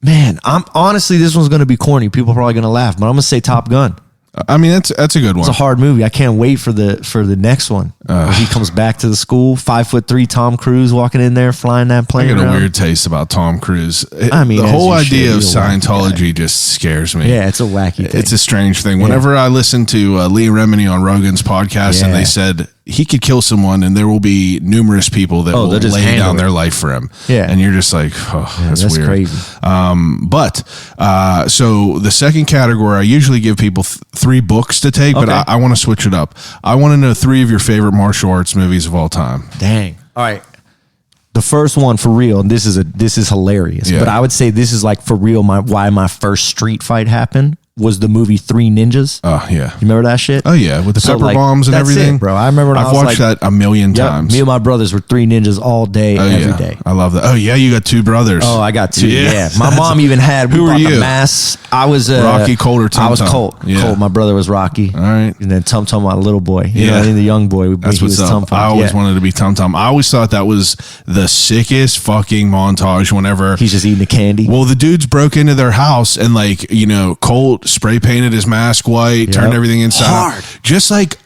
man, I'm honestly, this one's going to be corny. People are probably going to laugh, but I'm going to say Top Gun. That's a good one. It's a hard movie. I can't wait for the next one. Where he comes back to the school, 5'3" Tom Cruise walking in there, flying that plane. I got around. a weird taste about Tom Cruise. The whole idea of Scientology just scares me. Yeah, it's a wacky thing. It's a strange thing. Whenever I listen to Lee Remini on Rogan's podcast, and they said he could kill someone, and there will be numerous people that will lay down their life for him. Yeah, and you're just that's weird. Crazy. So the second category, I usually give people 3 books to take, but I want to switch it up. I want to know 3 of your favorite martial arts movies of all time. Dang. All right. The first one for real, and this is hilarious, but I would say this is for real why my first street fight happened. Was the movie 3 Ninjas. Oh, yeah. You remember that shit? Oh, yeah. With the pepper bombs and everything. It, bro. I remember when I've watched that a million times. Me and my brothers were 3 Ninjas all day, every day. I love that. Oh, yeah. You got 2 brothers. Oh, I got 2. Yeah. My mom even had. Who were you? The mass. I was Rocky, Colt, or Tum Tum? I was Colt. Yeah. Colt. My brother was Rocky. All right. And then Tum Tum, my little boy. You know what I mean? The young boy. That's what's up. Tum Tum. I always wanted to be Tum Tum. I always thought that was the sickest fucking montage whenever. He's just eating the candy. Well, the dudes broke into their house and Colt out, spray painted his mask white, turned everything inside Hard. out. Just like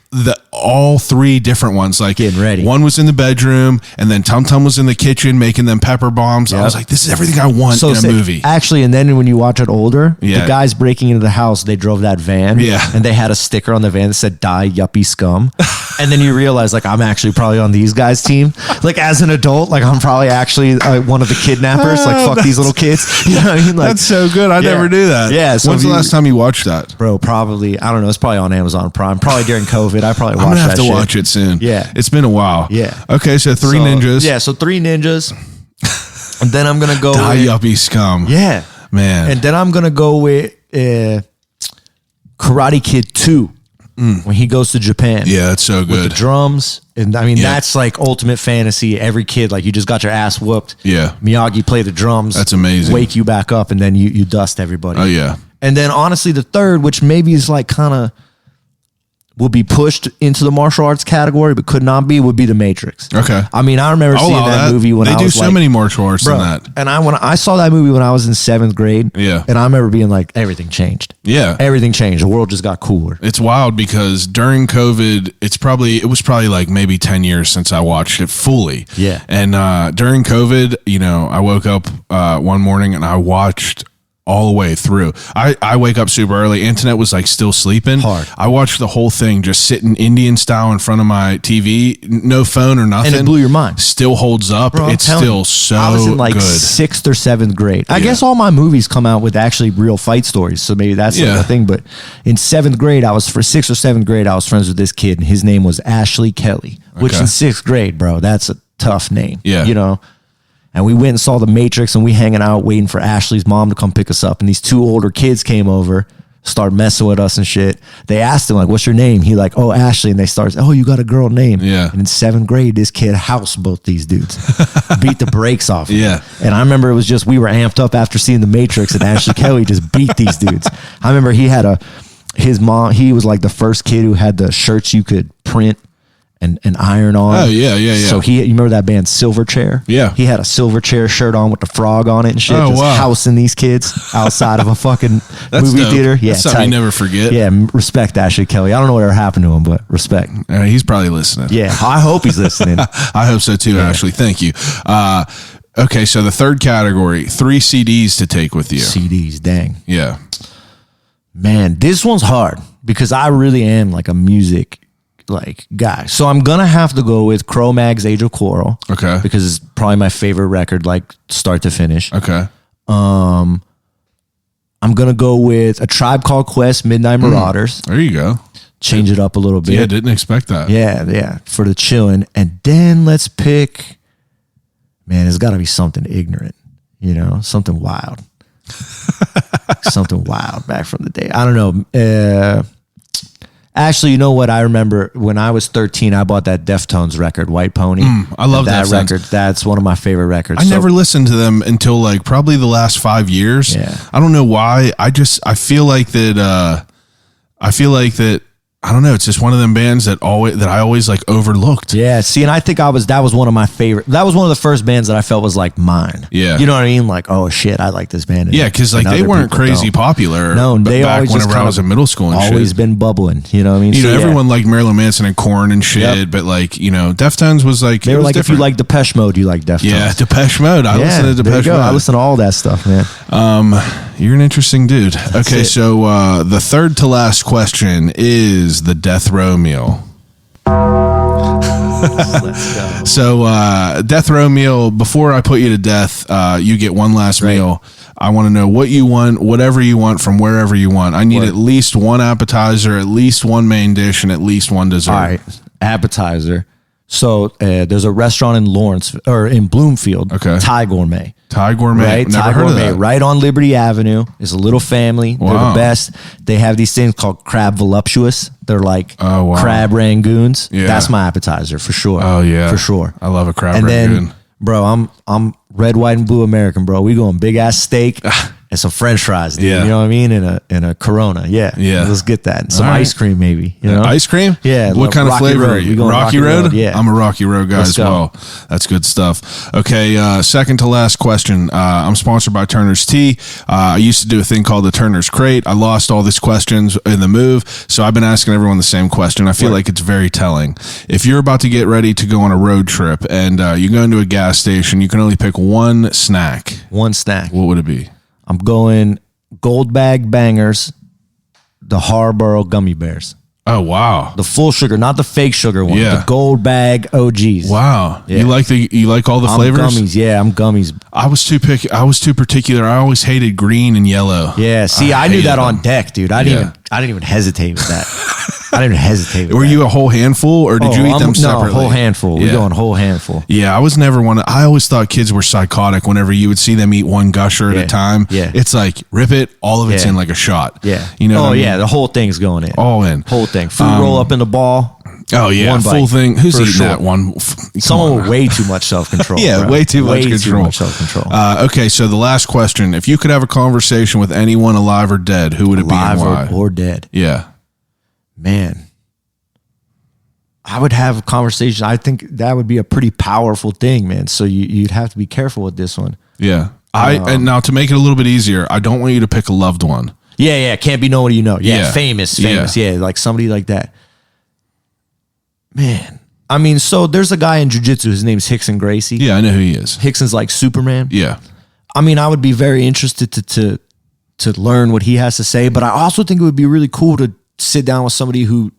all three different ones, like getting ready. One was in the bedroom, and then Tum Tum was in the kitchen making them pepper bombs. I was like, this is everything I want in a movie. Actually, and then when you watch it older, Yeah. the guys breaking into the house, they drove that van, Yeah. and they had a sticker on the van that said "Die Yuppie Scum," and then you realize like I'm actually probably on these guys' team. Like as an adult, like I'm probably actually one of the kidnappers. Like fuck these little kids. You know what I mean? Like That's so good. I Yeah. never knew that. Yeah, so When's the if you- last time you watched that? bro, probably I don't know. It's probably on Amazon Prime. Probably during COVID. I probably I'm watched gonna have that to shit. watch it soon. Yeah. It's been a while. Yeah. Okay, so three So, ninjas. Yeah, so 3 ninjas, and then I'm gonna go. Die with, yuppie scum. Yeah, Man. and then I'm gonna go with Karate Kid 2 when he goes to Japan. Yeah, it's so with good. the drums, and I mean Yeah. that's like ultimate fantasy. Every kid, like you just got your ass whooped. Yeah. Miyagi play the drums. That's amazing. Wake you back up, and then you dust everybody. Oh, yeah. And then honestly, the third, which maybe is like kind of will be pushed into the martial arts category, but could not be, would be The Matrix. Okay. I mean, I remember I'll seeing allow that movie when they I do was so like, many martial arts bro, in that. and when I saw that movie when I was in 7th grade. Yeah. And I remember being like, everything changed. Yeah. Everything changed. The world just got cooler. It's wild because during COVID, it was probably like maybe 10 years since I watched it fully. Yeah. And during COVID, I woke up one morning and I watched all the way through. I wake up super early. Internet was like still sleeping. Hard. I watched the whole thing just sitting Indian style in front of my TV, no phone or nothing. And it blew your mind. Still holds up. Bro, I'm it's telling still you, so I was in like good. 6th or 7th grade. I guess all my movies come out with actually real fight stories, so maybe that's like Yeah. the thing. But in 7th grade, for 6th or 7th grade, I was friends with this kid, and his name was Ashley Kelly. Which Okay. in 6th grade, bro, that's a tough name. Yeah. And we went and saw The Matrix, and we hanging out waiting for Ashley's mom to come pick us up. And these 2 older kids came over, started messing with us and shit. They asked him like, "What's your name?" He like, "Oh, Ashley." And they started, "Oh, you got a girl name?" Yeah. And in 7th grade, this kid housed both these dudes, beat the brakes off. Yeah. And I remember it was just we were amped up after seeing The Matrix, and Ashley Kelly just beat these dudes. I remember his mom. He was like the first kid who had the shirts you could print and iron on. Oh, yeah. So you remember that band Silverchair? Yeah. He had a Silverchair shirt on with the frog on it and shit. Oh, just wow. housing these kids outside of a fucking That's movie dope. theater. Yeah, That's something you never forget. Yeah, respect Ashley Kelly. I don't know what ever happened to him, but respect. He's probably listening. Yeah, I hope he's listening. I hope so too, Ashley. Thank you. Okay, so the third category, 3 CDs to take with you. CDs, dang. Yeah. Man, this one's hard because I really am like a music like guy. So I'm gonna have to go with Cro-Mag's Age of Quarrel. Okay. Because it's probably my favorite record, like start to finish. Okay. I'm gonna go with A Tribe Called Quest, Midnight Marauders. There you go. Change it up a little bit. Yeah, didn't expect that. Yeah, for the chilling. And then let's pick, man, it's got to be something ignorant, something wild. Something wild back from the day. I don't know. Actually, you know what? I remember when I was 13, I bought that Deftones record, White Pony. I love that Deftones. record. That's one of my favorite records. I never listened to them until like probably the last 5 years. Yeah. I don't know why. I feel like that. I don't know. It's just one of them bands that I always like overlooked. Yeah, see, and I think that was one of my favorite. That was one of the first bands that I felt was like mine. Yeah. You know what I mean? Like, oh shit, I like this band. Yeah, because like and they other weren't people crazy don't. popular. No, they back always just whenever I kind was of in middle school and always shit. been bubbling. You know what I mean? So, yeah. Everyone liked Marilyn Manson and Korn and shit, Yep. but like, Deftones was like They it were was like, different. if you like Depeche Mode, you like Deftones. Yeah, Depeche Mode. I listen to there you Depeche go. Mode. I listen to all that stuff, man. You're an interesting dude. Okay, it. so the third to last question is the death row meal. Let's go. So death row meal, before I put you to death, you get one last Right. meal. I want to know what you want, whatever you want from wherever you want. I need Word. at least one appetizer, at least one main dish, and at least one dessert. All right, appetizer. So there's a restaurant in Lawrence or in Bloomfield. Okay. Thai Gourmet. Thai gourmet. Right, Never Thai heard Gourmet, of that. right on Liberty Avenue. It's a little family. They're Wow. the best. They have these things called crab voluptuous. They're like Oh, wow. crab rangoons. Yeah. That's my appetizer for sure. Oh yeah, for sure. I love a crab And rangoon. then, bro, I'm red, white, and blue American, bro. We going big ass steak, and some French fries, dude. Yeah. You know what I mean? And a Corona. Yeah. Yeah. Let's get that. And some All right. ice cream, maybe. You know? Ice cream? Yeah, What like kind of Rocky flavor Road. are you? We going Rocky Rocky Road? Road, yeah. I'm a Rocky Road guy Let's as go. well. That's good stuff. Okay, second to last question. I'm sponsored by Turner's Tea. I used to do a thing called the Turner's Crate. I lost all these questions in the move, so I've been asking everyone the same question. I feel like it's very telling. If you're about to get ready to go on a road trip and you go into a gas station, you can only pick one snack. One snack. What would it be? I'm going Gold Bag Bangers, the Harborough Gummy Bears. Oh, wow. The full sugar, not the fake sugar one. Yeah. The Gold Bag OGs. Wow. Yeah. You like all the flavors? Gummies. Yeah, I'm gummies. I was too picky. I was too particular. I always hated green and yellow. Yeah. See, I knew hated that them. on deck, dude. I didn't even hesitate with that. I didn't even hesitate with Were that. you a whole handful, or did you eat them separately? No, whole handful. Yeah. We're going whole handful. Yeah, I was never one. I always thought kids were psychotic whenever you would see them eat one gusher at Yeah. a time. Yeah. It's like, rip it, all of it's Yeah. in like a shot. Yeah. You know Oh, what I mean? yeah. The whole thing's going in. All in. Whole thing. Fruit roll up in the ball. Oh, yeah. One Full bite, thing. Who's for eating sure. that one? Someone with way too much self-control. Yeah, bro. way too much Way control. too much self-control. Okay, so the last question. If you could have a conversation with anyone alive or dead, who would it Alive be and why? or dead. Yeah. Man. I would have a conversation. I think that would be a pretty powerful thing, man. So you'd have to be careful with this one. Yeah. And now to make it a little bit easier, I don't want you to pick a loved one. Yeah. Can't be nobody you know. Yeah. Yeah. Famous. Yeah. Yeah. Like somebody like that. Man. I mean, so there's a guy in Jiu Jitsu. His name's Hickson Gracie. Yeah, I know who he is. Hickson's like Superman. Yeah. I mean, I would be very interested to learn what he has to say, but I also think it would be really cool to sit down with somebody who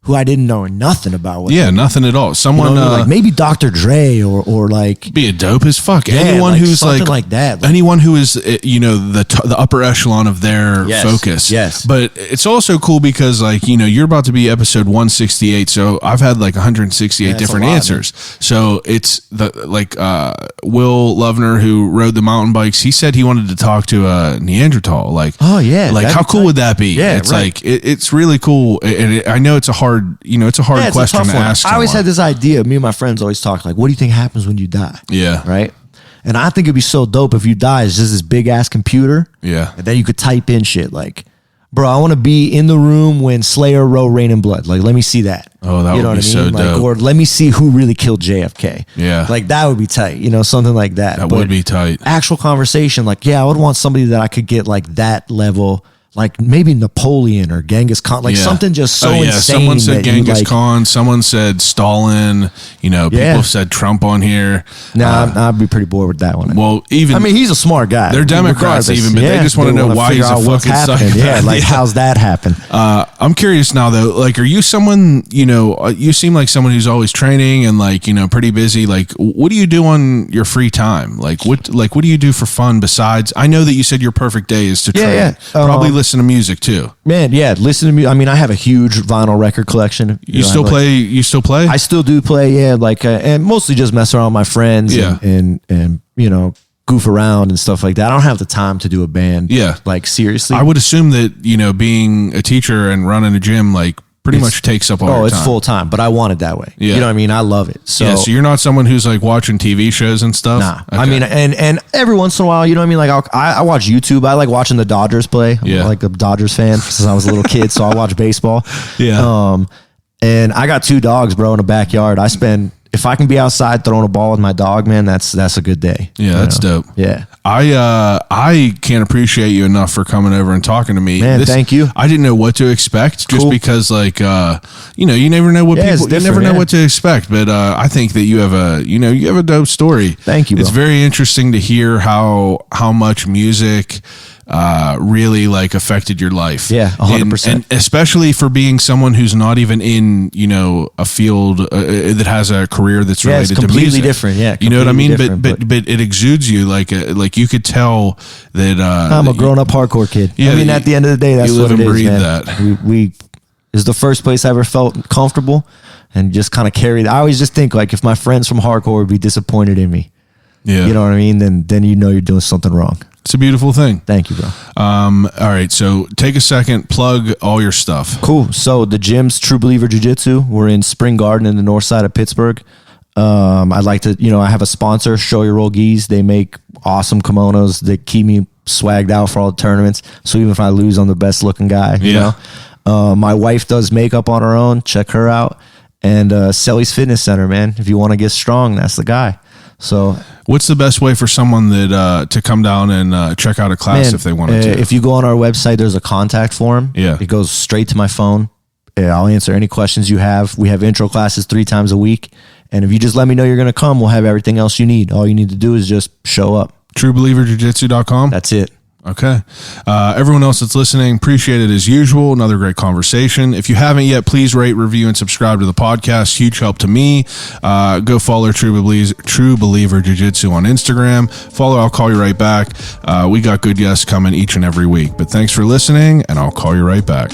I didn't know nothing about. What Yeah, nothing at all. you Someone know, like maybe Dr. Dre or like be a dope as fuck. Yeah, Anyone like who's something like that. Like- anyone who is the upper echelon of their Yes, focus. yes. But it's also cool because you're about to be episode 168. So I've had like 168 that's different a lot, answers. So it's Will Lovner, who rode the mountain bikes. He said he wanted to talk to a Neanderthal. Like, Oh, yeah, like that'd how be cool tight. would that be? Yeah, it's right. like it's really cool. And I know it's a hard Yeah, it's a question tough to one. ask. I always someone. had this idea. Me and my friends always talk like, what do you think happens when you die? Yeah. Right. And I think it'd be so dope if you die. It's just this big ass computer. Yeah. And then you could type in shit like, bro, I want to be in the room when Slayer wrote Rain and Blood. Like, let me see that. Oh, that you know would what be I so mean? Like, dope. or let me see who really killed JFK. Yeah. Like that would be tight. You know, something like that. That But would be tight. Actual conversation. Like, yeah, I would want somebody that I could get like that level. Like maybe Napoleon or Genghis Khan, like Yeah. something just so insane. Someone said that you, Genghis like, Khan. Someone said Stalin. People Yeah. have said Trump on here. Nah, I'd be pretty bored with that one. Well, even I mean, he's a smart guy. They're Democrats regardless. even, but they just wanna know wanna why figure he's a out what's fucking happening. psychopath. Yeah, like Yeah. how's that happen? I'm curious now though. Like, are you someone? You seem like someone who's always training and pretty busy. Like, what do you do on your free time? Like, what do you do for fun besides? I know that you said your perfect day is to train. Yeah. Probably listen to music too. Man, yeah, listen to me. I mean, I have a huge vinyl record collection. You know, still I have, play? You still play? I still do play, yeah, and mostly just mess around with my friends Yeah. and goof around and stuff like that. I don't have the time to do a band. Yeah. Like seriously. I would assume that being a teacher and running a gym pretty much takes up all your it's time. full time, but I want it that way. Yeah. You know what I mean? I love it. So, So you're not someone who's watching TV shows and stuff. nah. Okay. I mean, and every once in a while, you know what I mean? Like I watch YouTube. I like watching the Dodgers play. I'm Yeah. like a Dodgers fan since I was a little kid, so I watch baseball. Yeah. And I got 2 dogs, bro, in the backyard. If I can be outside throwing a ball with my dog, man, that's a good day. Yeah, You that's know? dope. Yeah. I can't appreciate you enough for coming over and talking to me. Man, thank you. I didn't know what to expect just Cool. because you never know what Yeah, it's you never different, know yeah. what to expect. But I think that you have a dope story. Thank you, It's bro. very interesting to hear how much music really affected your life. Yeah, 100%. And especially for being someone who's not even in a field that has a career that's Yeah, it's related to completely music. different, yeah, You know what I mean? completely different, But it exudes you like you could tell that I'm a grown up hardcore kid. Yeah, I mean, you- at the end of the day, that's you live what it and is, breathe man. that. We is the first place I ever felt comfortable and just kind of carried. I always just think if my friends from hardcore would be disappointed in me, Yeah. you know what I mean? Then you're doing something wrong. It's a beautiful thing. Thank you, bro. All right, so take a second, plug all your stuff. Cool. So the gym's True Believer Jiu Jitsu. We're in Spring Garden in the north side of Pittsburgh. I'd like to, I have a sponsor, Show Your Roll Geese. They make awesome kimonos that keep me swagged out for all the tournaments. So even if I lose, I'm the best looking guy. You know, my wife does makeup on her own. Check her out. And Selly's Fitness Center, man. If you want to get strong, that's the guy. So, what's the best way for someone that to come down and check out a class if they wanted to? If you go on our website, there's a contact form. Yeah, it goes straight to my phone. I'll answer any questions you have. We have intro classes 3 times a week. And if you just let me know you're going to come, we'll have everything else you need. All you need to do is just show up. TrueBelieverJujitsu.com. That's it. Okay. Everyone else that's listening, appreciate it as usual. Another great conversation. If you haven't yet, please rate, review, and subscribe to the podcast. Huge help to me. Go follow True Believer Jiu-Jitsu on Instagram. Follow I'll Call You Right Back. We got good guests coming each and every week. But thanks for listening, and I'll call you right back.